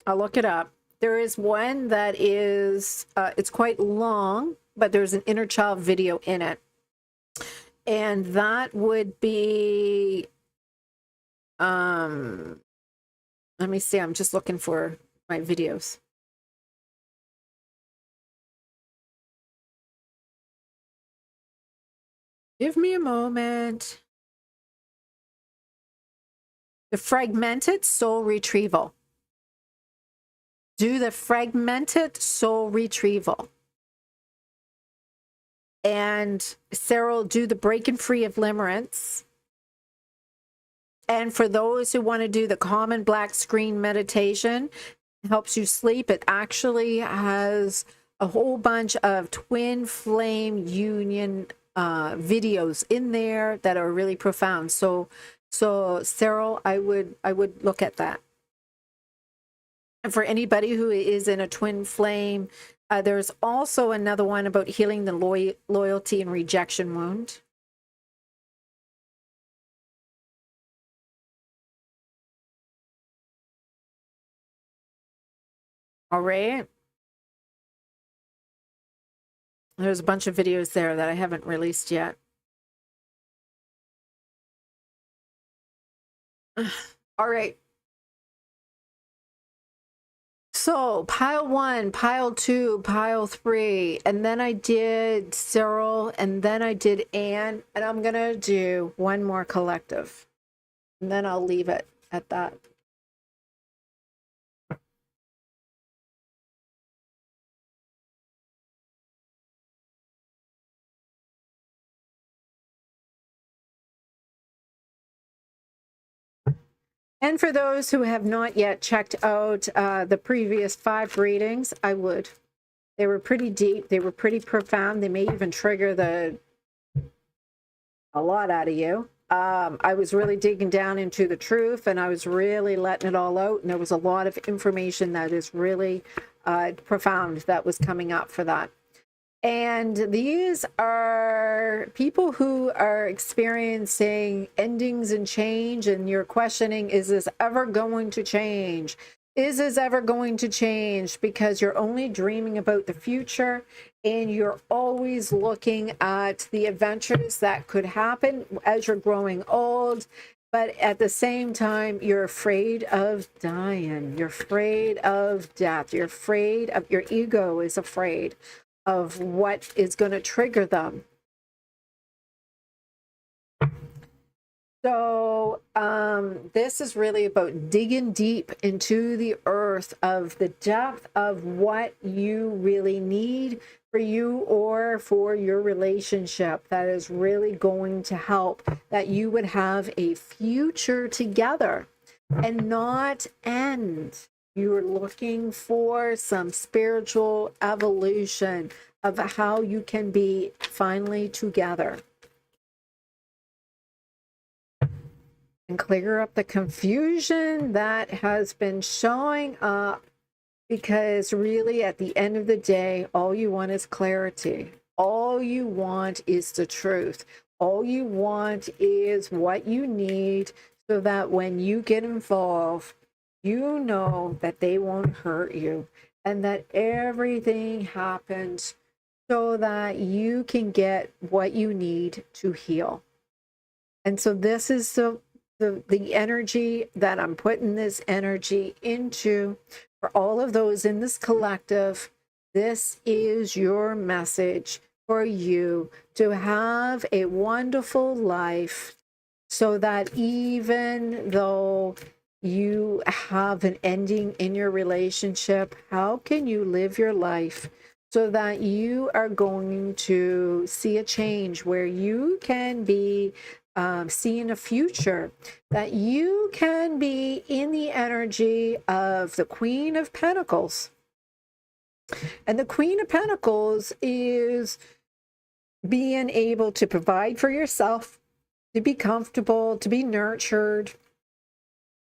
I'll look it up. There is one that is, it's quite long, but there's an inner child video in it. And that would be, let me see, I'm just looking for my videos. Give me a moment. The fragmented soul retrieval. Do the fragmented soul retrieval. And Cyril, do the breaking free of limerence. And for those who want to do the common black screen meditation, it helps you sleep. It actually has a whole bunch of twin flame union videos in there that are really profound. So Cyril, I would look at that. And for anybody who is in a twin flame, there's also another one about healing the loyalty and rejection wound. All right. There's a bunch of videos there that I haven't released yet. All right. So pile 1, pile 2, pile 3, and then I did Cyril, and then I did Anne, and I'm going to do one more collective. And then I'll leave it at that. And for those who have not yet checked out the previous 5 readings, I would. They were pretty deep. They were pretty profound. They may even trigger a lot out of you. I was really digging down into the truth, and I was really letting it all out. And there was a lot of information that is really profound that was coming up for that. And these are people who are experiencing endings and change, and you're questioning, is this ever going to change? Is this ever going to change? Because you're only dreaming about the future, and you're always looking at the adventures that could happen as you're growing old. But at the same time, you're afraid of dying. You're afraid of death. You're afraid of, your ego is afraid of what is going to trigger them. So this is really about digging deep into the earth of the depth of what you really need for you or for your relationship that is really going to help that you would have a future together and not end. You're looking for some spiritual evolution of how you can be finally together. And clear up the confusion that has been showing up, because really at the end of the day, all you want is clarity. All you want is the truth. All you want is what you need so that when you get involved, you know that they won't hurt you and that everything happens so that you can get what you need to heal. And so this is the energy that I'm putting this energy into for all of those in this collective. This is your message for you to have a wonderful life so that even though you have an ending in your relationship, how can you live your life so that you are going to see a change where you can be seeing a future, that you can be in the energy of the Queen of Pentacles. And the Queen of Pentacles is being able to provide for yourself, to be comfortable, to be nurtured,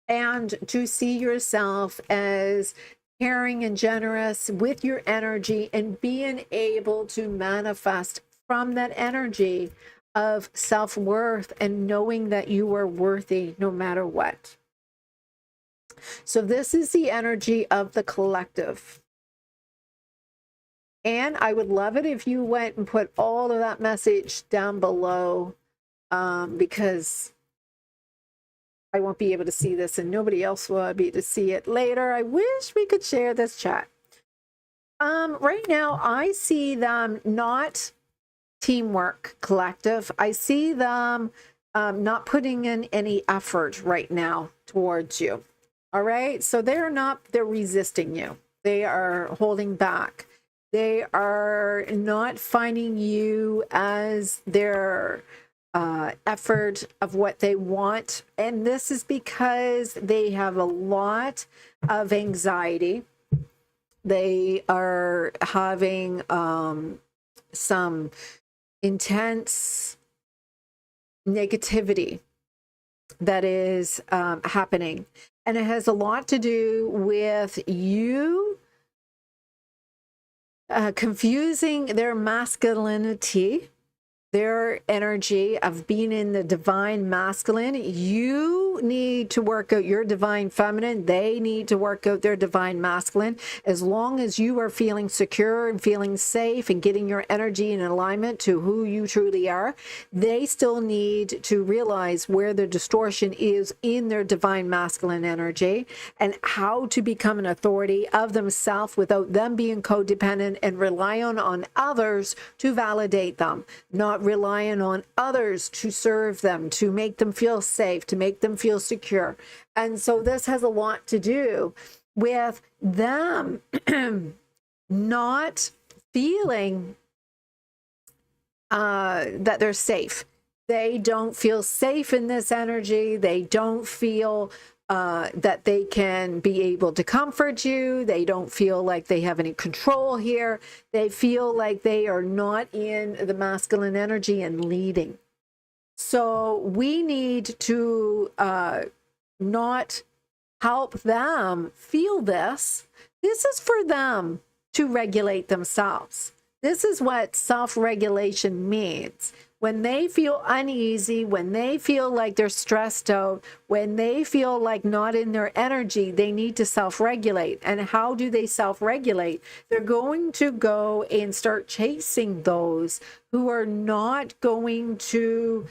and to see yourself as caring and generous with your energy and being able to manifest from that energy of self-worth and knowing that you are worthy no matter what. So this is the energy of the collective. And I would love it if you went and put all of that message down below, because I won't be able to see this and nobody else will be able to see it later. I wish we could share this chat. Right now, I see them not teamwork collective. I see them not putting in any effort right now towards you. All right. So they're resisting you. They are holding back. They are not finding you as their effort of what they want. And this is because they have a lot of anxiety. They are having some intense negativity that is happening. And it has a lot to do with you confusing their masculinity, their energy of being in the divine masculine. You need to work out your divine feminine. They need to work out their divine masculine. As long as you are feeling secure and feeling safe and getting your energy in alignment to who you truly are, they still need to realize where the distortion is in their divine masculine energy and how to become an authority of themselves without them being codependent and relying on others to validate them, not relying on others to serve them, to make them feel safe, to make them feel secure. And so this has a lot to do with them not feeling that they're safe. They don't feel safe in this energy. They don't feel that they can be able to comfort you. They don't feel like they have any control here. They feel like they are not in the masculine energy and leading. So we need to not help them feel this. This is for them to regulate themselves. This is what self-regulation means. When they feel uneasy, when they feel like they're stressed out, when they feel like not in their energy, they need to self-regulate. And how do they self-regulate? They're going to go and start chasing those who are not going to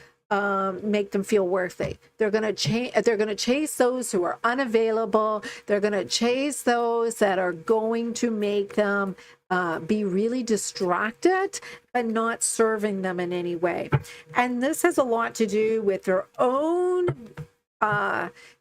make them feel worthy. They're going to chase those who are unavailable. They're going to chase those that are going to make them be really distracted and not serving them in any way. And this has a lot to do with their own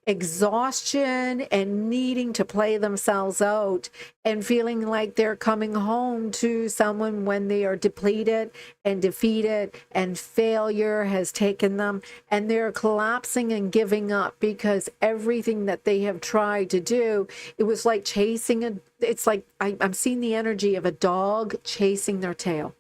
exhaustion and needing to play themselves out and feeling like they're coming home to someone when they are depleted and defeated and failure has taken them and they're collapsing and giving up because everything that they have tried to do, it was like chasing it's like I'm seeing the energy of a dog chasing their tail.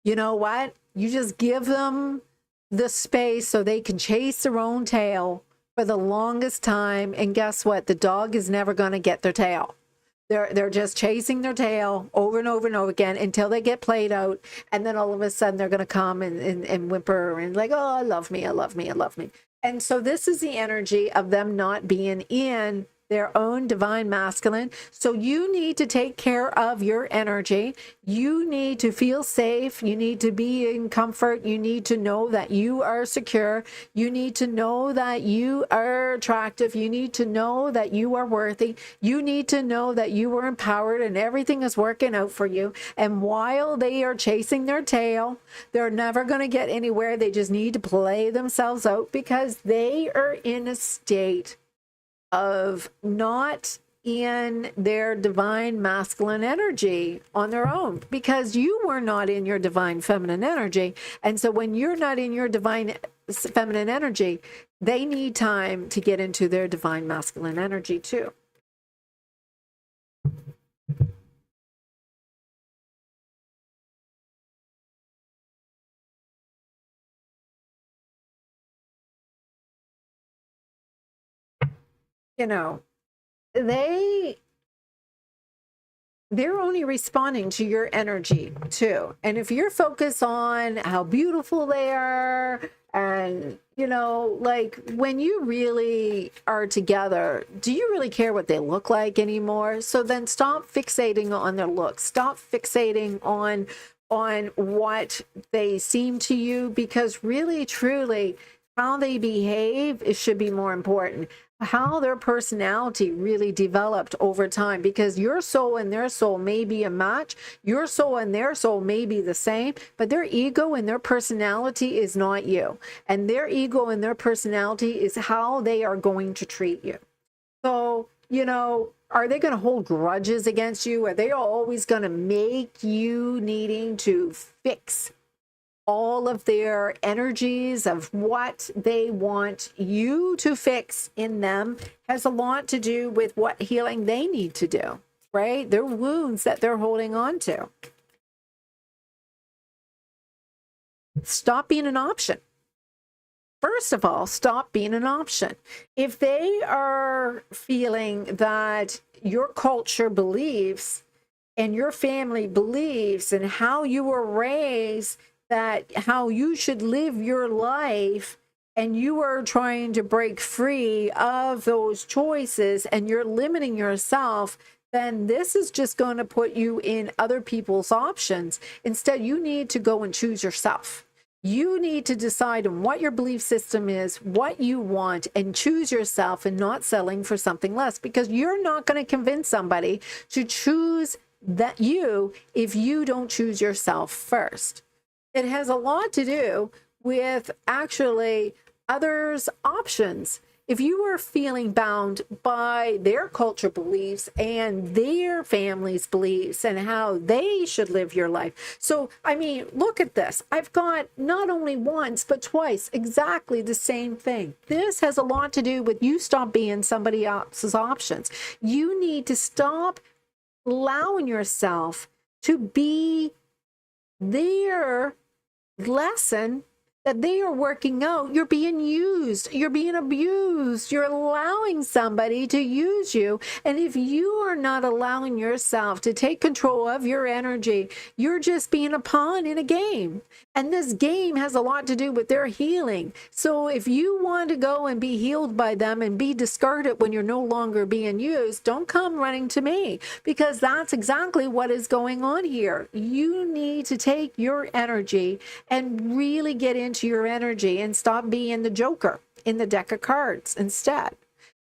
You know what? You just give them the space so they can chase their own tail for the longest time, and guess what? The dog is never going to get their tail. They're just chasing their tail over and over and over again until they get played out, and then all of a sudden they're going to come and whimper and like, oh, I love me, I love me, I love me. And so this is the energy of them not being in their own divine masculine. So you need to take care of your energy. You need to feel safe. You need to be in comfort. You need to know that you are secure. You need to know that you are attractive. You need to know that you are worthy. You need to know that you are empowered and everything is working out for you. And while they are chasing their tail, they're never going to get anywhere. They just need to play themselves out because they are in a state of not in their divine masculine energy on their own because you were not in your divine feminine energy. And so when you're not in your divine feminine energy, they need time to get into their divine masculine energy too. You know, they're only responding to your energy too. And if you're focused on how beautiful they are, and you know, like when you really are together, do you really care what they look like anymore? So then stop fixating on their looks. Stop fixating on what they seem to you, because really truly how they behave, it should be more important. How their personality really developed over time, because your soul and their soul may be a match, your soul and their soul may be the same, but their ego and their personality is not you, and their ego and their personality is how they are going to treat you. So, you know, are they going to hold grudges against you? Are they always going to make you needing to fix all of their energies of what they want you to fix in them? Has a lot to do with what healing they need to do, right? Their wounds that they're holding on to. stop being an option. First of all, stop being an option. If they are feeling that your culture believes and your family believes and how you were raised, that how you should live your life, and you are trying to break free of those choices and you're limiting yourself, then this is just going to put you in other people's options. Instead, you need to go and choose yourself. You need to decide on what your belief system is, what you want, and choose yourself, and not selling for something less, because you're not going to convince somebody to choose that you if you don't choose yourself first. It has a lot to do with actually others' options. If you are feeling bound by their culture beliefs and their family's beliefs and how they should live your life. So, I mean, look at this. I've got not only once, but twice exactly the same thing. This has a lot to do with you stop being somebody else's options. You need to stop allowing yourself to be their lesson that they are working out. You're being used, you're being abused, you're allowing somebody to use you. And if you are not allowing yourself to take control of your energy, you're just being a pawn in a game. And this game has a lot to do with their healing. So if you want to go and be healed by them and be discarded when you're no longer being used, don't come running to me, because that's exactly what is going on here. You need to take your energy and really get into your energy and stop being the joker in the deck of cards instead.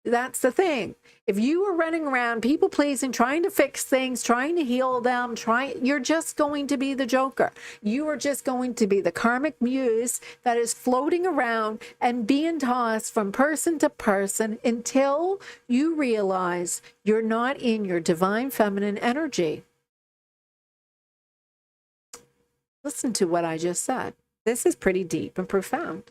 That's the thing. If you are running around people pleasing, trying to fix things, trying to heal them, you're just going to be the joker. You are just going to be the karmic muse that is floating around and being tossed from person to person until you realize you're not in your divine feminine energy. Listen to what I just said. This is pretty deep and profound.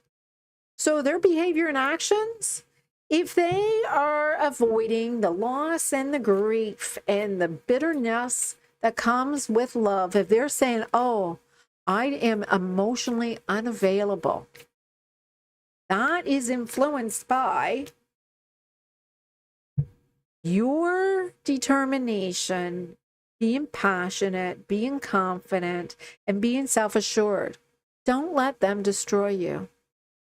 So their behavior and actions, if they are avoiding the loss and the grief and the bitterness that comes with love, if they're saying, oh, I am emotionally unavailable, that is influenced by your determination, being passionate, being confident, and being self-assured. Don't let them destroy you.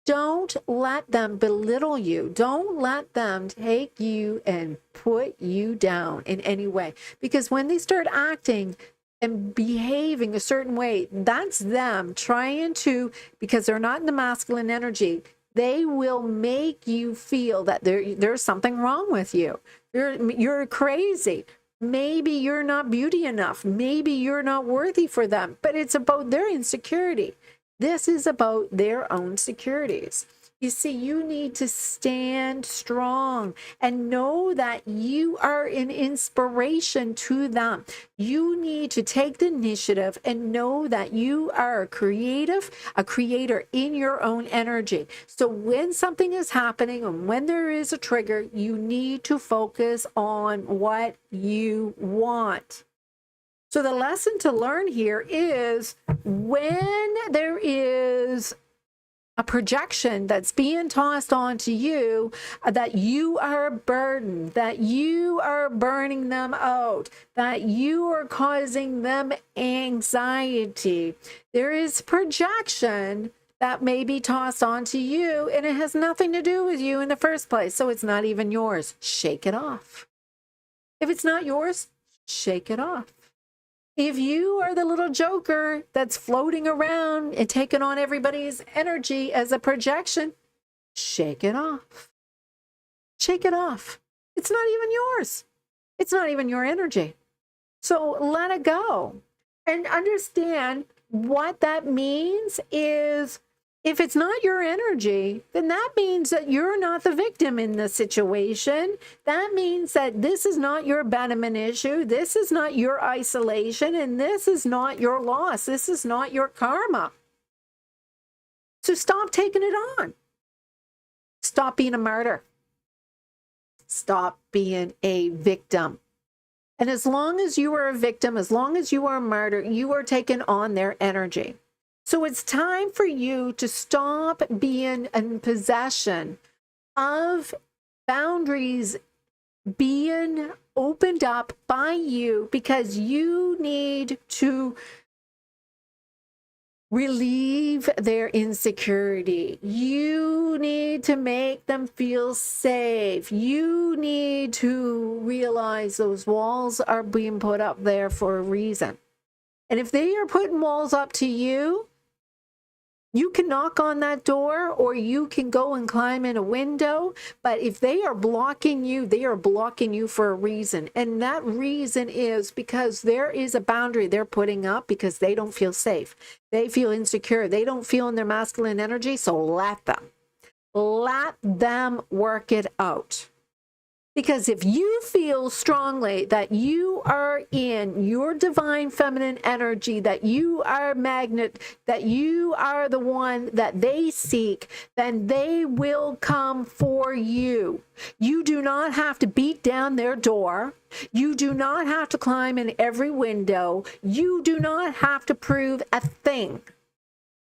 Don't let them belittle you. Don't let them take you and put you down in any way. Because when they start acting and behaving a certain way, that's them trying to, because they're not in the masculine energy, they will make you feel that there's something wrong with you. You're crazy. Maybe you're not beauty enough. Maybe you're not worthy for them. But it's about their insecurity. This is about their own securities. You see, you need to stand strong and know that you are an inspiration to them. You need to take the initiative and know that you are a creator in your own energy. So when something is happening and when there is a trigger, you need to focus on what you want. So the lesson to learn here is when there is a projection that's being tossed onto you, that you are a burden, that you are burning them out, that you are causing them anxiety. There is projection that may be tossed onto you, and it has nothing to do with you in the first place. So it's not even yours. Shake it off. If it's not yours, shake it off. If you are the little joker that's floating around and taking on everybody's energy as a projection, shake it off. Shake it off. It's not even yours. It's not even your energy. So let it go. And understand what that means is, if it's not your energy, then that means that you're not the victim in the situation. That means that this is not your abandonment issue. This is not your isolation. And this is not your loss. This is not your karma. So stop taking it on. Stop being a martyr. Stop being a victim. And as long as you are a victim, as long as you are a martyr, you are taking on their energy. So it's time for you to stop being in possession of boundaries being opened up by you, because you need to relieve their insecurity. You need to make them feel safe. You need to realize those walls are being put up there for a reason. And if they are putting walls up to you, you can knock on that door, or you can go and climb in a window. But if they are blocking you, they are blocking you for a reason. And that reason is because there is a boundary they're putting up because they don't feel safe. They feel insecure. They don't feel in their masculine energy. So let them. Let them work it out. Because if you feel strongly that you are in your divine feminine energy, that you are a magnet, that you are the one that they seek, then they will come for you. You do not have to beat down their door. You do not have to climb in every window. You do not have to prove a thing.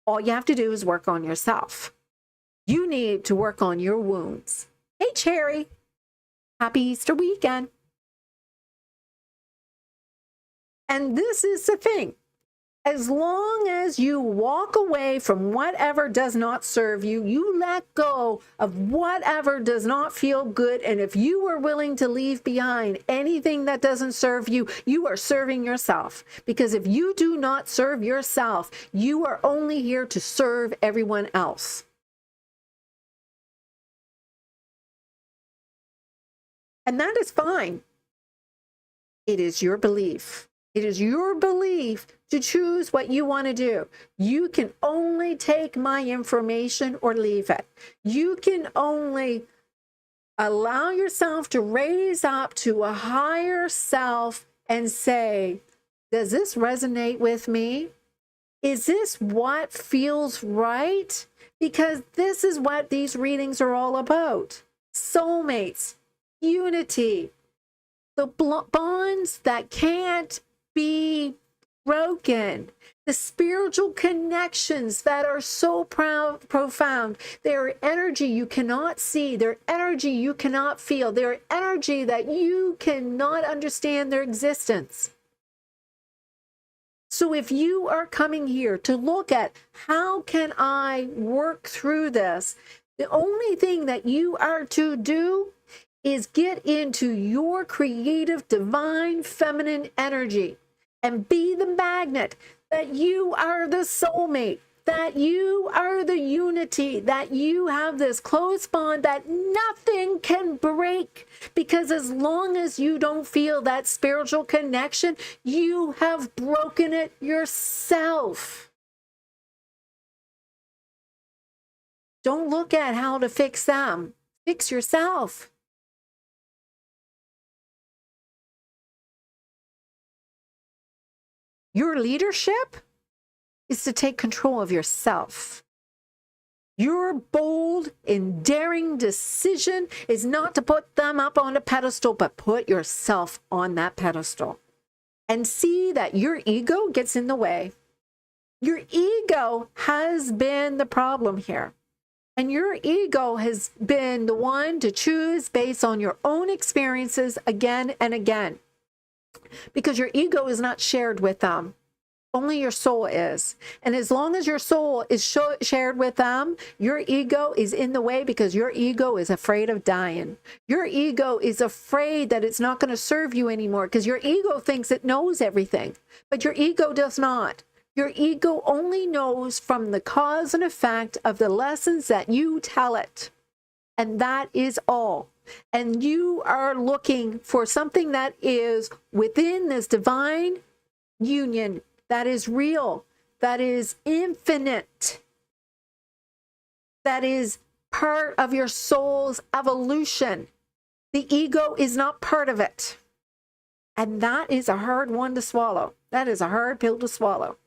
All you have to do is work on yourself. You need to work on your wounds. Hey, Cherry. Happy Easter weekend. And this is the thing. As long as you walk away from whatever does not serve you, you let go of whatever does not feel good. And if you are willing to leave behind anything that doesn't serve you, you are serving yourself. Because if you do not serve yourself, you are only here to serve everyone else. And that is fine. It is your belief. It is your belief to choose what you want to do. You can only take my information or leave it. You can only allow yourself to raise up to a higher self and say, does this resonate with me? Is this what feels right? Because this is what these readings are all about. Soulmates. Unity, the bonds that can't be broken, the spiritual connections that are so profound. They're energy you cannot see, they're energy you cannot feel, they're energy that you cannot understand their existence. So if you are coming here to look at how can I work through this, the only thing that you are to do is get into your creative, divine, feminine energy and be the magnet, that you are the soulmate, that you are the unity, that you have this close bond that nothing can break. Because as long as you don't feel that spiritual connection, you have broken it yourself. Don't look at how to fix them. Fix yourself. Your leadership is to take control of yourself. Your bold and daring decision is not to put them up on a pedestal, but put yourself on that pedestal. And see that your ego gets in the way. Your ego has been the problem here. And your ego has been the one to choose based on your own experiences again and again. Because your ego is not shared with them. Only your soul is. And as long as your soul is shared with them, your ego is in the way because your ego is afraid of dying. Your ego is afraid that it's not going to serve you anymore because your ego thinks it knows everything. But your ego does not. Your ego only knows from the cause and effect of the lessons that you tell it. And that is all. And you are looking for something that is within this divine union, that is real, that is infinite, that is part of your soul's evolution. The ego is not part of it. And that is a hard one to swallow. That is a hard pill to swallow.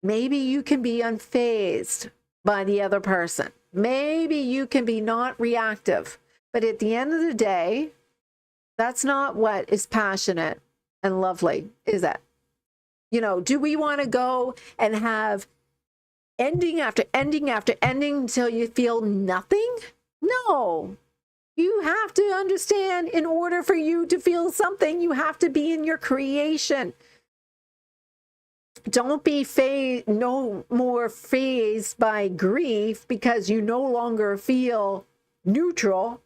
Maybe you can be unfazed by the other person. Maybe you can be not reactive. But at the end of the day, that's not what is passionate. and lovely is that? You know, do we want to go and have ending after ending after ending until you feel nothing? No. You have to understand, in order for you to feel something, you have to be in your creation. Don't be no more fazed by grief because you no longer feel neutral.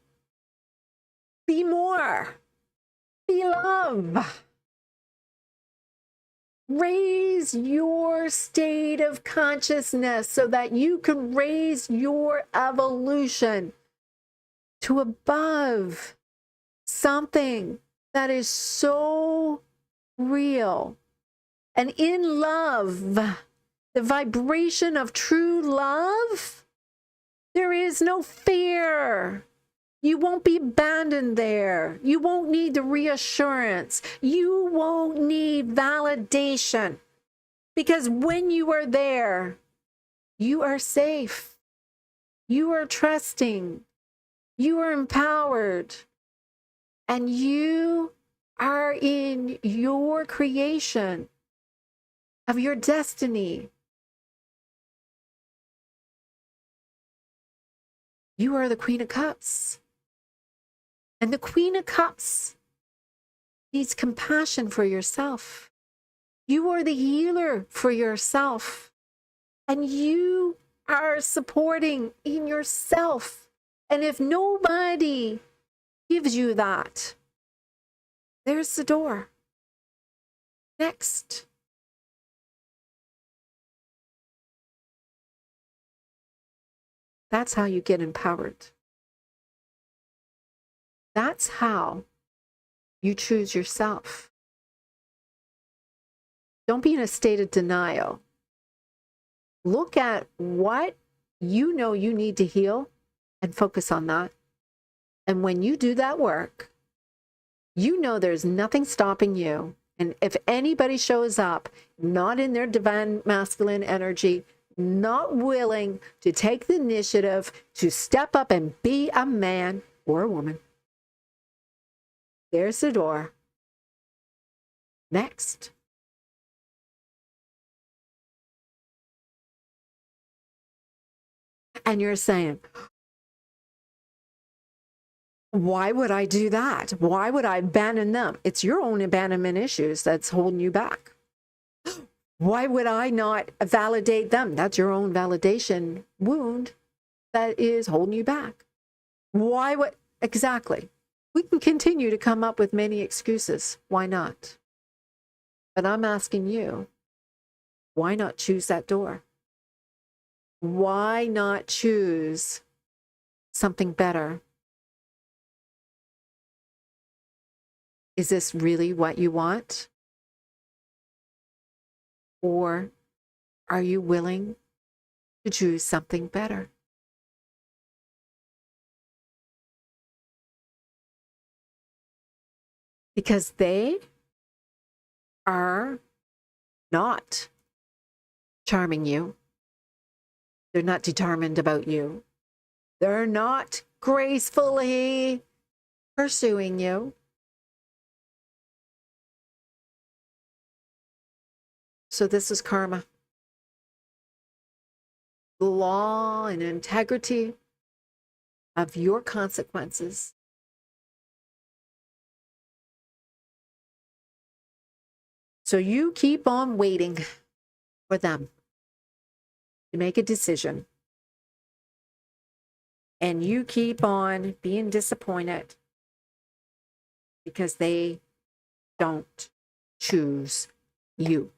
Be more. Be love. Raise your state of consciousness so that you can raise your evolution to above something that is so real. And in love, the vibration of true love, there is no fear. You won't be abandoned there. You won't need the reassurance. You won't need validation. Because when you are there, you are safe. You are trusting. You are empowered. And you are in your creation of your destiny. You are the Queen of Cups. And the Queen of Cups needs compassion for yourself. You are the healer for yourself. And you are supporting in yourself. And if nobody gives you that, there's the door. Next. That's how you get empowered. That's how you choose yourself. Don't be in a state of denial. Look at what you know you need to heal and focus on that. And when you do that work, you know there's nothing stopping you. And if anybody shows up not in their divine masculine energy, not willing to take the initiative to step up and be a man or a woman, there's the door. Next. And you're saying, why would I do that? Why would I abandon them? It's your own abandonment issues that's holding you back. Why would I not validate them? That's your own validation wound that is holding you back. Why would, exactly. We can continue to come up with many excuses. Why not? But I'm asking you, why not choose that door? Why not choose something better? Is this really what you want? Or are you willing to choose something better? Because they are not charming you. They're not determined about you. They're not gracefully pursuing you. So this is karma. The law and integrity of your consequences. So you keep on waiting for them to make a decision. And you keep on being disappointed because they don't choose you.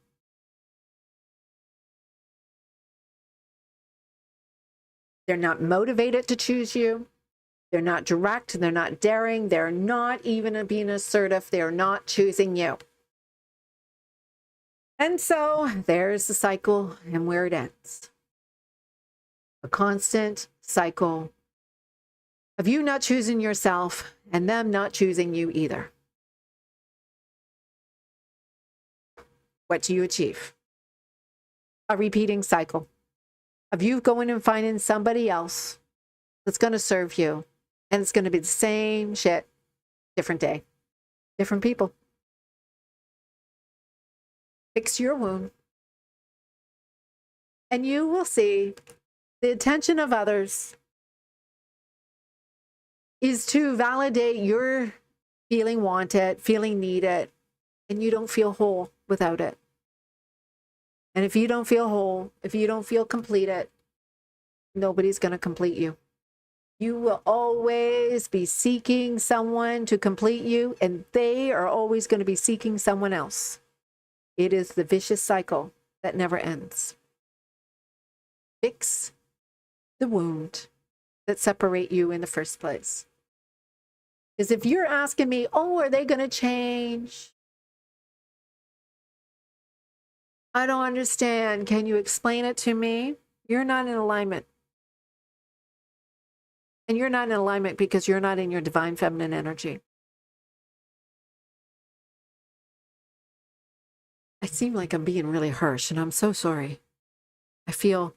They're not motivated to choose you. They're not direct. They're not daring. They're not even being assertive. They're not choosing you. And so there's the cycle and where it ends. A constant cycle of you not choosing yourself and them not choosing you either. What do you achieve? A repeating cycle of you going and finding somebody else that's going to serve you. And it's going to be the same shit, different day, different people. Fix your wound. And you will see the attention of others is to validate your feeling wanted, feeling needed, and you don't feel whole without it. And if you don't feel whole, if you don't feel completed, nobody's going to complete you. You will always be seeking someone to complete you, and they are always going to be seeking someone else. It is the vicious cycle that never ends. Fix the wound that separate you in the first place. Because if you're asking me, oh, are they going to change? I don't understand. Can you explain it to me? You're not in alignment. And you're not in alignment because you're not in your divine feminine energy. I seem like I'm being really harsh, and I'm so sorry. I feel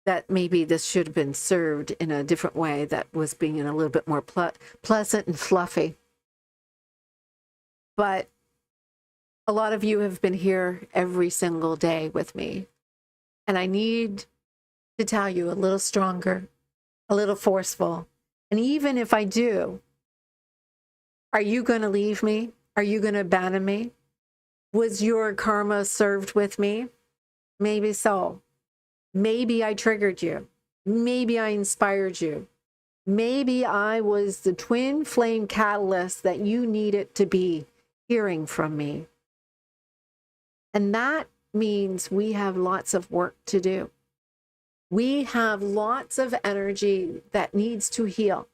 that maybe this should have been served in a different way that was being a little bit more pleasant and fluffy. But a lot of you have been here every single day with me. And I need to tell you a little stronger, a little forceful. And even if I do, are you going to leave me? Are you going to abandon me? Was your karma served with me? Maybe so. Maybe I triggered you. Maybe I inspired you. Maybe I was the twin flame catalyst that you needed to be hearing from me. And that means we have lots of work to do. We have lots of energy that needs to heal.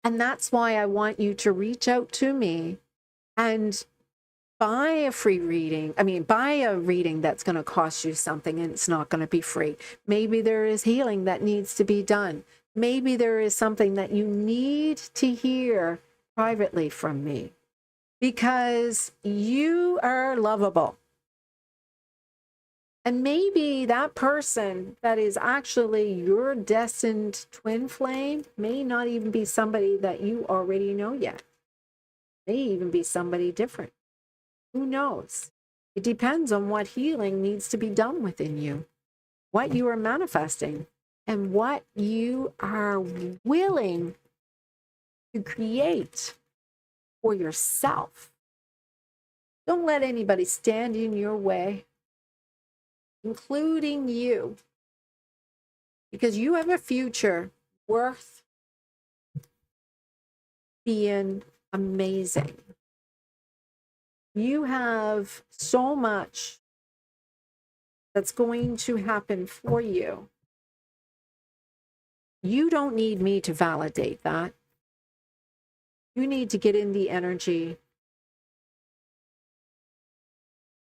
And that's why I want you to reach out to me and buy a free reading. Buy a reading that's going to cost you something, and it's not going to be free. Maybe there is healing that needs to be done. Maybe there is something that you need to hear privately from me, because you are lovable. And maybe that person that is actually your destined twin flame may not even be somebody that you already know yet. May even be somebody different. Who knows? It depends on what healing needs to be done within you, what you are manifesting, and what you are willing to create for yourself. Don't let anybody stand in your way, including you, because you have a future worth being amazing. You have so much that's going to happen for you. You don't need me to validate that. You need to get in the energy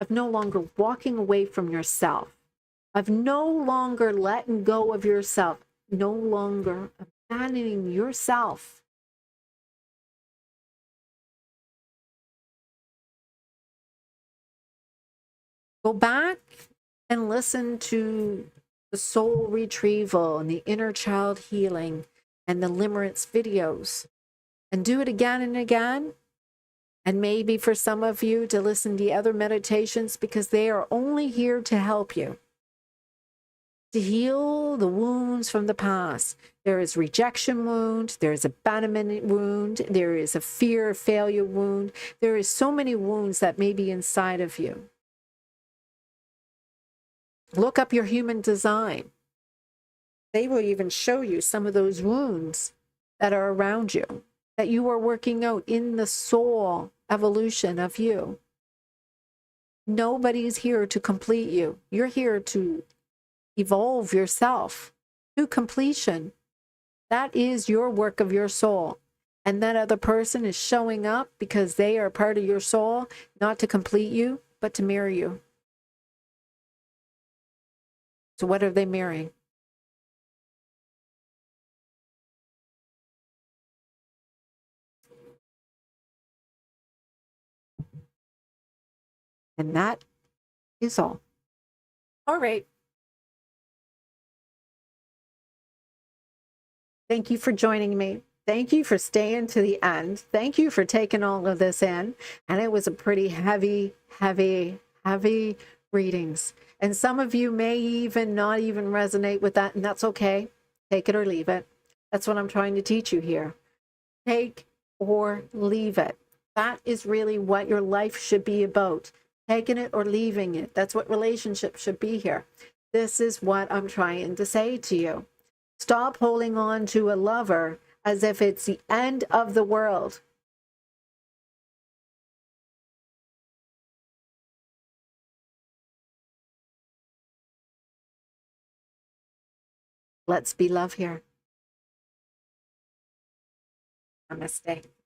of no longer walking away from yourself, of no longer letting go of yourself, no longer abandoning yourself. Go back and listen to the soul retrieval and the inner child healing and the limerence videos, and do it again and again. And maybe for some of you to listen to the other meditations, because they are only here to help you to heal the wounds from the past. There is rejection wound, there is abandonment wound, there is a fear of failure wound. There is so many wounds that may be inside of you. Look up your human design. They will even show you some of those wounds that are around you, that you are working out in the soul evolution of you. Nobody's here to complete you. You're here to evolve yourself to completion. That is your work of your soul. And that other person is showing up because they are part of your soul, not to complete you, but to mirror you. So what are they mirroring? And that is all. All right. Thank you for joining me. Thank you for staying to the end. Thank you for taking all of this in. And it was a pretty heavy heavy readings. And some of you may even not even resonate with that, and that's okay. Take it or leave it. That's what I'm trying to teach you here. Take or leave it. That is really what your life should be about. Taking it or leaving it. That's what relationships should be here. This is what I'm trying to say to you. Stop holding on to a lover as if it's the end of the world. Let's be love here. Namaste.